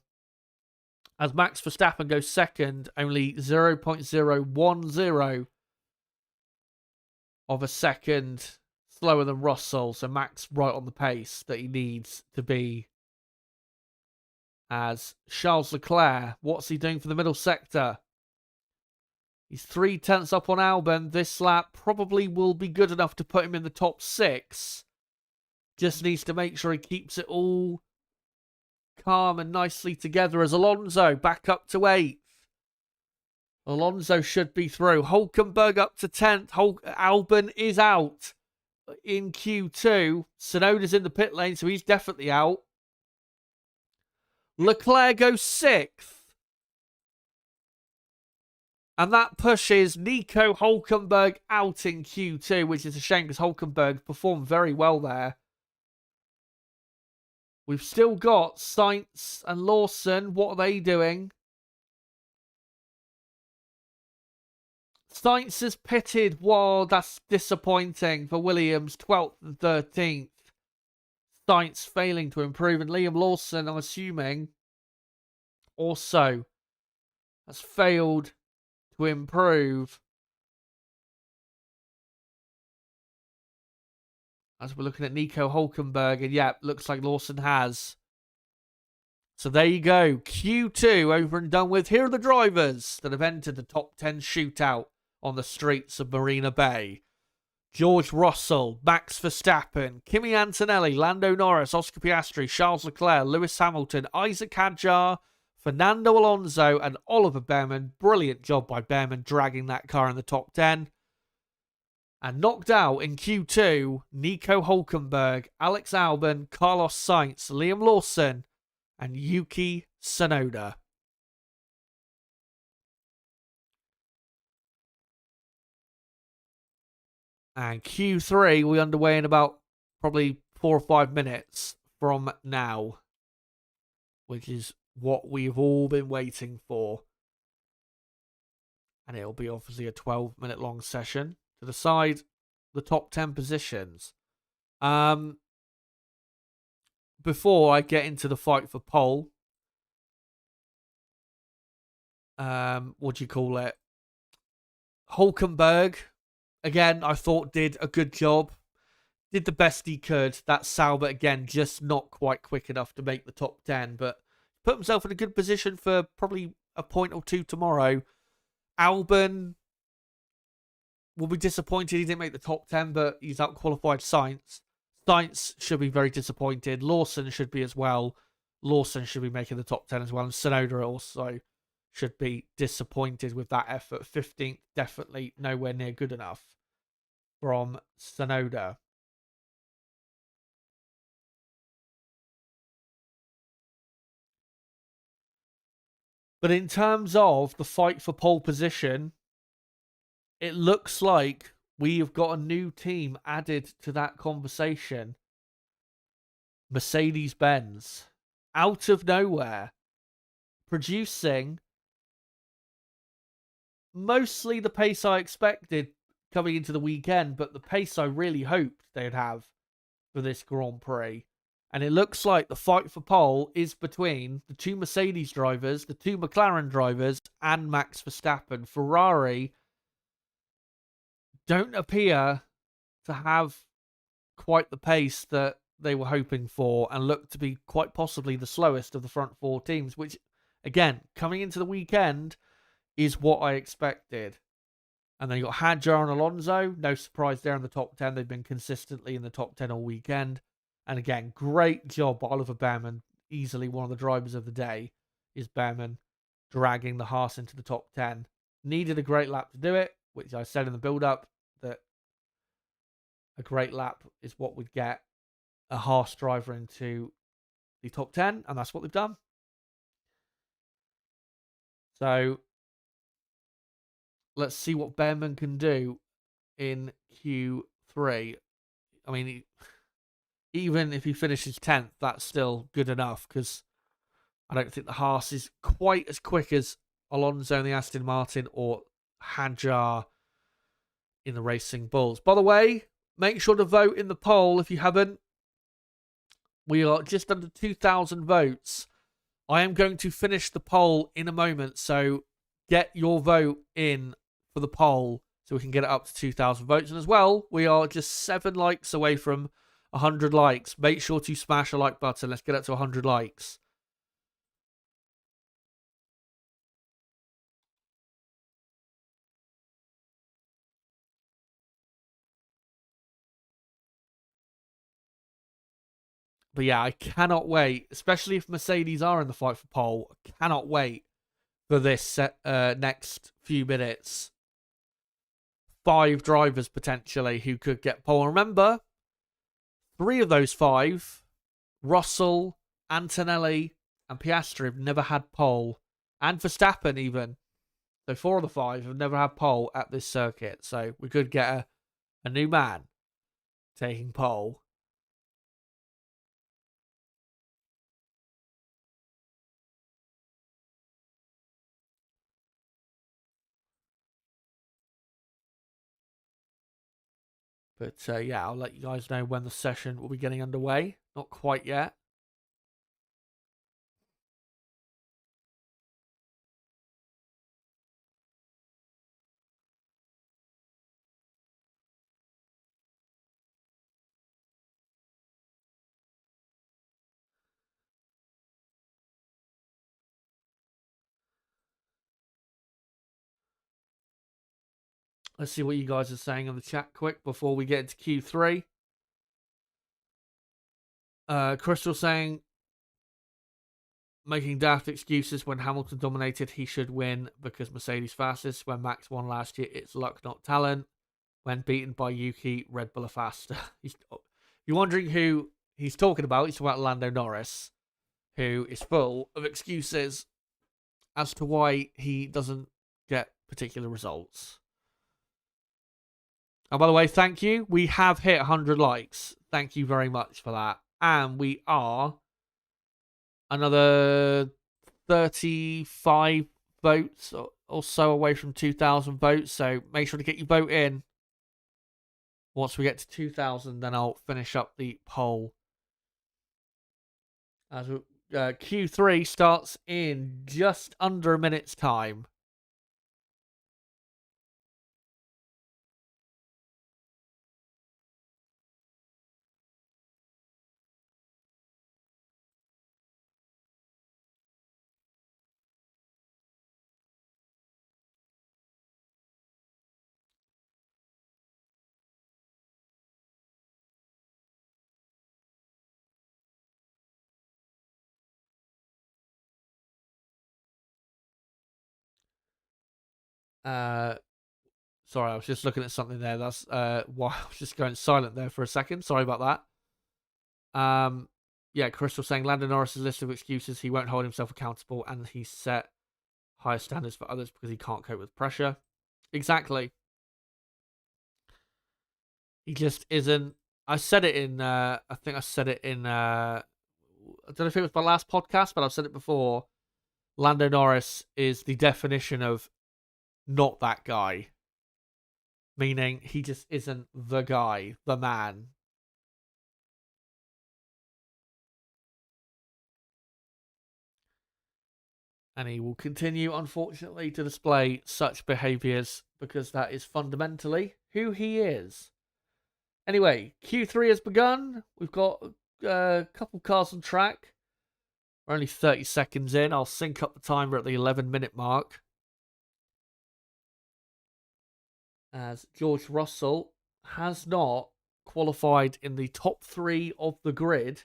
As Max Verstappen goes 2nd, only 0.010 of a second slower than Russell. So Max right on the pace that he needs to be. As Charles Leclerc, what's he doing for the middle sector? He's 3 tenths up on Albon. This lap probably will be good enough to put him in the top 6. Just needs to make sure he keeps it all calm and nicely together as Alonso back up to 8th. Alonso should be through. Hulkenberg up to 10th. Albon is out in Q2. Tsunoda's in the pit lane, so he's definitely out. Leclerc goes 6th. And that pushes Nico Hulkenberg out in Q2, which is a shame because Hulkenberg performed very well there. We've still got Sainz and Lawson. What are they doing? Sainz is pitted. Whoa, that's disappointing for Williams. 12th and 13th. Sainz failing to improve. And Liam Lawson, I'm assuming, also has failed to improve. As we're looking at Nico Hulkenberg, and yeah, looks like Lawson has. So there you go. Q2 over and done with. Here are the drivers that have entered the top 10 shootout on the streets of Marina Bay. George Russell, Max Verstappen, Kimi Antonelli, Lando Norris, Oscar Piastri, Charles Leclerc, Lewis Hamilton, Isaac Hadjar, Fernando Alonso, and Oliver Behrman. Brilliant job by Behrman dragging that car in the top 10. And knocked out in Q2, Nico Hulkenberg, Alex Albon, Carlos Sainz, Liam Lawson, and Yuki Tsunoda. And Q3 will be underway in about probably 4 or 5 minutes from now, which is what we've all been waiting for. And it'll be obviously a 12-minute long session to decide the top 10 positions. Before I get into the fight for pole, what do you call it? Hulkenberg, again, I thought did a good job. Did the best he could. That Sauber, again, just not quite quick enough to make the top 10, but put himself in a good position for probably a point or two tomorrow. Albon will be disappointed he didn't make the top 10, but he's out-qualified Sainz. Sainz should be very disappointed. Lawson should be as well. Lawson should be making the top 10 as well. And Tsunoda also should be disappointed with that effort. 15th, definitely nowhere near good enough from Tsunoda. But in terms of the fight for pole position, it looks like we have got a new team added to that conversation. Mercedes-Benz. Out of nowhere. Producing mostly the pace I expected coming into the weekend, but the pace I really hoped they'd have for this Grand Prix. And it looks like the fight for pole is between the 2 Mercedes drivers, the 2 McLaren drivers, and Max Verstappen. Ferrari don't appear to have quite the pace that they were hoping for and looked to be quite possibly the slowest of the front four teams, which, again, coming into the weekend is what I expected. And then you got Hadjar and Alonso. No surprise there in the top 10. They've been consistently in the top 10 all weekend. And again, great job by Oliver Behrman. Easily one of the drivers of the day is Behrman, dragging the Haas into the top 10. Needed a great lap to do it, which I said in the build-up that a great lap is what would get a Haas driver into the top 10, and that's what they've done. So let's see what Behrman can do in Q3. I mean, even if he finishes 10th, that's still good enough, because I don't think the Haas is quite as quick as Alonso in the Aston Martin or Hadjar in the Racing Bulls. By the way, make sure to vote in the poll if you haven't. We are just under 2,000 votes. I am going to finish the poll in a moment, so get your vote in for the poll so we can get it up to 2,000 votes. And as well, we are just 7 likes away from 100 likes. Make sure to smash a like button. Let's get up to 100 likes. But yeah, I cannot wait, especially if Mercedes are in the fight for pole. I cannot wait for this next few minutes. 5 drivers potentially who could get pole. And remember, 3 of those 5, Russell, Antonelli, and Piastri, have never had pole. And Verstappen even. So 4 of the 5 have never had pole at this circuit. So we could get a new man taking pole. But yeah, I'll let you guys know when the session will be getting underway. Not quite yet. Let's see what you guys are saying in the chat quick before we get into Q3. Crystal saying, making daft excuses when Hamilton dominated, he should win because Mercedes fastest. When Max won last year, it's luck, not talent. When beaten by Yuki, Red Bull are faster. You're wondering who he's talking about. He's talking about Lando Norris, who is full of excuses as to why he doesn't get particular results. And by the way, thank you. We have hit 100 likes. Thank you very much for that. And we are another 35 votes or so away from 2,000 votes. So make sure to get your vote in. Once we get to 2,000, then I'll finish up the poll. As Q3 starts in just under a minute's time. Sorry, I was just looking at something there. That's why I was just going silent there for a second. Sorry about that. Yeah, Crystal saying Lando Norris' list of excuses. He won't hold himself accountable, and he set higher standards for others because he can't cope with pressure. Exactly. He just isn't. I said it in. I think I said it in. I don't know if it was my last podcast, but I've said it before. Lando Norris is the definition of not that guy. Meaning he just isn't the guy, the man. And he will continue, unfortunately, to display such behaviours because that is fundamentally who he is. Anyway, Q3 has begun. We've got a couple cars on track. We're only 30 seconds in. I'll sync up the timer at the 11-minute mark. As George Russell has not qualified in the top 3 of the grid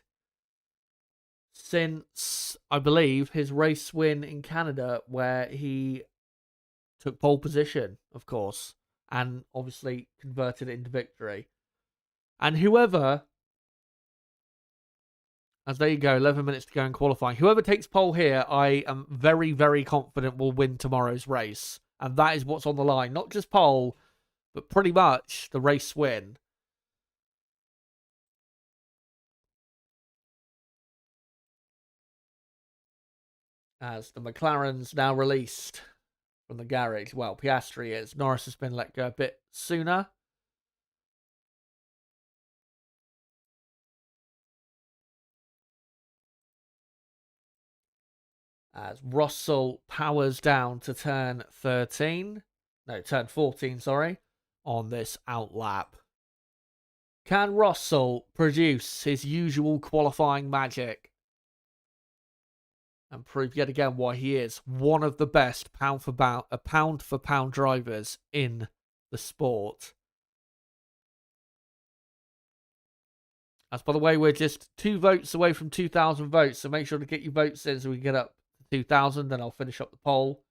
since, I believe, his race win in Canada, where he took pole position, of course, and obviously converted it into victory. And whoever, as there you go, 11 minutes to go in qualifying, whoever takes pole here, I am very, very confident will win tomorrow's race. And that is what's on the line. Not just pole, but pretty much the race win. As the McLaren's now released from the garage. Well, Piastri is. Norris has been let go a bit sooner. As Russell powers down to turn 14, sorry, on this outlap. Can Russell produce his usual qualifying magic and prove yet again why he is one of the best pound for pound drivers in the sport? As by the way, we're just 2 votes away from 2,000 votes, so make sure to get your votes in so we can get up to 2,000, then I'll finish up the poll.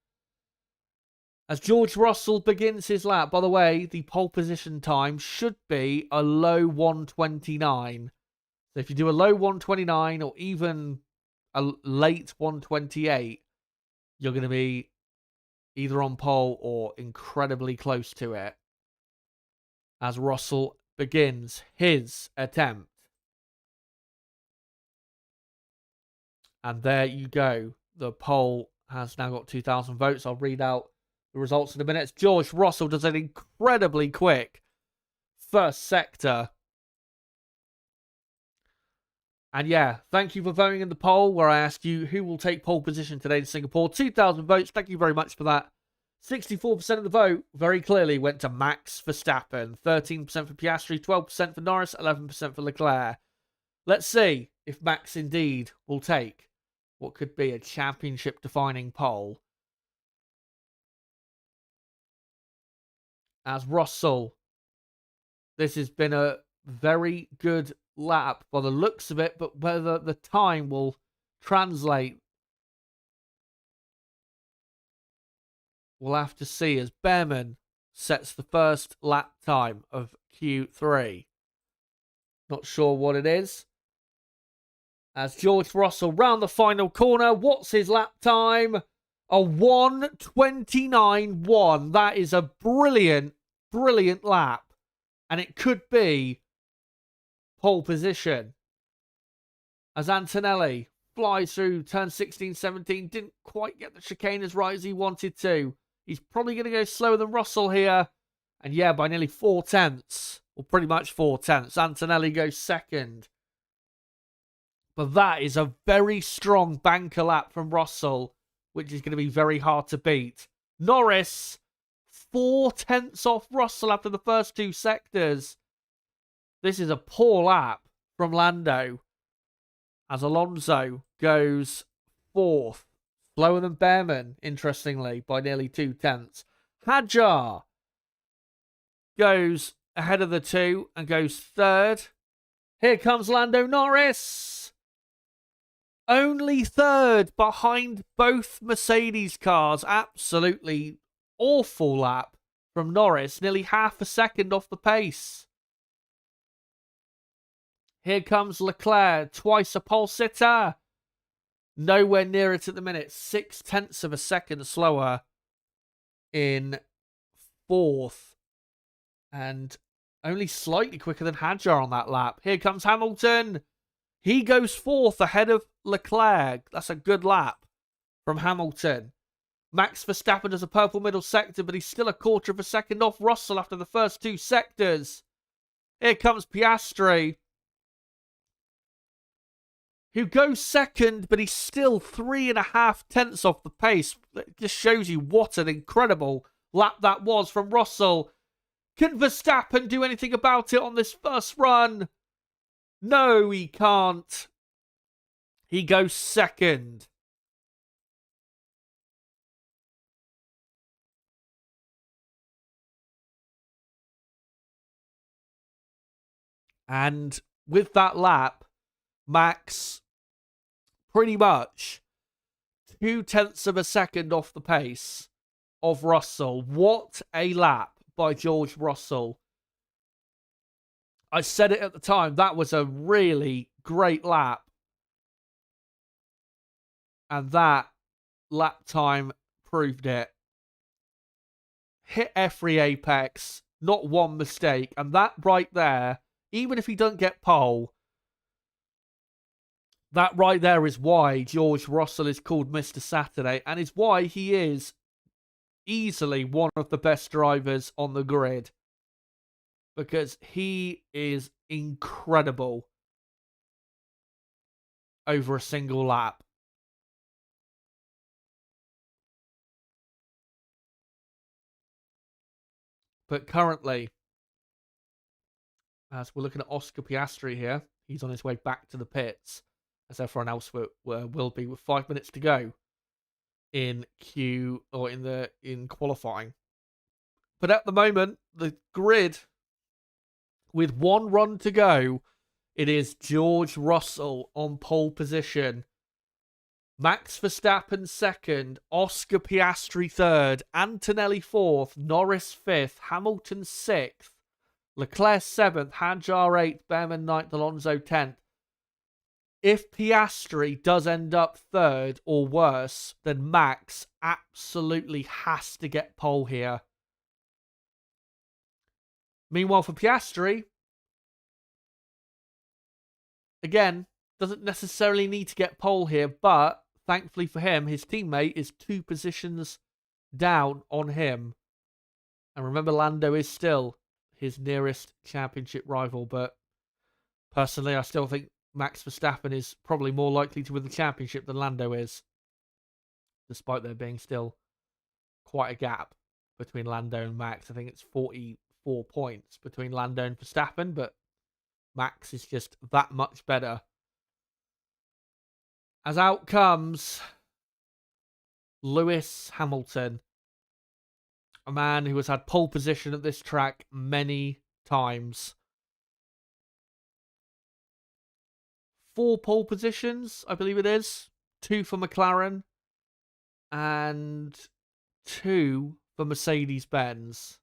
As George Russell begins his lap, by the way, the pole position time should be a low 129. So if you do a low 129 or even a late 128, you're going to be either on pole or incredibly close to it. As Russell begins his attempt. And there you go. The poll has now got 2,000 votes. I'll read out the results in a minute. George Russell does an incredibly quick first sector. And yeah, thank you for voting in the poll where I asked you who will take pole position today in Singapore. 2,000 votes. Thank you very much for that. 64% of the vote very clearly went to Max Verstappen. 13% for Piastri, 12% for Norris, 11% for Leclerc. Let's see if Max indeed will take what could be a championship-defining pole. As Russell, this has been a very good lap by the looks of it, but whether the time will translate, we'll have to see as Behrman sets the first lap time of Q3. Not sure what it is. As George Russell round the final corner, what's his lap time? A 1:29.1. That is a brilliant, brilliant lap. And it could be pole position. As Antonelli flies through turn 16, 17, didn't quite get the chicane as right as he wanted to. He's probably going to go slower than Russell here. And yeah, by nearly 4 tenths, or pretty much 4 tenths, Antonelli goes second. But that is a very strong banker lap from Russell, which is going to be very hard to beat. Norris, 4 tenths off Russell after the first 2 sectors. This is a poor lap from Lando. As Alonso goes 4th. Slower than Behrman, interestingly, by nearly 2 tenths. Hadjar goes ahead of the 2 and goes 3rd. Here comes Lando Norris. Only 3rd behind both Mercedes cars. Absolutely awful lap from Norris. Nearly half a second off the pace. Here comes Leclerc. Twice a pole sitter. Nowhere near it at the minute. 6 tenths of a second slower in 4th. And only slightly quicker than Hadjar on that lap. Here comes Hamilton. He goes 4th ahead of Leclerc. That's a good lap from Hamilton. Max Verstappen does a purple middle sector, but he's still a quarter of a second off Russell after the first 2 sectors. Here comes Piastri, who goes 2nd, but he's still 3.5 tenths off the pace. It just shows you what an incredible lap that was from Russell. Can Verstappen do anything about it on this first run? No, he can't. He goes second. And with that lap, Max pretty much 0.2 of a second off the pace of Russell. What a lap by George Russell. I said it at the time, that was a really great lap. And that lap time proved it. Hit every apex, not one mistake. And that right there, even if he doesn't get pole, that right there is why George Russell is called Mr. Saturday, and is why he is easily one of the best drivers on the grid. Because he is incredible over a single lap. But currently, as we're looking at Oscar Piastri here, he's on his way back to the pits, as everyone else will be, with 5 minutes to go in qualifying. But at the moment, the grid, with 1 run to go, it is George Russell on pole position. Max Verstappen second, Oscar Piastri third, Antonelli fourth, Norris fifth, Hamilton sixth, Leclerc seventh, Hadjar eighth, Behrman ninth, Alonso 10th. If Piastri does end up third or worse, then Max absolutely has to get pole here. Meanwhile, for Piastri, again, doesn't necessarily need to get pole here, but thankfully for him, his teammate is 2 positions down on him. And remember, Lando is still his nearest championship rival, but personally, I still think Max Verstappen is probably more likely to win the championship than Lando is, despite there being still quite a gap between Lando and Max. I think it's 44 points between Lando and Verstappen, but Max is just that much better. As out comes Lewis Hamilton, a man who has had pole position at this track many times. 4 pole positions, I believe it is. 2 for McLaren and 2 for Mercedes-Benz.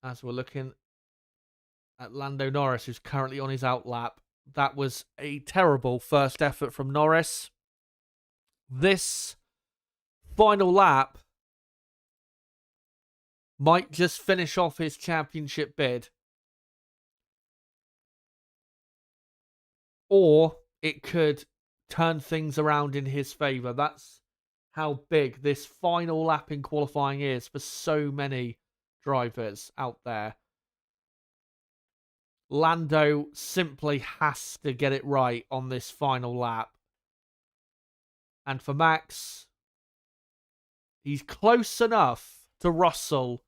As we're looking at Lando Norris, who's currently on his outlap. That was a terrible first effort from Norris. This final lap might just finish off his championship bid. Or it could turn things around in his favour. That's how big this final lap in qualifying is for so many drivers out there. Lando simply has to get it right on this final lap. And for Max, he's close enough to Russell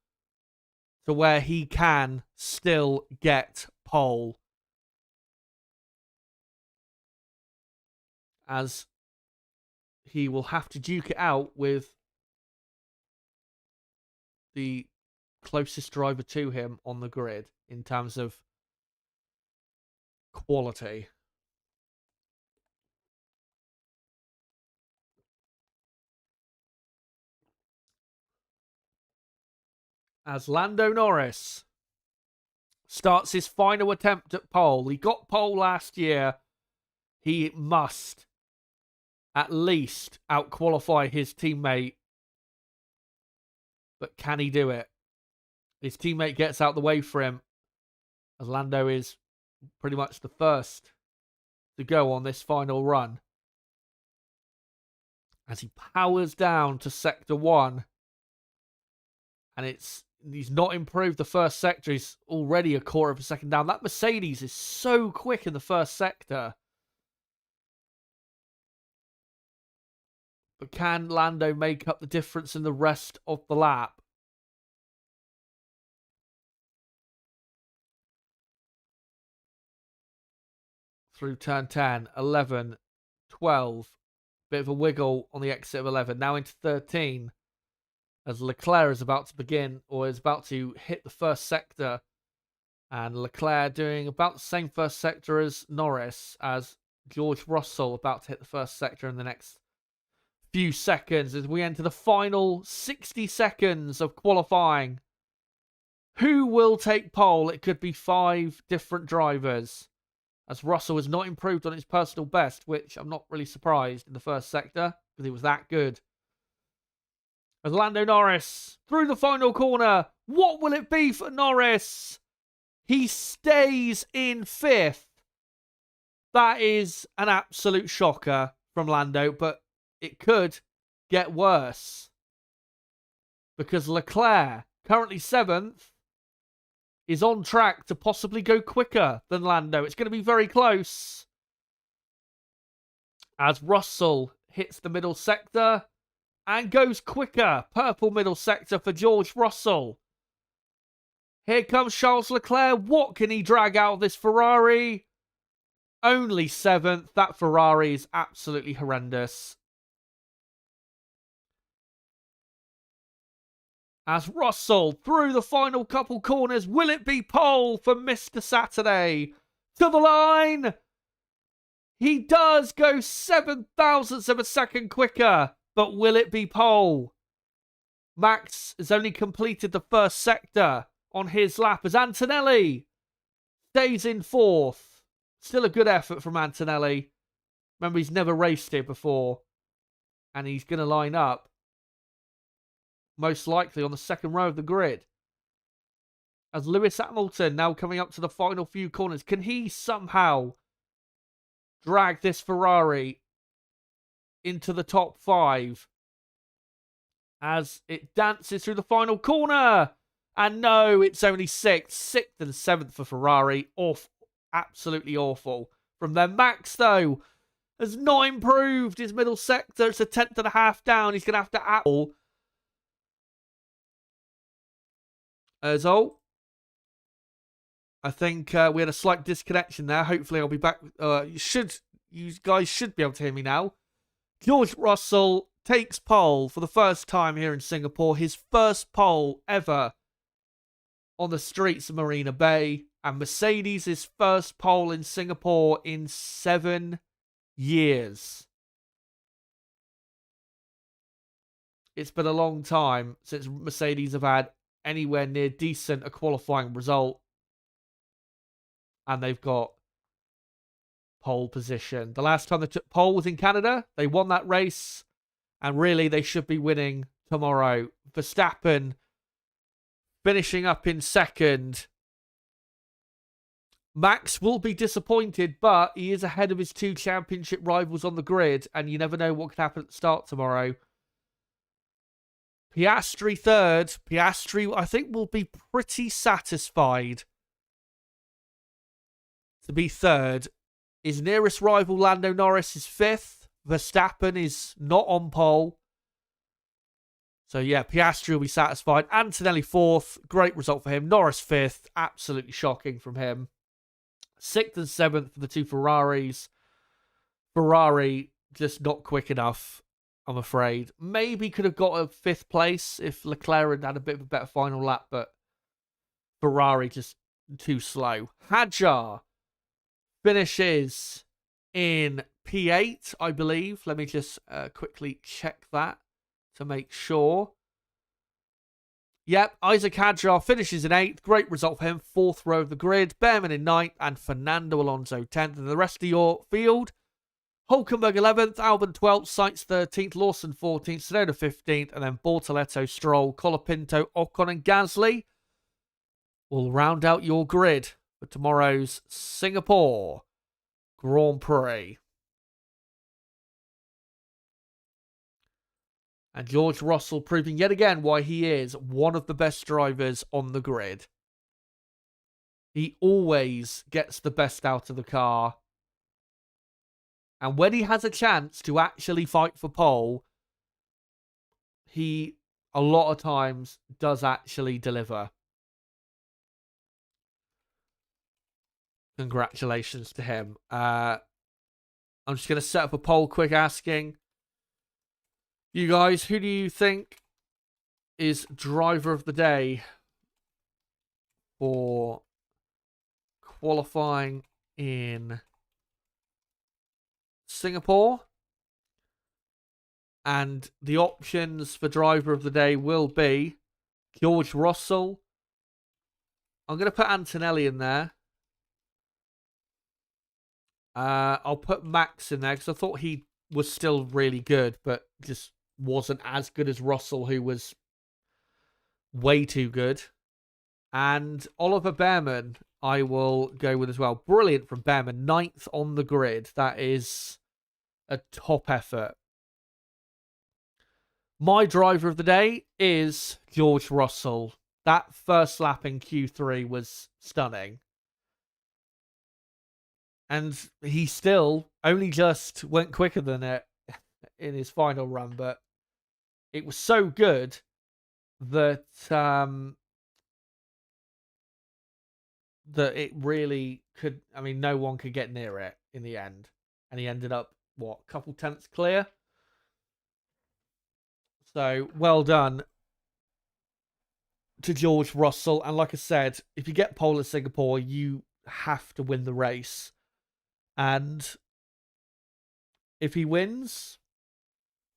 to where he can still get pole. As he will have to duke it out with the closest driver to him on the grid in terms of quality. As Lando Norris starts his final attempt at pole. He got pole last year. He must at least out-qualify his teammate. But can he do it? His teammate gets out the way for him, as Lando is pretty much the first to go on this final run. As he powers down to Sector 1. And he's not improved the first sector. He's already a quarter of a second down. That Mercedes is so quick in the first sector. But can Lando make up the difference in the rest of the lap? Through turn 10, 11, 12. Bit of a wiggle on the exit of 11. Now into 13. As Leclerc is about to begin, or is about to hit the first sector. And Leclerc doing about the same first sector as Norris, as George Russell about to hit the first sector in the next few seconds as we enter the final 60 seconds of qualifying. Who will take pole? It could be 5 different drivers, as Russell has not improved on his personal best, which I'm not really surprised in the first sector because he was that good. As Lando Norris through the final corner, what will it be for Norris? He stays in 5th. That is an absolute shocker from Lando, but it could get worse. Because Leclerc, currently 7th, is on track to possibly go quicker than Lando. It's going to be very close. As Russell hits the middle sector and goes quicker. Purple middle sector for George Russell. Here comes Charles Leclerc. What can he drag out of this Ferrari? Only 7th. That Ferrari is absolutely horrendous. As Russell through the final couple corners. Will it be pole for Mr. Saturday? To the line. He does go 7 thousandths of a second quicker. But will it be pole? Max has only completed the first sector on his lap as Antonelli stays in 4th. Still a good effort from Antonelli. Remember, he's never raced here before. And he's going to line up most likely on the second row of the grid. As Lewis Hamilton now coming up to the final few corners. Can he somehow drag this Ferrari into the top 5 as it dances through the final corner? And no, it's only 6th. 6th and 7th for Ferrari. Awful. Absolutely awful. From there, Max, though, has not improved his middle sector. It's a 10th and a half down. He's going to have to apple. As all, I think we had a slight disconnection there. Hopefully, I'll be back. You guys should be able to hear me now. George Russell takes pole for the first time here in Singapore. His first pole ever on the streets of Marina Bay. And Mercedes' first pole in Singapore in 7 years. It's been a long time since Mercedes have had anywhere near decent a qualifying result. And they've got pole position. The last time they took pole was in Canada. They won that race. And really, they should be winning tomorrow. Verstappen finishing up in 2nd. Max will be disappointed, but he is ahead of his 2 championship rivals on the grid, and you never know what could happen at the start tomorrow. Piastri 3rd. Piastri, I think, will be pretty satisfied to be 3rd. His nearest rival, Lando Norris, is 5th. Verstappen is not on pole. So, yeah, Piastri will be satisfied. Antonelli 4th. Great result for him. Norris 5th. Absolutely shocking from him. 6th and 7th for the 2 Ferraris. Ferrari just not quick enough, I'm afraid. Maybe could have got a 5th place if Leclerc had a bit of a better final lap, but Ferrari just too slow. Hadjar finishes in P8, I believe. Let me just quickly check that to make sure. Yep, Isaac Hadjar finishes in 8th. Great result for him. 4th row of the grid. Behrman in 9th and Fernando Alonso 10th. And the rest of your field, Hulkenberg 11th, Albon 12th, Sainz 13th, Lawson 14th, Tsunoda 15th, and then Bortoletto, Stroll, Colapinto, Ocon and Gasly will round out your grid for tomorrow's Singapore Grand Prix. And George Russell proving yet again why he is one of the best drivers on the grid. He always gets the best out of the car. And when he has a chance to actually fight for pole, he, a lot of times, does actually deliver. Congratulations to him. I'm just going to set up a poll quick asking you guys, who do you think is driver of the day for qualifying in Singapore? And the options for driver of the day will be George Russell. I'm going to put Antonelli in there. I'll put Max in there because I thought he was still really good, but just wasn't as good as Russell, who was way too good. And Oliver Behrman, I will go with as well. Brilliant from Behrman. 9th on the grid. That is a top effort. My driver of the day is George Russell. That first lap in Q3 was stunning. And he still only just went quicker than it in his final run. But it was so good that that it really could... I mean, no one could get near it in the end. And he ended up, what, a couple tenths clear? So, well done to George Russell. And like I said, if you get pole at Singapore, you have to win the race. And if he wins,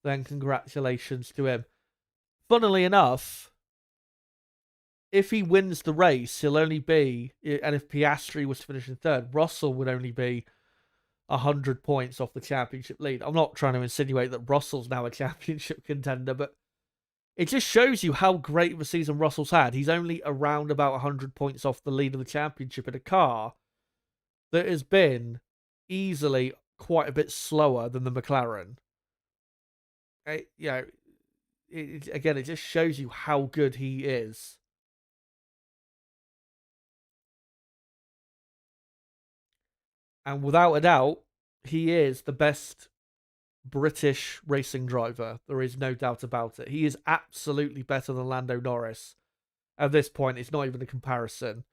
then congratulations to him. Funnily enough, if he wins the race, he'll only be... And if Piastri was to finish in third, Russell would only be 100 points off the championship lead. I'm not trying to insinuate that Russell's now a championship contender, but it just shows you how great of a season Russell's had. He's only around about 100 points off the lead of the championship in a car that has been easily quite a bit slower than the McLaren. Again, it just shows you how good he is. And without a doubt, he is the best British racing driver. There is no doubt about it. He is absolutely better than Lando Norris. At this point, it's not even a comparison.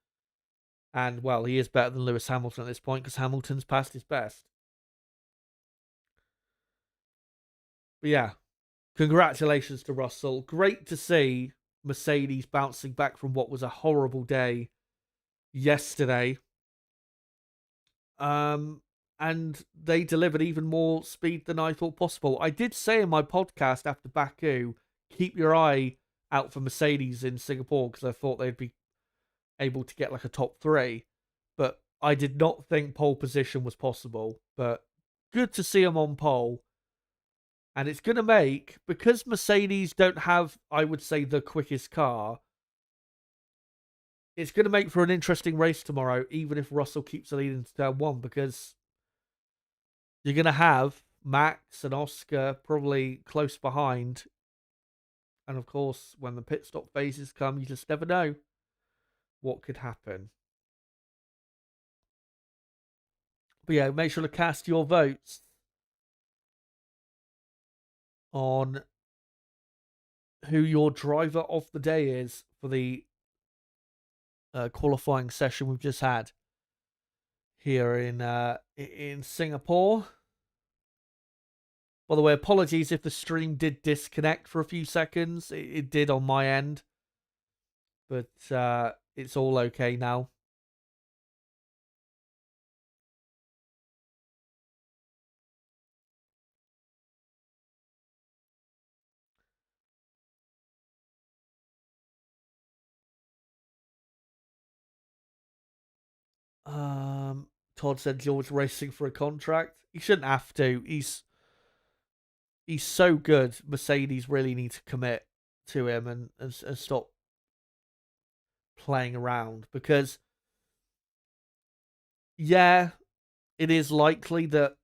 And, well, he is better than Lewis Hamilton at this point because Hamilton's past his best. But yeah, congratulations to Russell. Great to see Mercedes bouncing back from what was a horrible day yesterday. And they delivered even more speed than I thought possible. I did say in my podcast after Baku, keep your eye out for Mercedes in Singapore because I thought they'd be able to get like a top 3. But I did not think pole position was possible. But good to see them on pole. And it's going to make, because Mercedes don't have, I would say, the quickest car, it's going to make for an interesting race tomorrow, even if Russell keeps the lead into turn 1, because you're going to have Max and Oscar probably close behind. And of course, when the pit stop phases come, you just never know what could happen. But yeah, make sure to cast your votes on who your driver of the day is for the qualifying session we've just had here in Singapore. By the way, apologies if the stream did disconnect for a few seconds. It did on my end, but it's all okay now. Todd said George racing for a contract. He shouldn't have to. He's so good. Mercedes really need to commit to him and stop playing around, because yeah, it is likely that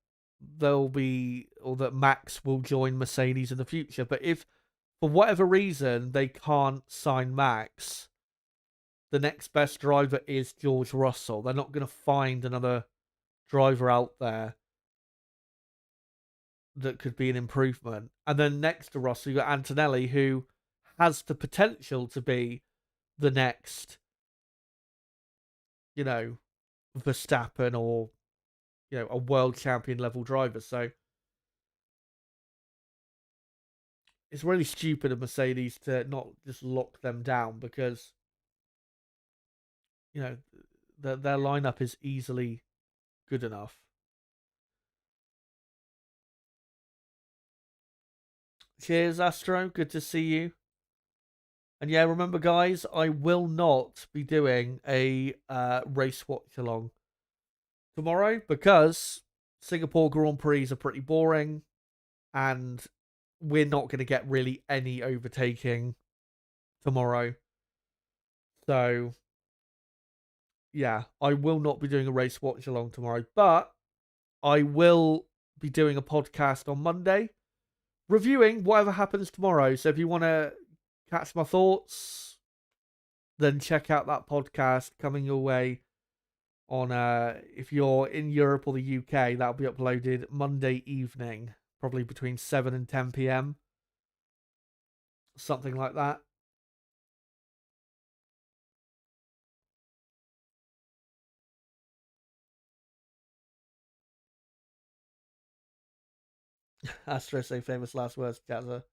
that Max will join Mercedes in the future. But if for whatever reason they can't sign Max, the next best driver is George Russell. They're not going to find another driver out there that could be an improvement. And then next to Russell, you got Antonelli, who has the potential to be the next, Verstappen or, a world champion level driver. So it's really stupid of Mercedes to not just lock them down because, their lineup is easily good enough. Cheers, Astro. Good to see you. And yeah, remember, guys, I will not be doing a race watch along tomorrow because Singapore Grand Prix are pretty boring and we're not going to get really any overtaking tomorrow. So, yeah, I will not be doing a race watch along tomorrow, but I will be doing a podcast on Monday reviewing whatever happens tomorrow. So if you want to catch my thoughts, then check out that podcast coming your way on if you're in Europe or the UK, that'll be uploaded Monday evening, probably between 7 and 10 p.m. Something like that. Astro say famous last words, Kazza.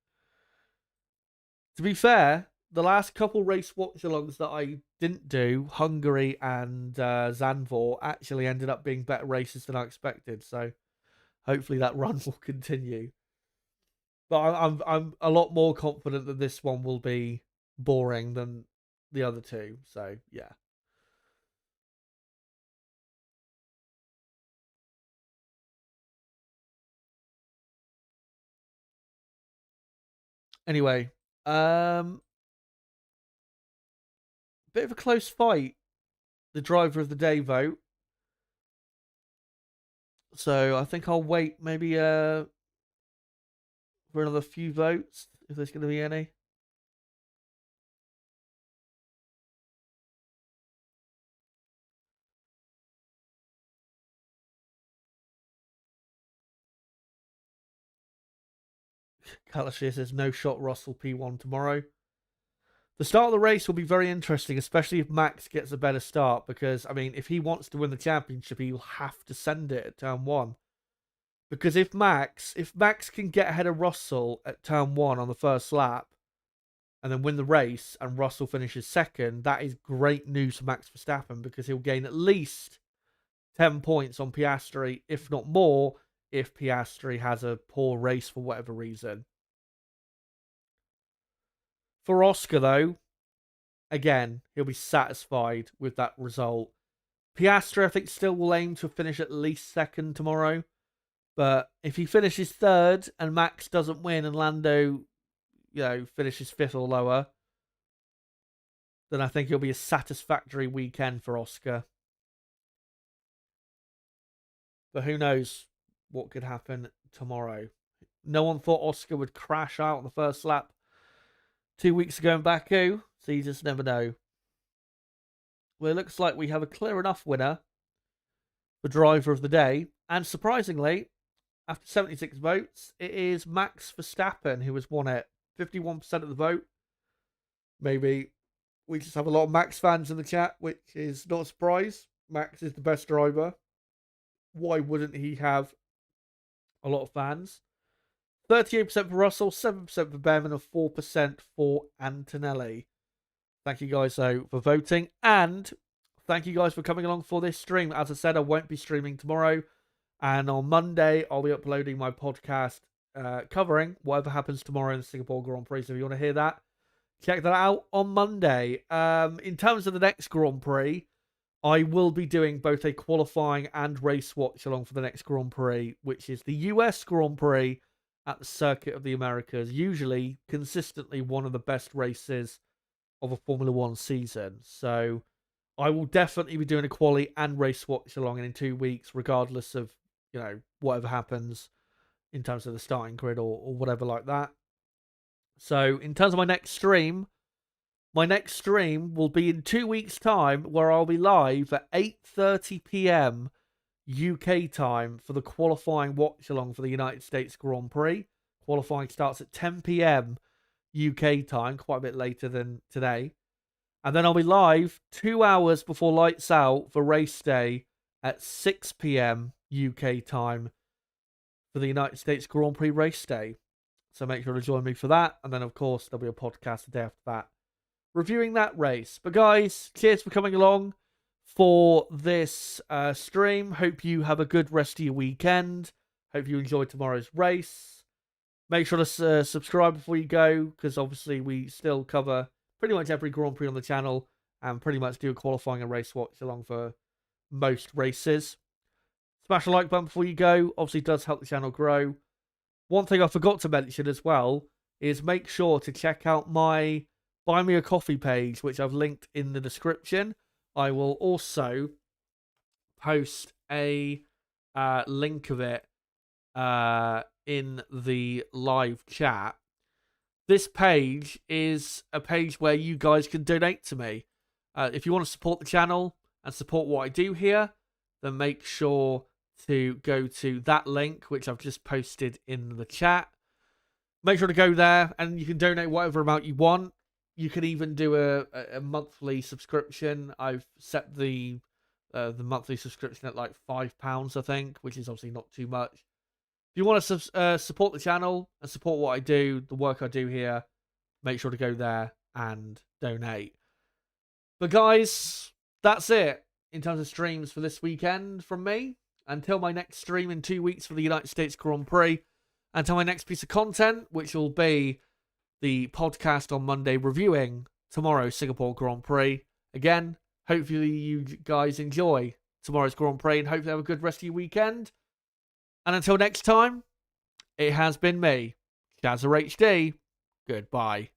To be fair, the last couple race watch-alongs that I didn't do, Hungary and Zandvoort, actually ended up being better races than I expected. So hopefully that run will continue. But I'm a lot more confident that this one will be boring than the other two. So yeah. Anyway, bit of a close fight. The driver of the day vote. So I think I'll wait maybe for another few votes if there's going to be any. Kalashir says no shot Russell P1 tomorrow. The start of the race will be very interesting, especially if Max gets a better start. Because I mean, if he wants to win the championship, he'll have to send it at turn one. Because if Max can get ahead of Russell at turn one on the first lap, and then win the race, and Russell finishes second, that is great news for Max Verstappen because he'll gain at least 10 points on Piastri, if not more, if Piastri has a poor race for whatever reason. For Oscar, though, again, he'll be satisfied with that result. Piastri, I think, still will aim to finish at least second tomorrow. But if he finishes third and Max doesn't win and Lando, finishes fifth or lower, then I think it'll be a satisfactory weekend for Oscar. But who knows what could happen tomorrow. No one thought Oscar would crash out on the first lap 2 weeks ago in Baku, so you just never know. Well, it looks like we have a clear enough winner for driver of the day. And surprisingly, after 76 votes, it is Max Verstappen who has won it. 51% of the vote. Maybe we just have a lot of Max fans in the chat, which is not a surprise. Max is the best driver. Why wouldn't he have a lot of fans? 38% for Russell, 7% for Behrman, and 4% for Antonelli. Thank you guys, though, for voting. And thank you guys for coming along for this stream. As I said, I won't be streaming tomorrow. And on Monday, I'll be uploading my podcast covering whatever happens tomorrow in the Singapore Grand Prix. So if you want to hear that, check that out on Monday. In terms of the next Grand Prix, I will be doing both a qualifying and race watch along for the next Grand Prix, which is the US Grand Prix at the Circuit of the Americas. Usually, consistently, one of the best races of a Formula One season. So I will definitely be doing a quali and race watch along in 2 weeks, regardless of, whatever happens in terms of the starting grid or whatever like that. So in terms of my next stream will be in 2 weeks' time, where I'll be live at 8:30 p.m. UK time for the qualifying watch-along for the United States Grand Prix. Qualifying starts at 10 p.m. UK time, quite a bit later than today. And then I'll be live 2 hours before lights out for race day at 6 p.m. UK time for the United States Grand Prix race day. So make sure to join me for that. And then, of course, there'll be a podcast the day after that reviewing that race. But guys, cheers for coming along for this stream. Hope you have a good rest of your weekend. Hope you enjoyed tomorrow's race. Make sure to subscribe before you go, because obviously we still cover pretty much every Grand Prix on the channel and pretty much do a qualifying and race watch along for most races. Smash the like button before you go. Obviously, it does help the channel grow. One thing I forgot to mention as well is make sure to check out my Buy Me a Coffee page, which I've linked in the description. I will also post a link of it in the live chat. This page is a page where you guys can donate to me. If you want to support the channel and support what I do here, then make sure to go to that link, which I've just posted in the chat. Make sure to go there, and you can donate whatever amount you want. You can even do a monthly subscription. I've set the monthly subscription at like £5, I think, which is obviously not too much. If you want to support the channel and support what I do, the work I do here, make sure to go there and donate. But guys, that's it in terms of streams for this weekend from me. Until my next stream in 2 weeks for the United States Grand Prix. Until my next piece of content, which will be the podcast on Monday reviewing tomorrow's Singapore Grand Prix. Again, hopefully you guys enjoy tomorrow's Grand Prix and hopefully have a good rest of your weekend. And until next time, it has been me, Shazza HD. Goodbye.